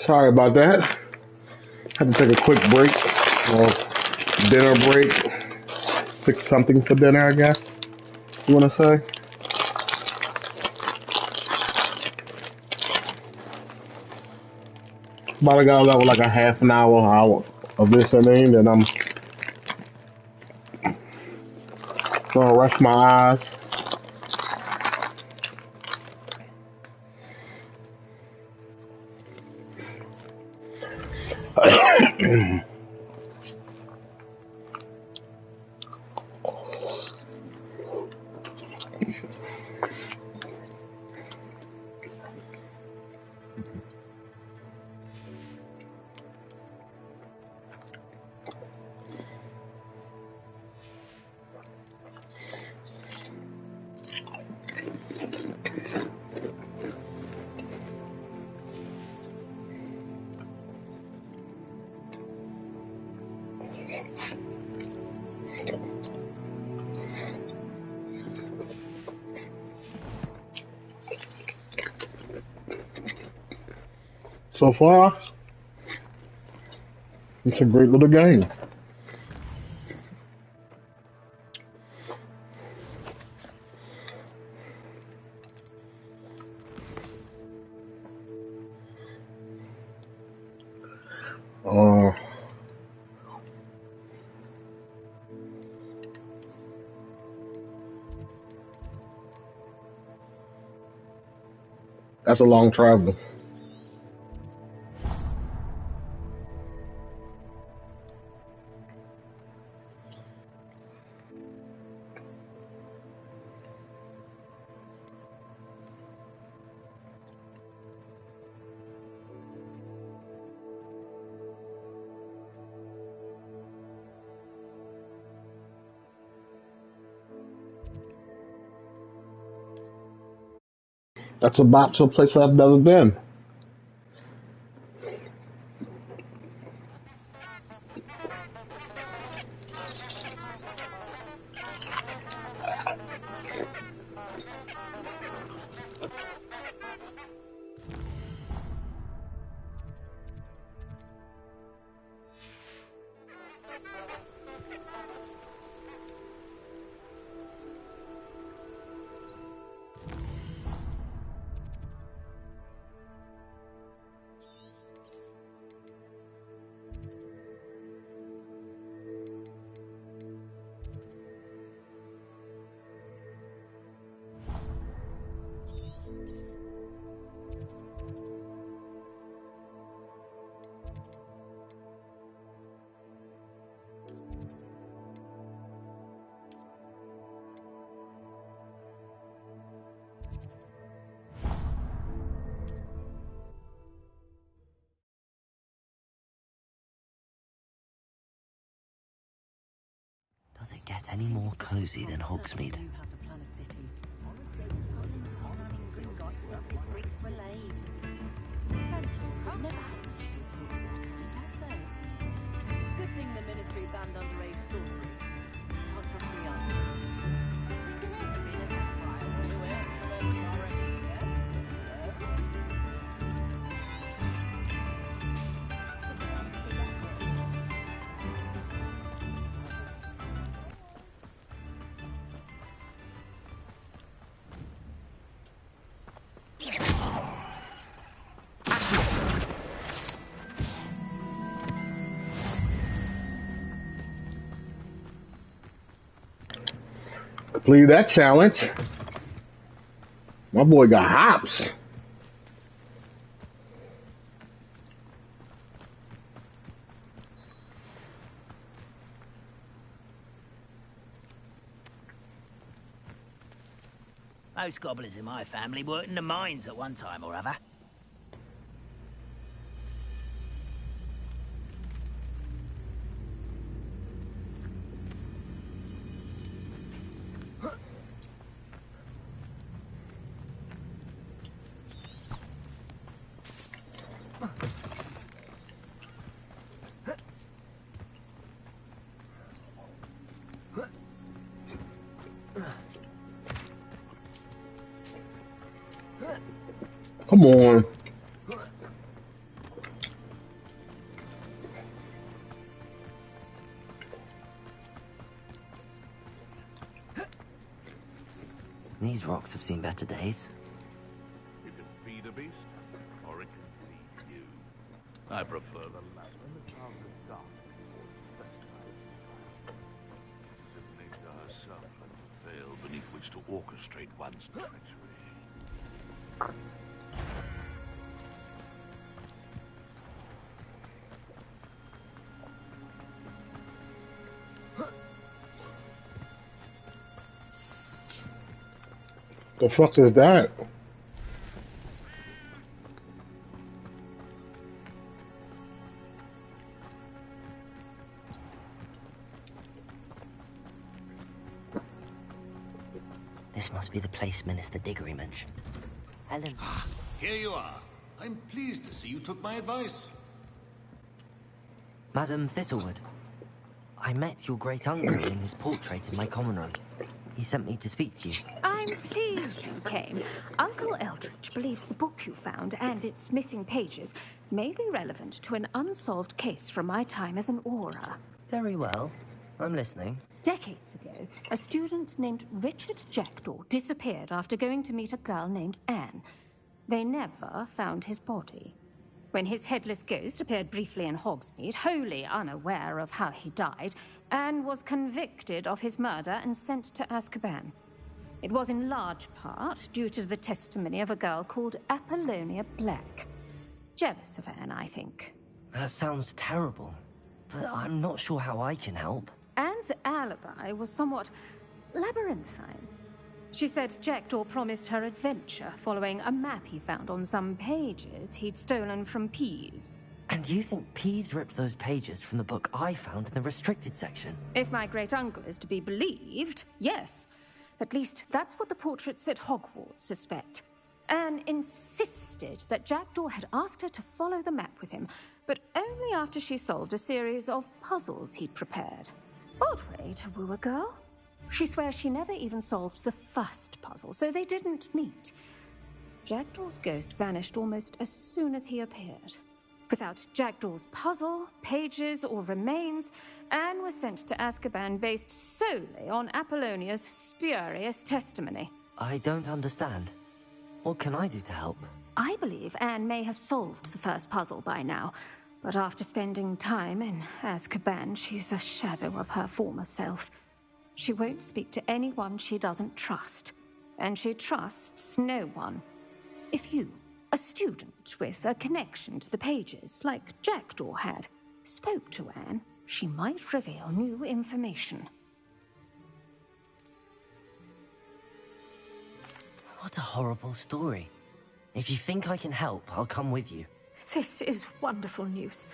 Sorry about that. Had to take a quick break, or dinner break. Fix something for dinner, I guess. You want to say? About to go about like a half an hour of listening, then I'm gonna rest my eyes. So far, it's a great little game. Uh, that's a long travel. That's about to a place I've never been. Does it get any more cozy than Hogsmeade? Good thing the Ministry banned underage sorcery. Can't trust the young. Completed that challenge. My boy got hops. Most goblins in my family worked in the mines at one time or other. Come on. These rocks have seen better days. You can feed a beast, or it can feed you. I prefer the latter. When the child was dark, listening to herself like the veil beneath which to orchestrate one's treachery. The fuck is that? This must be the place Minister Diggory mentioned. Helen. Here you are. I'm pleased to see you took my advice. Madam Thistlewood, I met your great-uncle in his portrait in my common room. He sent me to speak to you. I'm pleased you came. Uncle Eldridge believes the book you found and its missing pages may be relevant to an unsolved case from my time as an Auror. Very well. I'm listening. Decades ago, a student named Richard Jackdaw disappeared after going to meet a girl named Anne. They never found his body. When his headless ghost appeared briefly in Hogsmeade, wholly unaware of how he died, Anne was convicted of his murder and sent to Azkaban. It was in large part due to the testimony of a girl called Apollonia Black. Jealous of Anne, I think. That sounds terrible, but I'm not sure how I can help. Anne's alibi was somewhat labyrinthine. She said Jackdaw promised her adventure following a map he found on some pages he'd stolen from Peeves. And you think Peeves ripped those pages from the book I found in the restricted section? If my great-uncle is to be believed, yes. At least that's what the portraits at Hogwarts suspect. Anne insisted that Jackdaw had asked her to follow the map with him, but only after she solved a series of puzzles he'd prepared. Odd way to woo a girl. She swears she never even solved the first puzzle, so they didn't meet. Jackdaw's ghost vanished almost as soon as he appeared. Without Jackdaw's puzzle, pages, or remains, Anne was sent to Azkaban based solely on Apollonia's spurious testimony. I don't understand. What can I do to help? I believe Anne may have solved the first puzzle by now, but after spending time in Azkaban, she's a shadow of her former self. She won't speak to anyone she doesn't trust, and she trusts no one. If you, a student with a connection to the pages, like Jackdaw had, spoke to Anne, she might reveal new information. What a horrible story. If you think I can help, I'll come with you. This is wonderful news.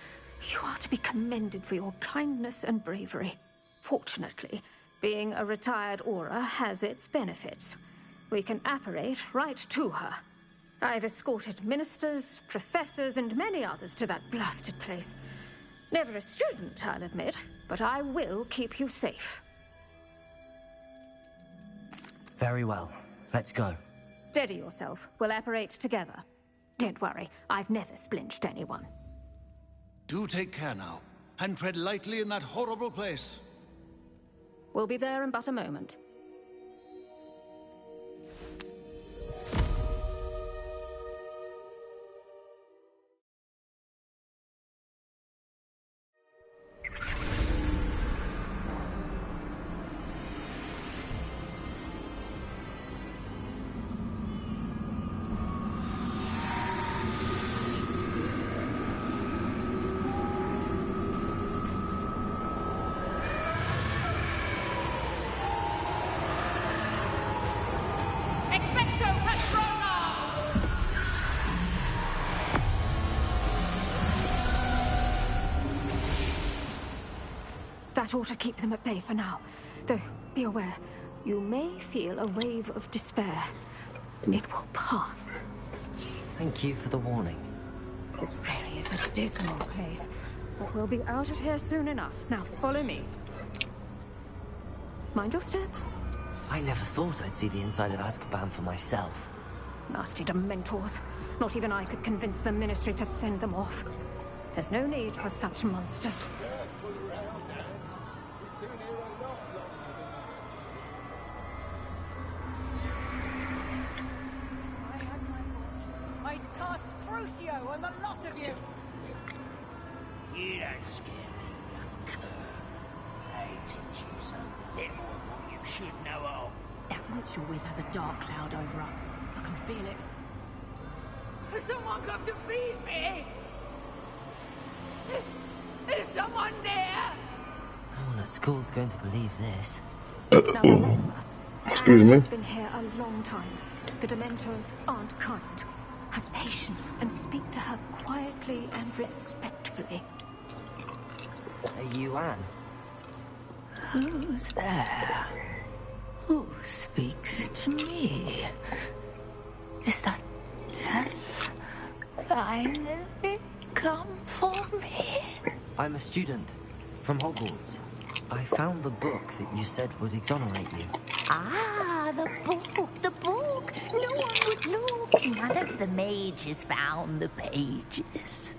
You are to be commended for your kindness and bravery. Fortunately, being a retired Auror has its benefits. We can apparate right to her. I've escorted ministers, professors, and many others to that blasted place. Never a student, I'll admit, but I will keep you safe. Very well. Let's go. Steady yourself. We'll apparate together. Don't worry, I've never splinched anyone. Do take care now, and tread lightly in that horrible place. We'll be there in but a moment. That ought to keep them at bay for now. Though, be aware, you may feel a wave of despair. It will pass. Thank you for the warning. This really is a dismal place, but we'll be out of here soon enough. Now, follow me. Mind your step. I never thought I'd see the inside of Azkaban for myself. Nasty Dementors. Not even I could convince the Ministry to send them off. There's no need for such monsters. Crucio and the lot of you! You don't scare me, young cur. They teach you so little of what you should know of. That witch you're with has a dark cloud over her. I can feel it. Has someone come to feed me? Is someone there? No one at school's going to believe this. Now remember, Excuse Anne me. has been here a long time. The Dementors aren't kind. Have patience and speak to her quietly and respectfully. Are you Anne? Who's there? Who speaks to me? Is that death finally come for me? I'm a student from Hogwarts. I found the book that you said would exonerate you. Ah, the book, the book. No one would look. None of the mages found the pages.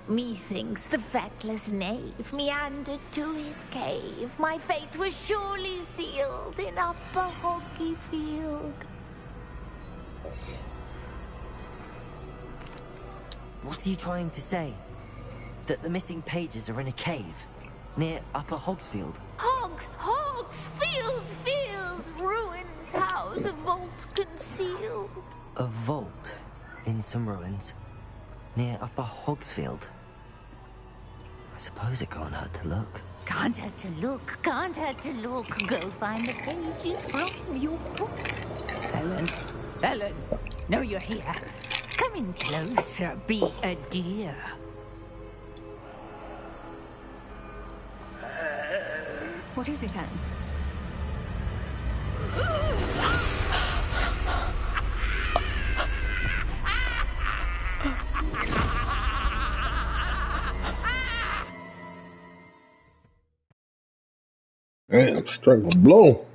Methinks the feckless knave meandered to his cave. My fate was surely sealed in Upper Hoggy Field. What are you trying to say? That the missing pages are in a cave near Upper Hogsfield? Field, ruins house, a vault concealed. A vault in some ruins near Upper Hogsfield. I suppose it can't hurt to look. Can't hurt to look, can't hurt to look. Go find the pages from your book. Ellen, no, you're here. Come in closer, be a dear. What is it, Anne? Damn, struck a blow.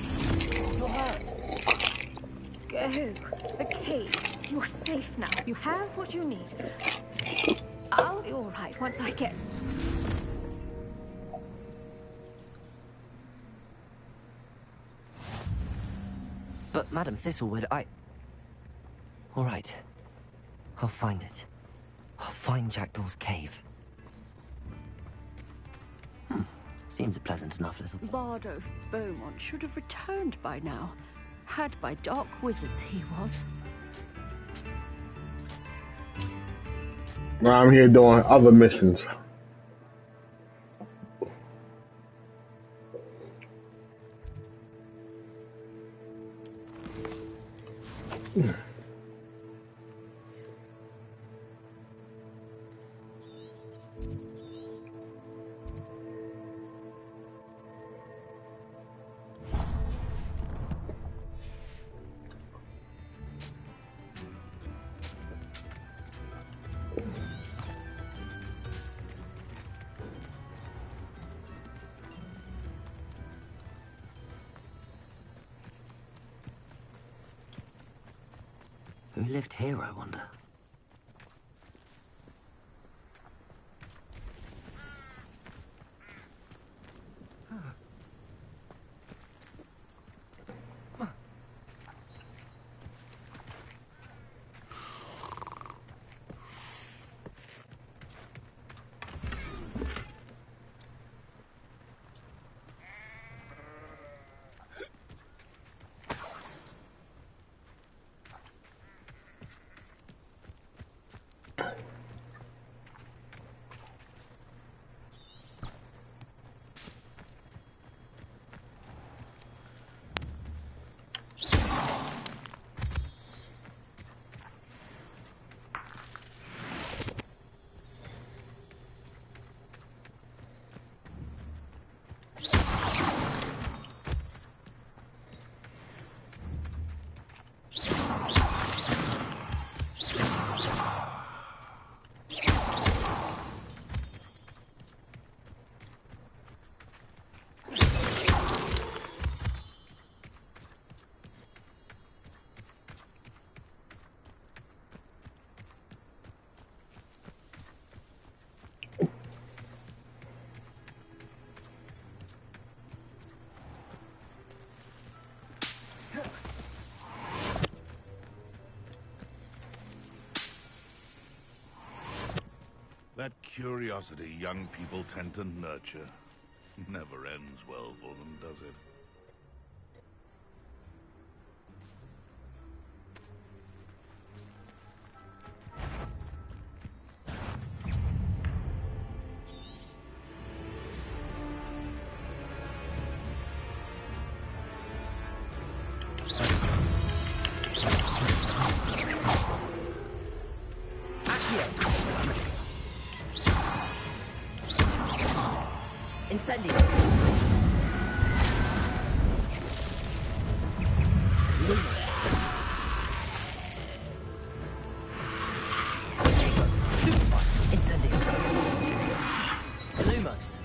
You're hurt. Go. The cave. You're safe now. You have what you need. I'll be all right once I get... But, Madam Thistlewood, all right. I'll find it. I'll find Jackdaw's cave. Seems a pleasant enough little... Bardo of Beaumont should have returned by now. Had by dark wizards he was. Now I'm here doing other missions. Who lived here, I wonder? That curiosity young people tend to nurture never ends well for them, does it? Incendio. Incendio. Lumos.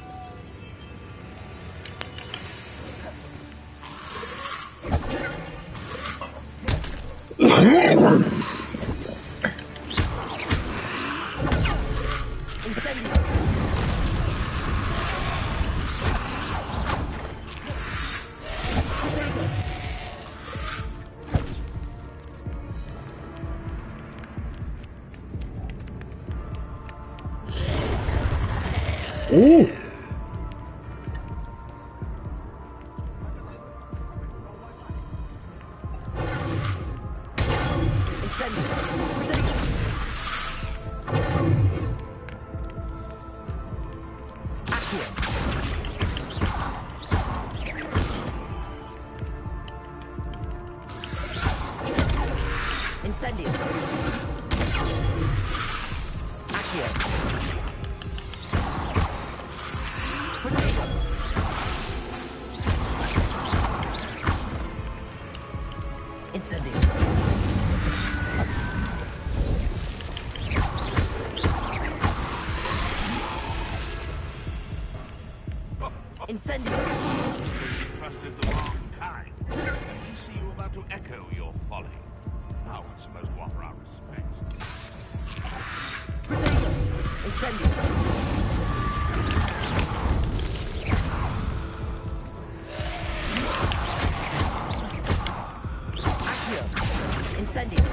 Incendio. Ooh. Incendio. Accio. Incendio. Incendio. Trusted the wrong kind. We see you about to echo your folly. How are we supposed to offer our respects? Incendio. Accio. Incendio.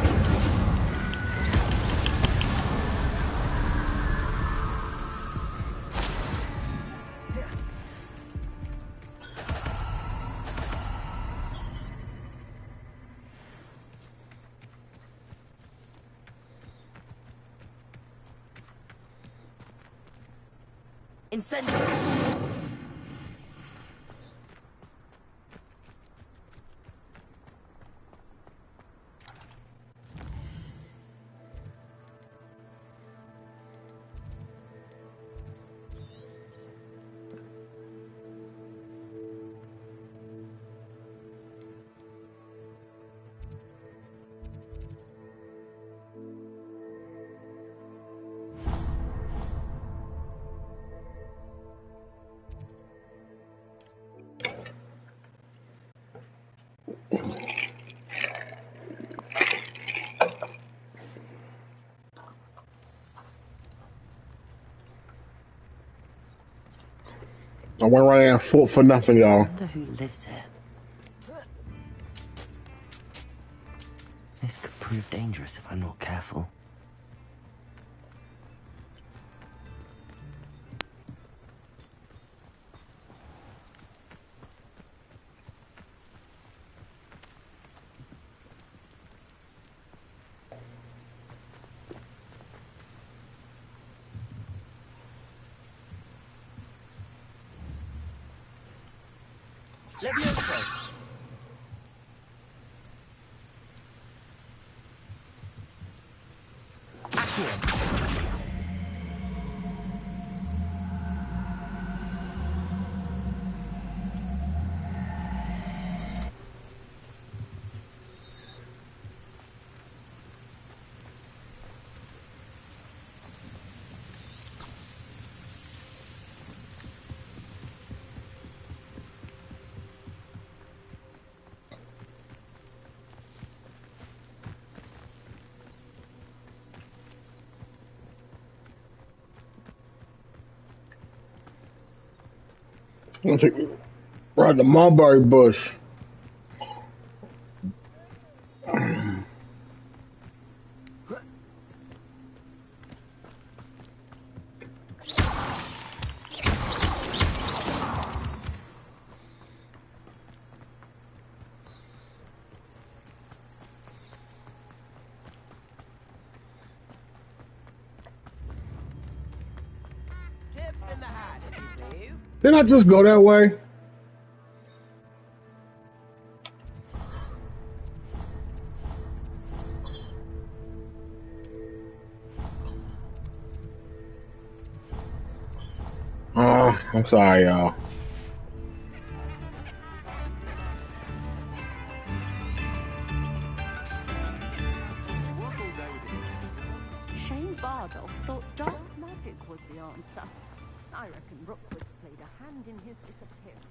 Incendio. I went right in and fought for nothing, I y'all. wonder who lives here. This could prove dangerous if I'm not careful. Levioso. Accio. I'm gonna take right the mulberry bush. Didn't I just go that way? Oh, I'm sorry, y'all. Shane Bardolph thought dark magic was the answer. I reckon Rookwood's played a hand in his disappearance.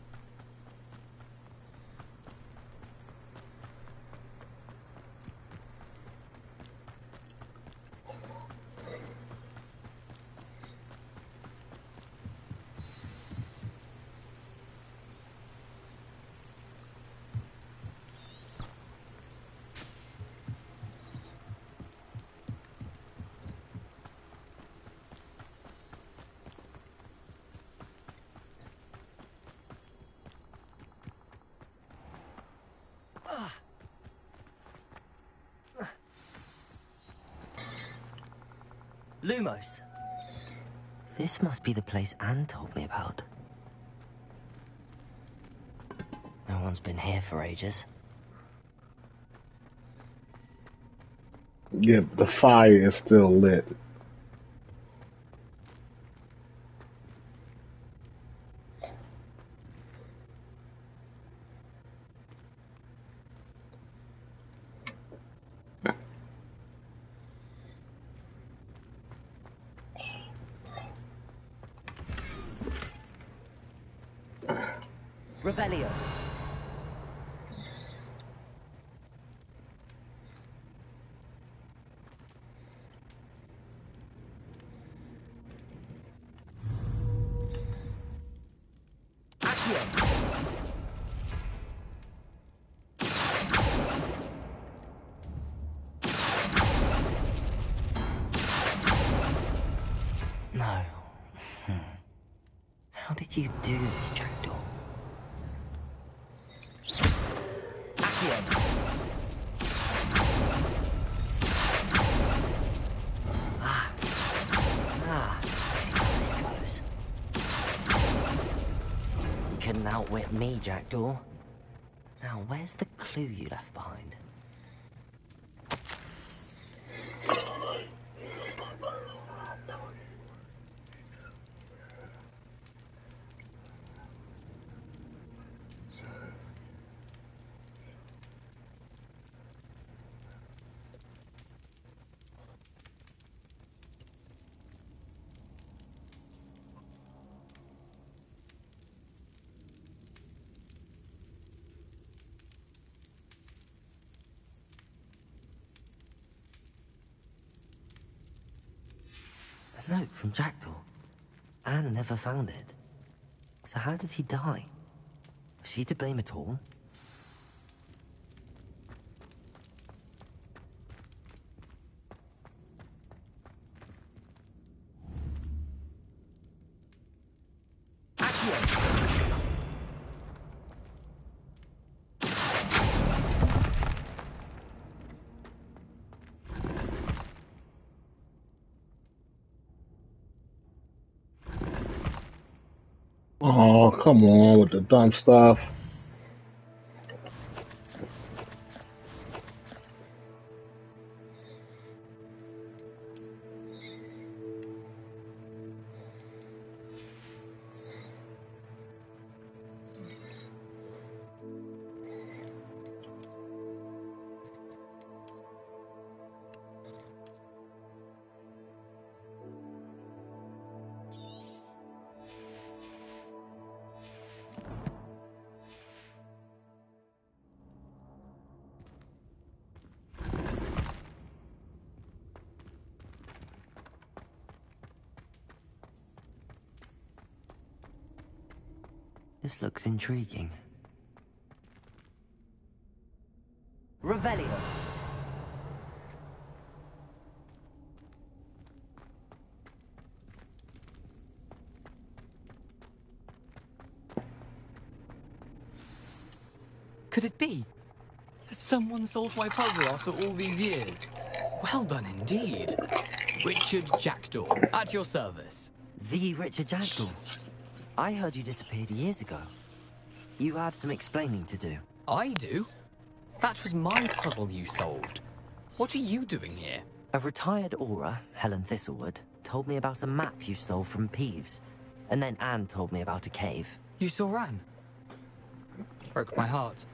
Lumos. This must be the place Anne told me about. No one's been here for ages. Yeah, the fire is still lit. Revelio. No. How did you do this, Jackdaw? I see how this goes. You couldn't outwit me, Jackdaw. Now, where's the clue you left behind? A note from Jackdaw. Anne never found it. So how did he die? Was she to blame at all? Oh, come on with the dumb stuff. This looks intriguing. Revelio. Could it be? Someone solved my puzzle after all these years. Well done indeed. Richard Jackdaw, at your service. The Richard Jackdaw. I heard you disappeared years ago. You have some explaining to do. I do? That was my puzzle you solved. What are you doing here? A retired Aura, Helen Thistlewood, told me about a map you stole from Peeves. And then Anne told me about a cave. You saw Anne? Broke my heart.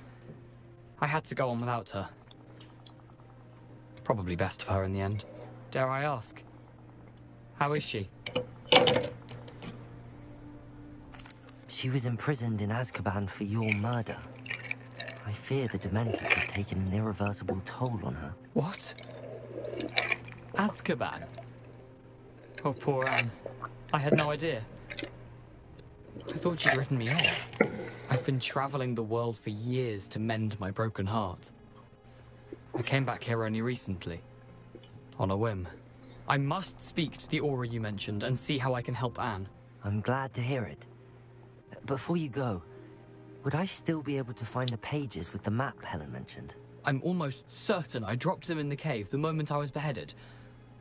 I had to go on without her. Probably best for her in the end. Dare I ask? How is she? She was imprisoned in Azkaban for your murder. I fear the Dementors have taken an irreversible toll on her. What? Azkaban? Oh, poor Anne. I had no idea. I thought you'd written me off. I've been traveling the world for years to mend my broken heart. I came back here only recently. On a whim. I must speak to the Aura you mentioned and see how I can help Anne. I'm glad to hear it. Before you go, would I still be able to find the pages with the map Helen mentioned? I'm almost certain I dropped them in the cave the moment I was beheaded.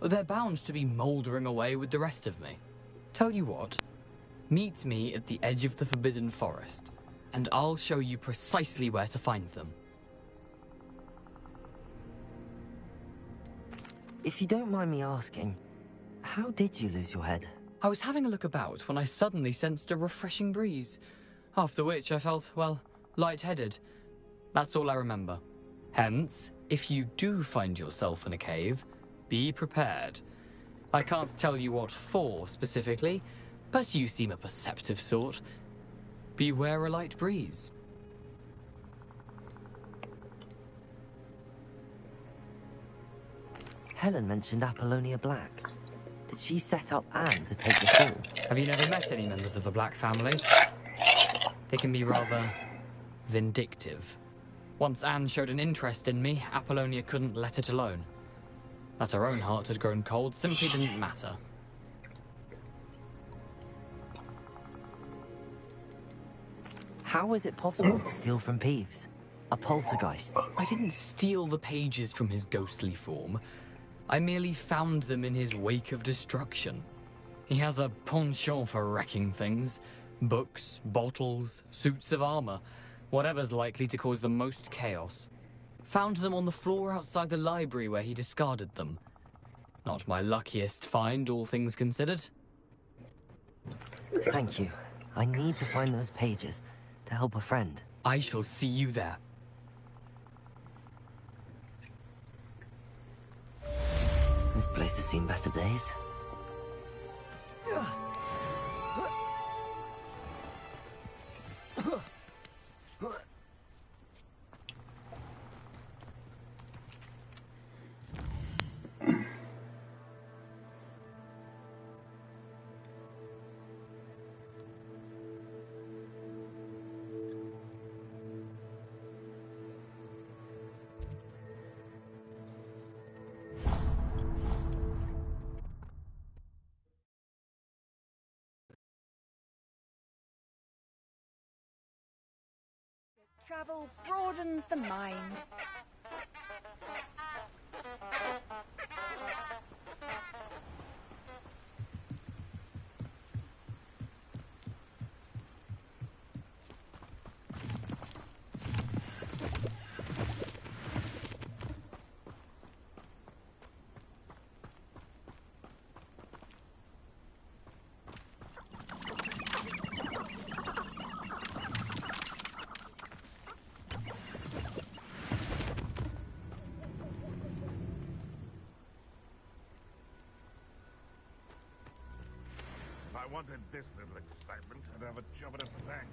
They're bound to be mouldering away with the rest of me. Tell you what, meet me at the edge of the Forbidden Forest, and I'll show you precisely where to find them. If you don't mind me asking, how did you lose your head? I was having a look about when I suddenly sensed a refreshing breeze, after which I felt, well, lightheaded. That's all I remember. Hence, if you do find yourself in a cave, be prepared. I can't tell you what for specifically, but you seem a perceptive sort. Beware a light breeze. Helen mentioned Apollonia Black. Did she set up Anne to take the fall? Have you never met any members of the Black family? They can be rather vindictive. Once Anne showed an interest in me, Apollonia couldn't let it alone. That her own heart had grown cold simply didn't matter. How is it possible to steal from Peeves? A poltergeist? I didn't steal the pages from his ghostly form. I merely found them in his wake of destruction. He has a penchant for wrecking things. Books, bottles, suits of armor. Whatever's likely to cause the most chaos. Found them on the floor outside the library where he discarded them. Not my luckiest find, all things considered. Thank you. I need to find those pages to help a friend. I shall see you there. This place has seen better days. Travel broadens the mind. If I wanted this little excitement, I'd have a job at a bank.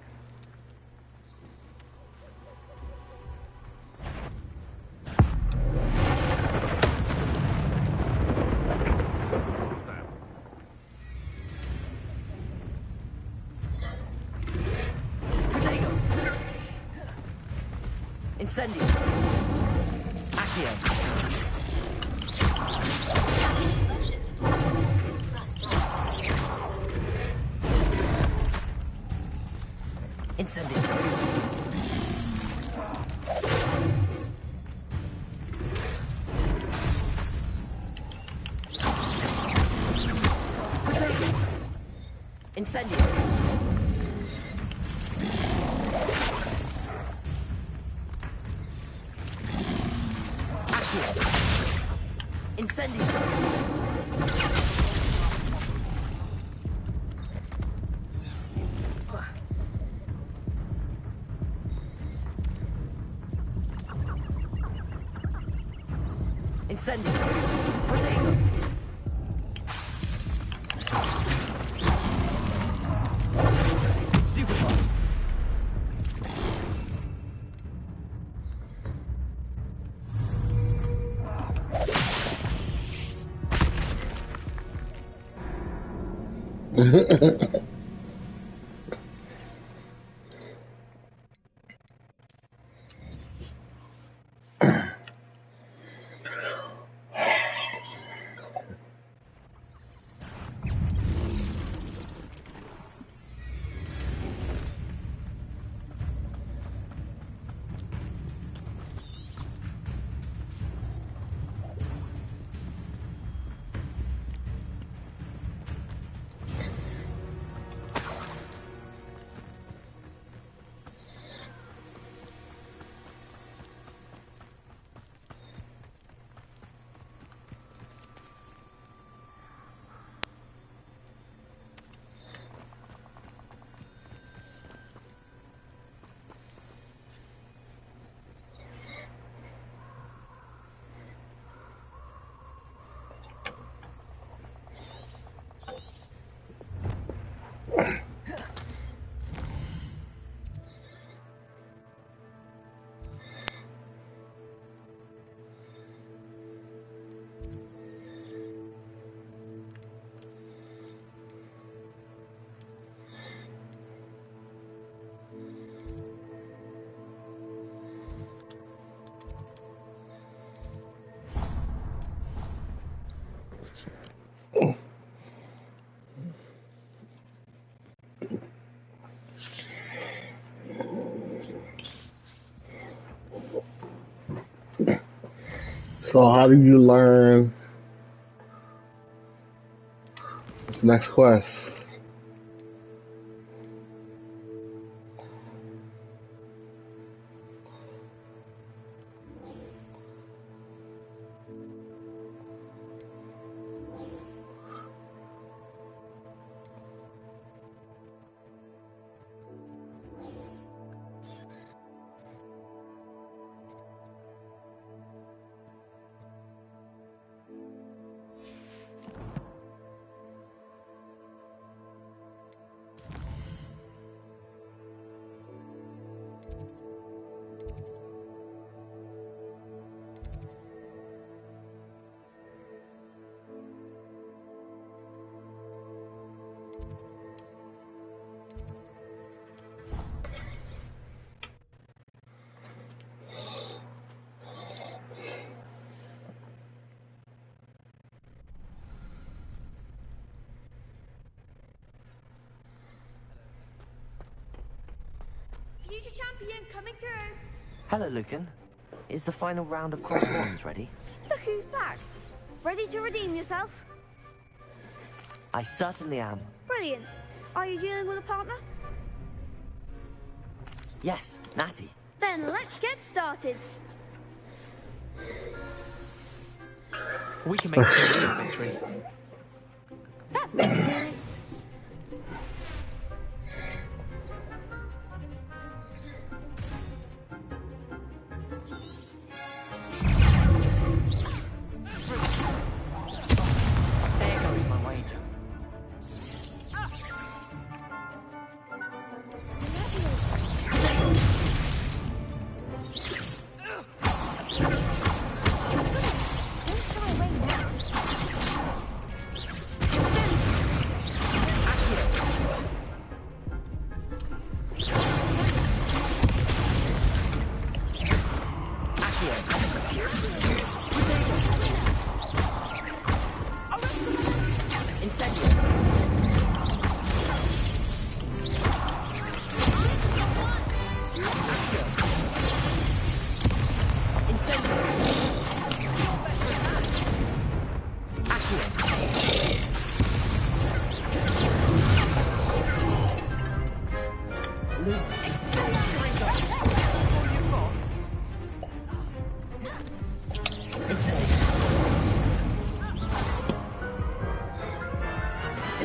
Incendio. Accio. Incendio. Incendio. Incendio! Incendio! Protego! Stupefy! So how do you learn this next quest? Future champion coming through. Hello, Lucan. Is the final round of Cross Wands ready? Look who's back. Ready to redeem yourself? I certainly am. Brilliant. Are you dealing with a partner? Yes, Natty. Then let's get started. We can make this a real victory. That's the spirit. There goes my wager. Don't shy away now.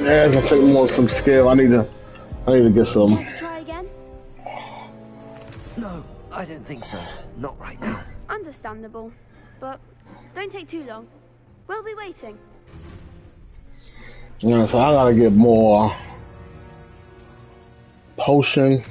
Yeah, it's gonna take more some skill. I need to get some. Let's try again. No, I don't think so. Not right now. Understandable, but don't take too long. We'll be waiting. Yeah, so I gotta get more potion.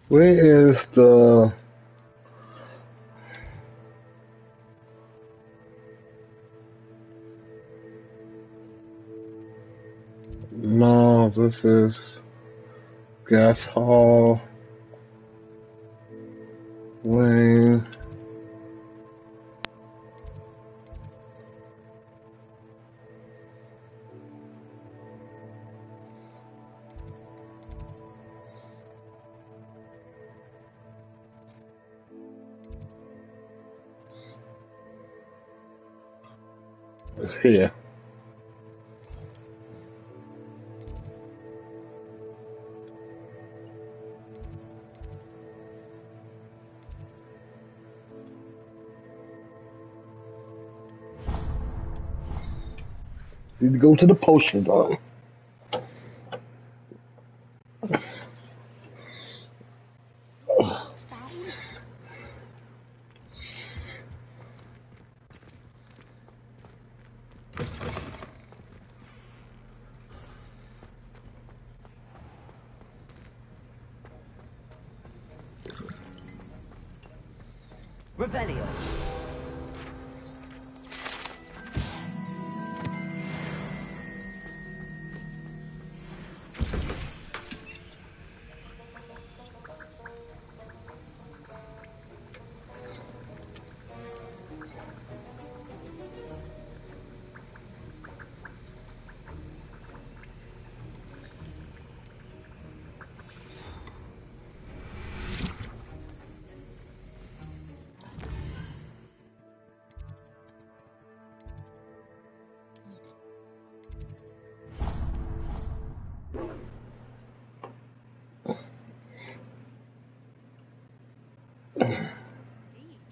Where is the... No, this is gas hall, wing. It's here. Need to go to the potion garden. Revelio.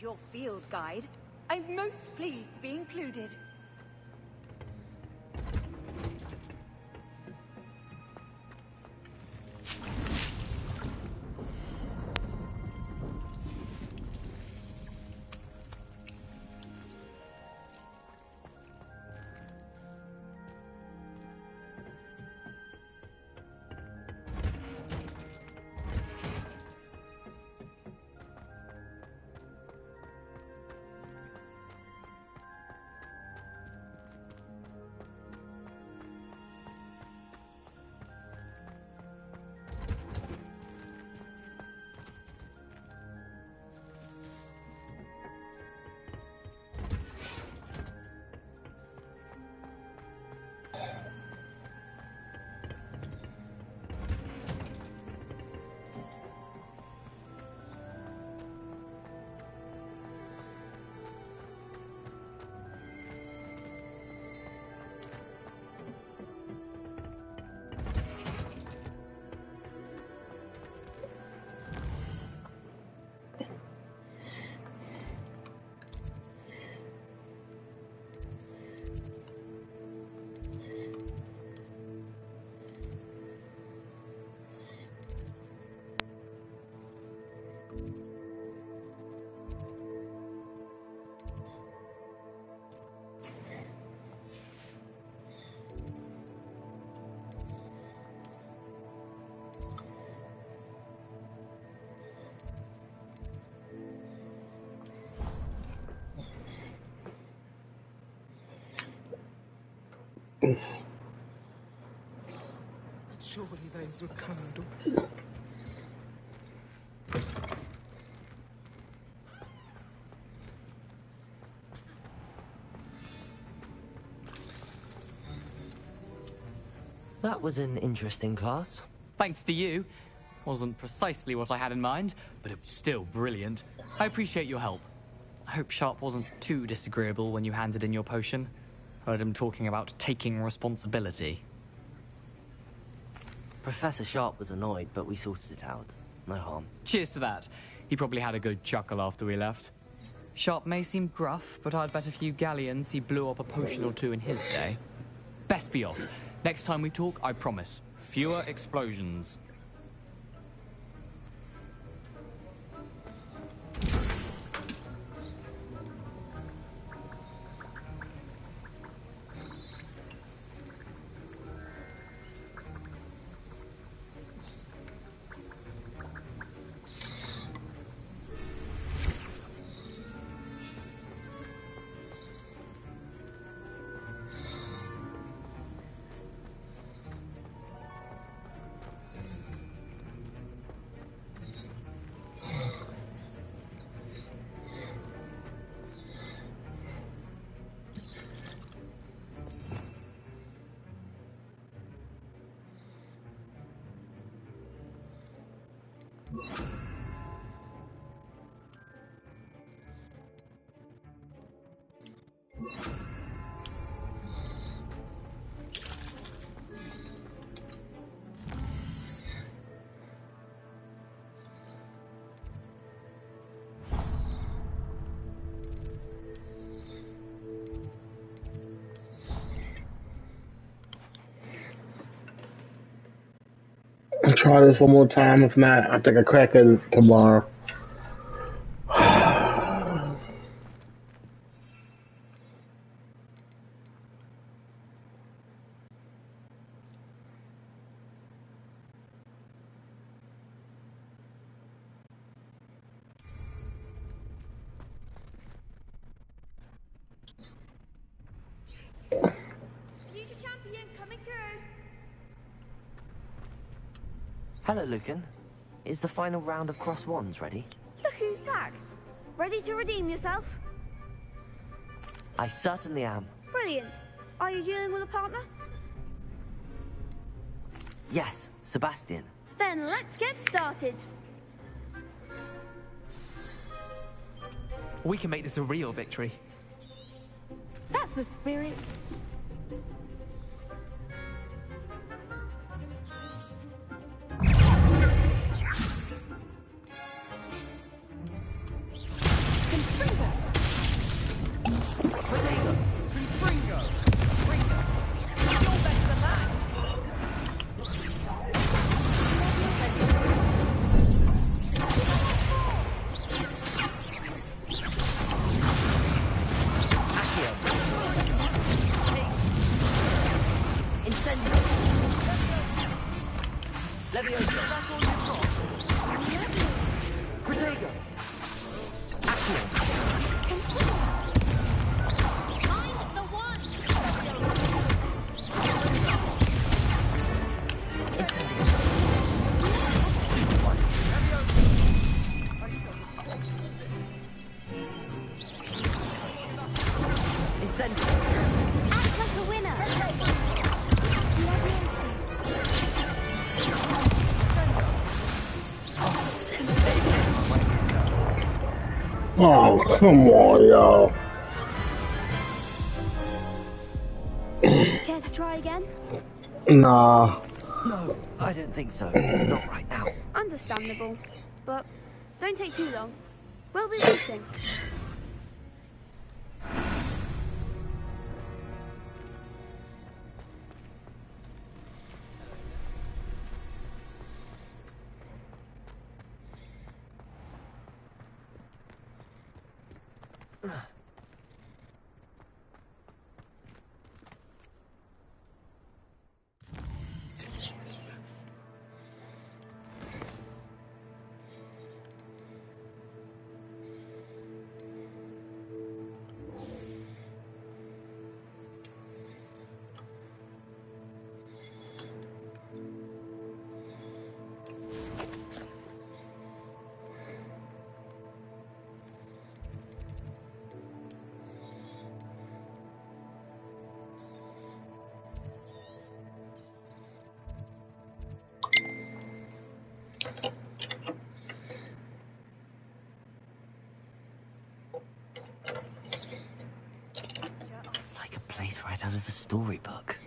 Your field guide. I'm most pleased to be included. But surely those were curdle. That was an interesting class. Thanks to you. Wasn't precisely what I had in mind, but it was still brilliant. I appreciate your help. I hope Sharp wasn't too disagreeable when you handed in your potion. Heard him talking about taking responsibility. Professor Sharp was annoyed, but we sorted it out. No harm. Cheers to that. He probably had a good chuckle after we left. Sharp may seem gruff, but I'd bet a few galleons he blew up a potion or two in his day. Best be off. Next time we talk, I promise, fewer explosions. I'll try this one more time. If not, I think I crack it tomorrow. Future champion coming through. Hello, Lucan. Is the final round of Cross Wands ready? Look who's back. Ready to redeem yourself? I certainly am. Brilliant. Are you dealing with a partner? Yes, Sebastian. Then let's get started. We can make this a real victory. That's the spirit. Oh, come on, y'all. Care to try again? Nah. No, I don't think so. Not right now. Understandable. But don't take too long. We'll be waiting. Plays right out of a storybook.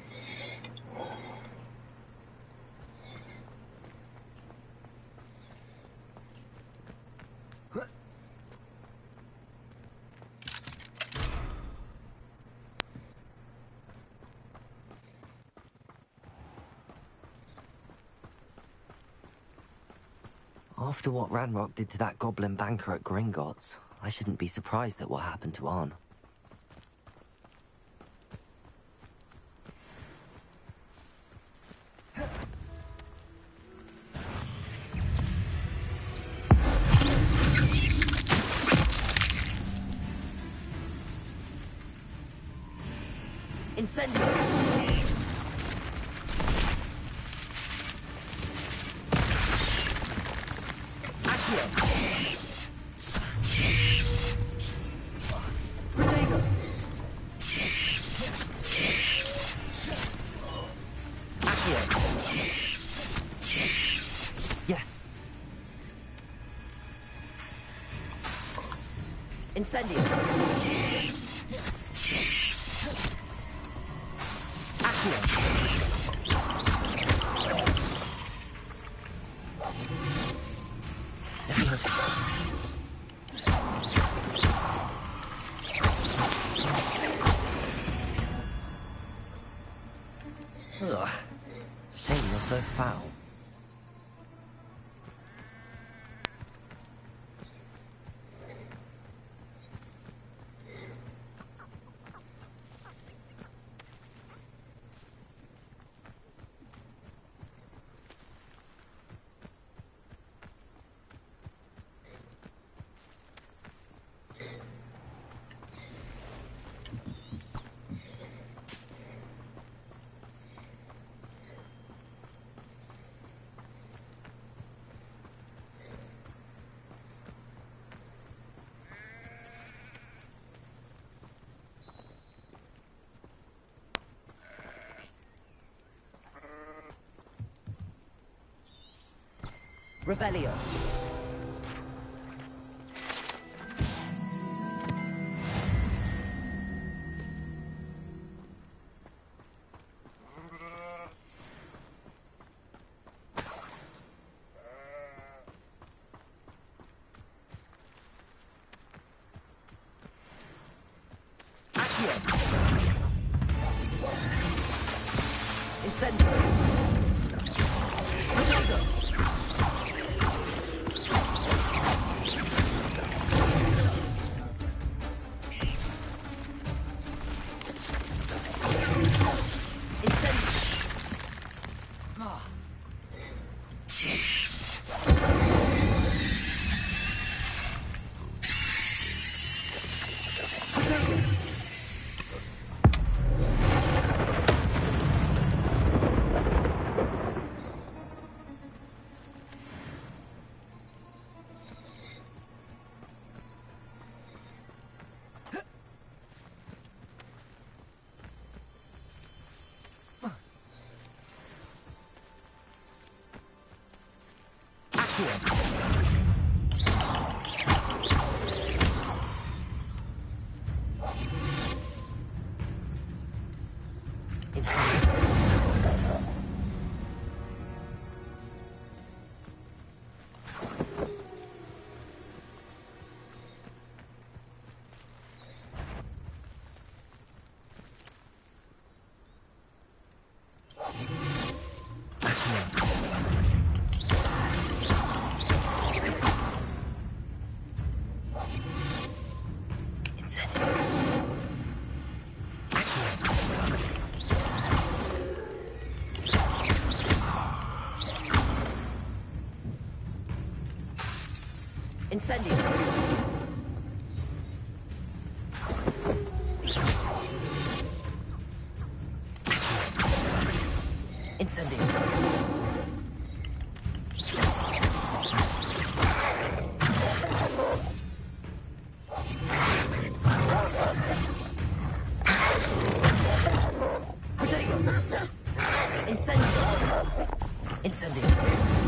After what Ranrock did to that goblin banker at Gringotts, I shouldn't be surprised at what happened to Arn. Incendio! Yes. Incendio. Accio. Ugh. Shame you're so foul. Revelio. Accio. Incendio. Incendio. Incendio. Incendio. Incendio.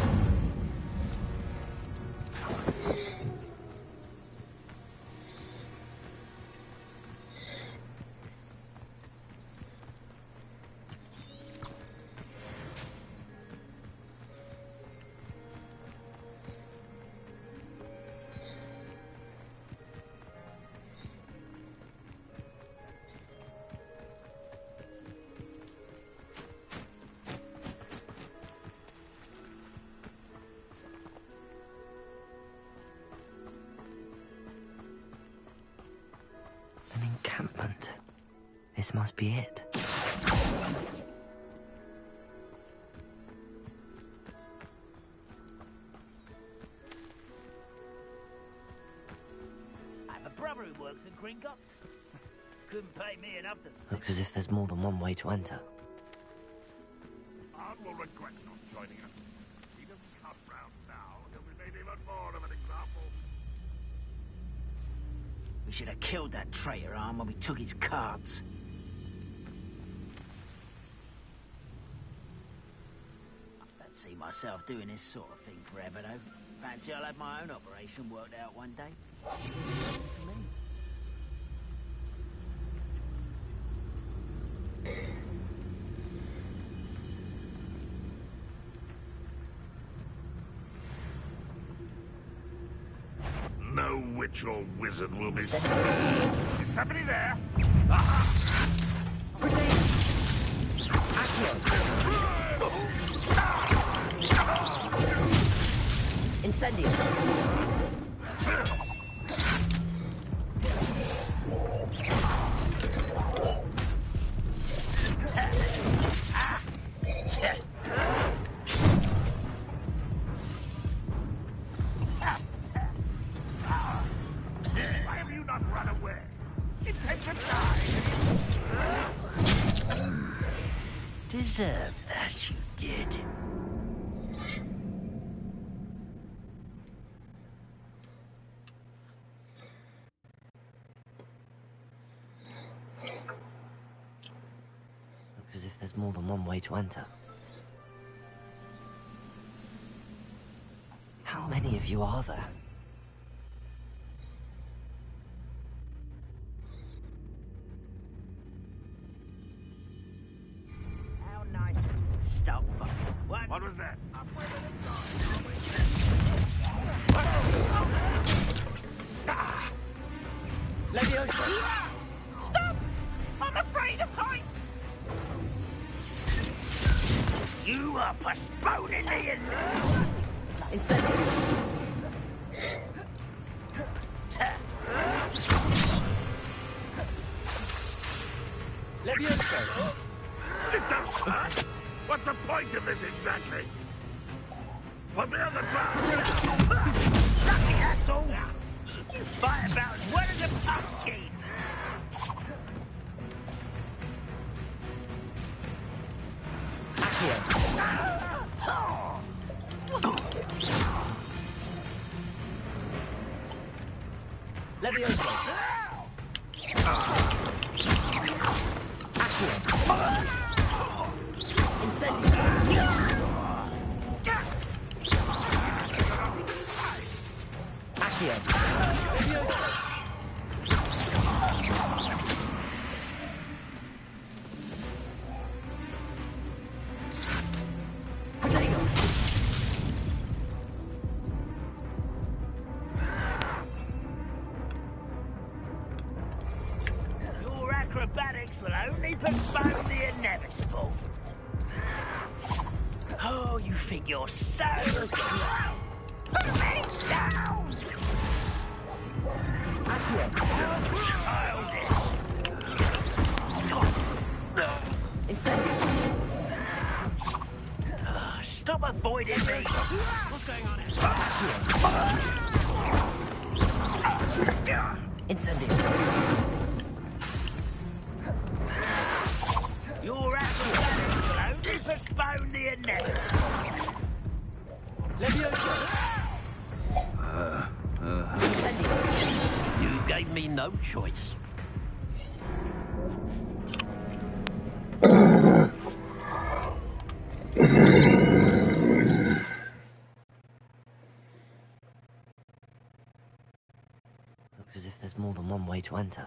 encampment. This must be it. I have a brother who works in Gringotts. Couldn't pay me enough to... Looks as if there's more than one way to enter. Art will regret not joining us. If he doesn't come round now, he'll be made even more of an example. We should have killed that traitor arm when we took his cards. I don't see myself doing this sort of thing forever, though. Fancy I'll have my own operation worked out one day. No witch or wizard will be... Is somebody there? Incendio. Why have you not run away? It takes a die. Deserve that, you did. Looks as if there's more than one way to enter. How many of you are there? How nice. Stop. What? What was that? Leviosa! Stop! I'm afraid of heights! You are postponing the end. Incendio. Leviosa! Mr. What's the point of this exactly? Put me on the ground! Lucky, that's all! You fight about as well as a pumpkin! Leviosa. Incendio. Accio. Your acrobatics will only postpone the inevitable. Oh, you think you're so strong? Put me down! Incendio. Stop avoiding me! What's going on here? Incendio. Your acrobatics will only postpone the inevitable. Leviosa. You gave me no choice. Looks as if there's more than one way to enter.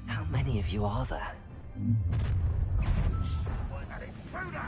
How many of you are there? Someone intruder!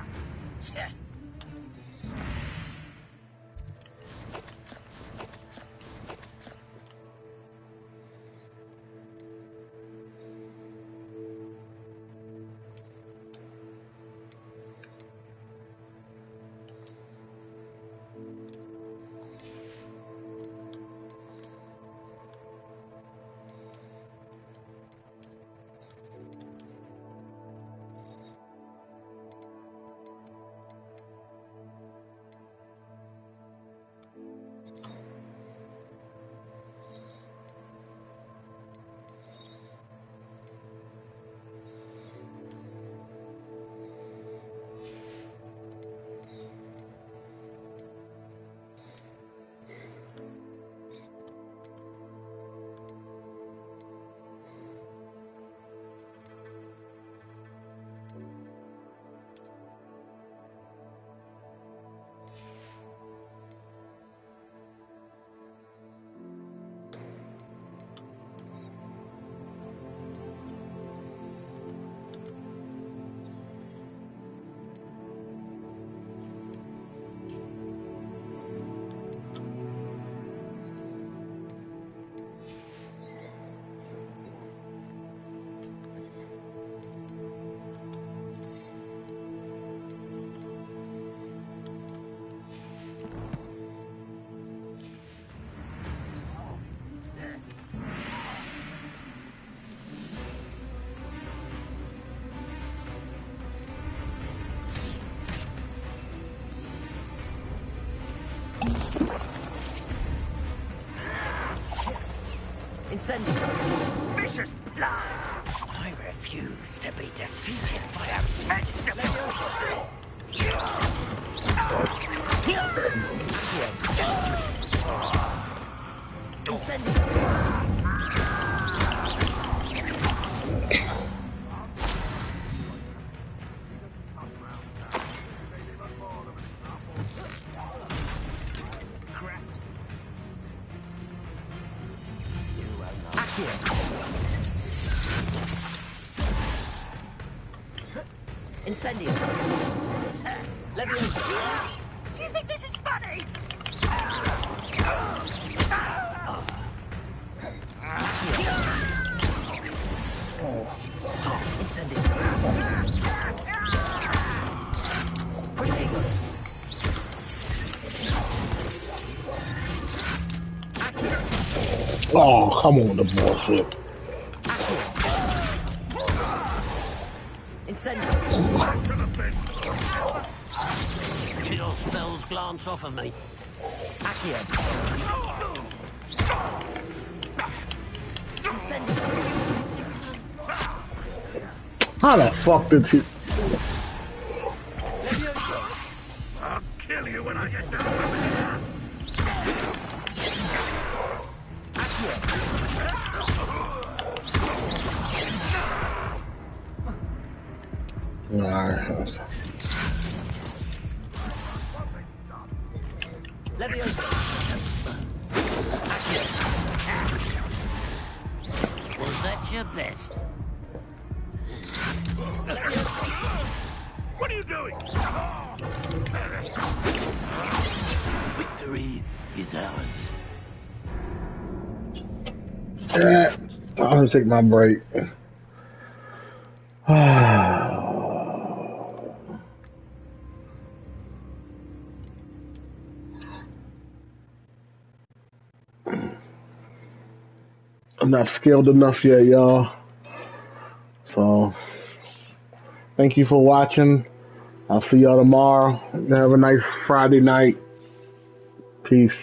Incendio! Vicious plants! I refuse to be defeated by a vegetable! Incendio! Incendio! Leviosa! Do you think this is funny? Incendio! Protego! Oh, come on, the bullshit. Incendio! Kill spells glance off of me. Accio! Incendio! How the fuck did he? I'll kill you when I get down. Alright. Leviosa! Was that your best? What are you doing? Victory is ours. Yeah, I'm gonna take my break. I'm not skilled enough yet, y'all. So, thank you for watching. I'll see y'all tomorrow. Have a nice Friday night. Peace.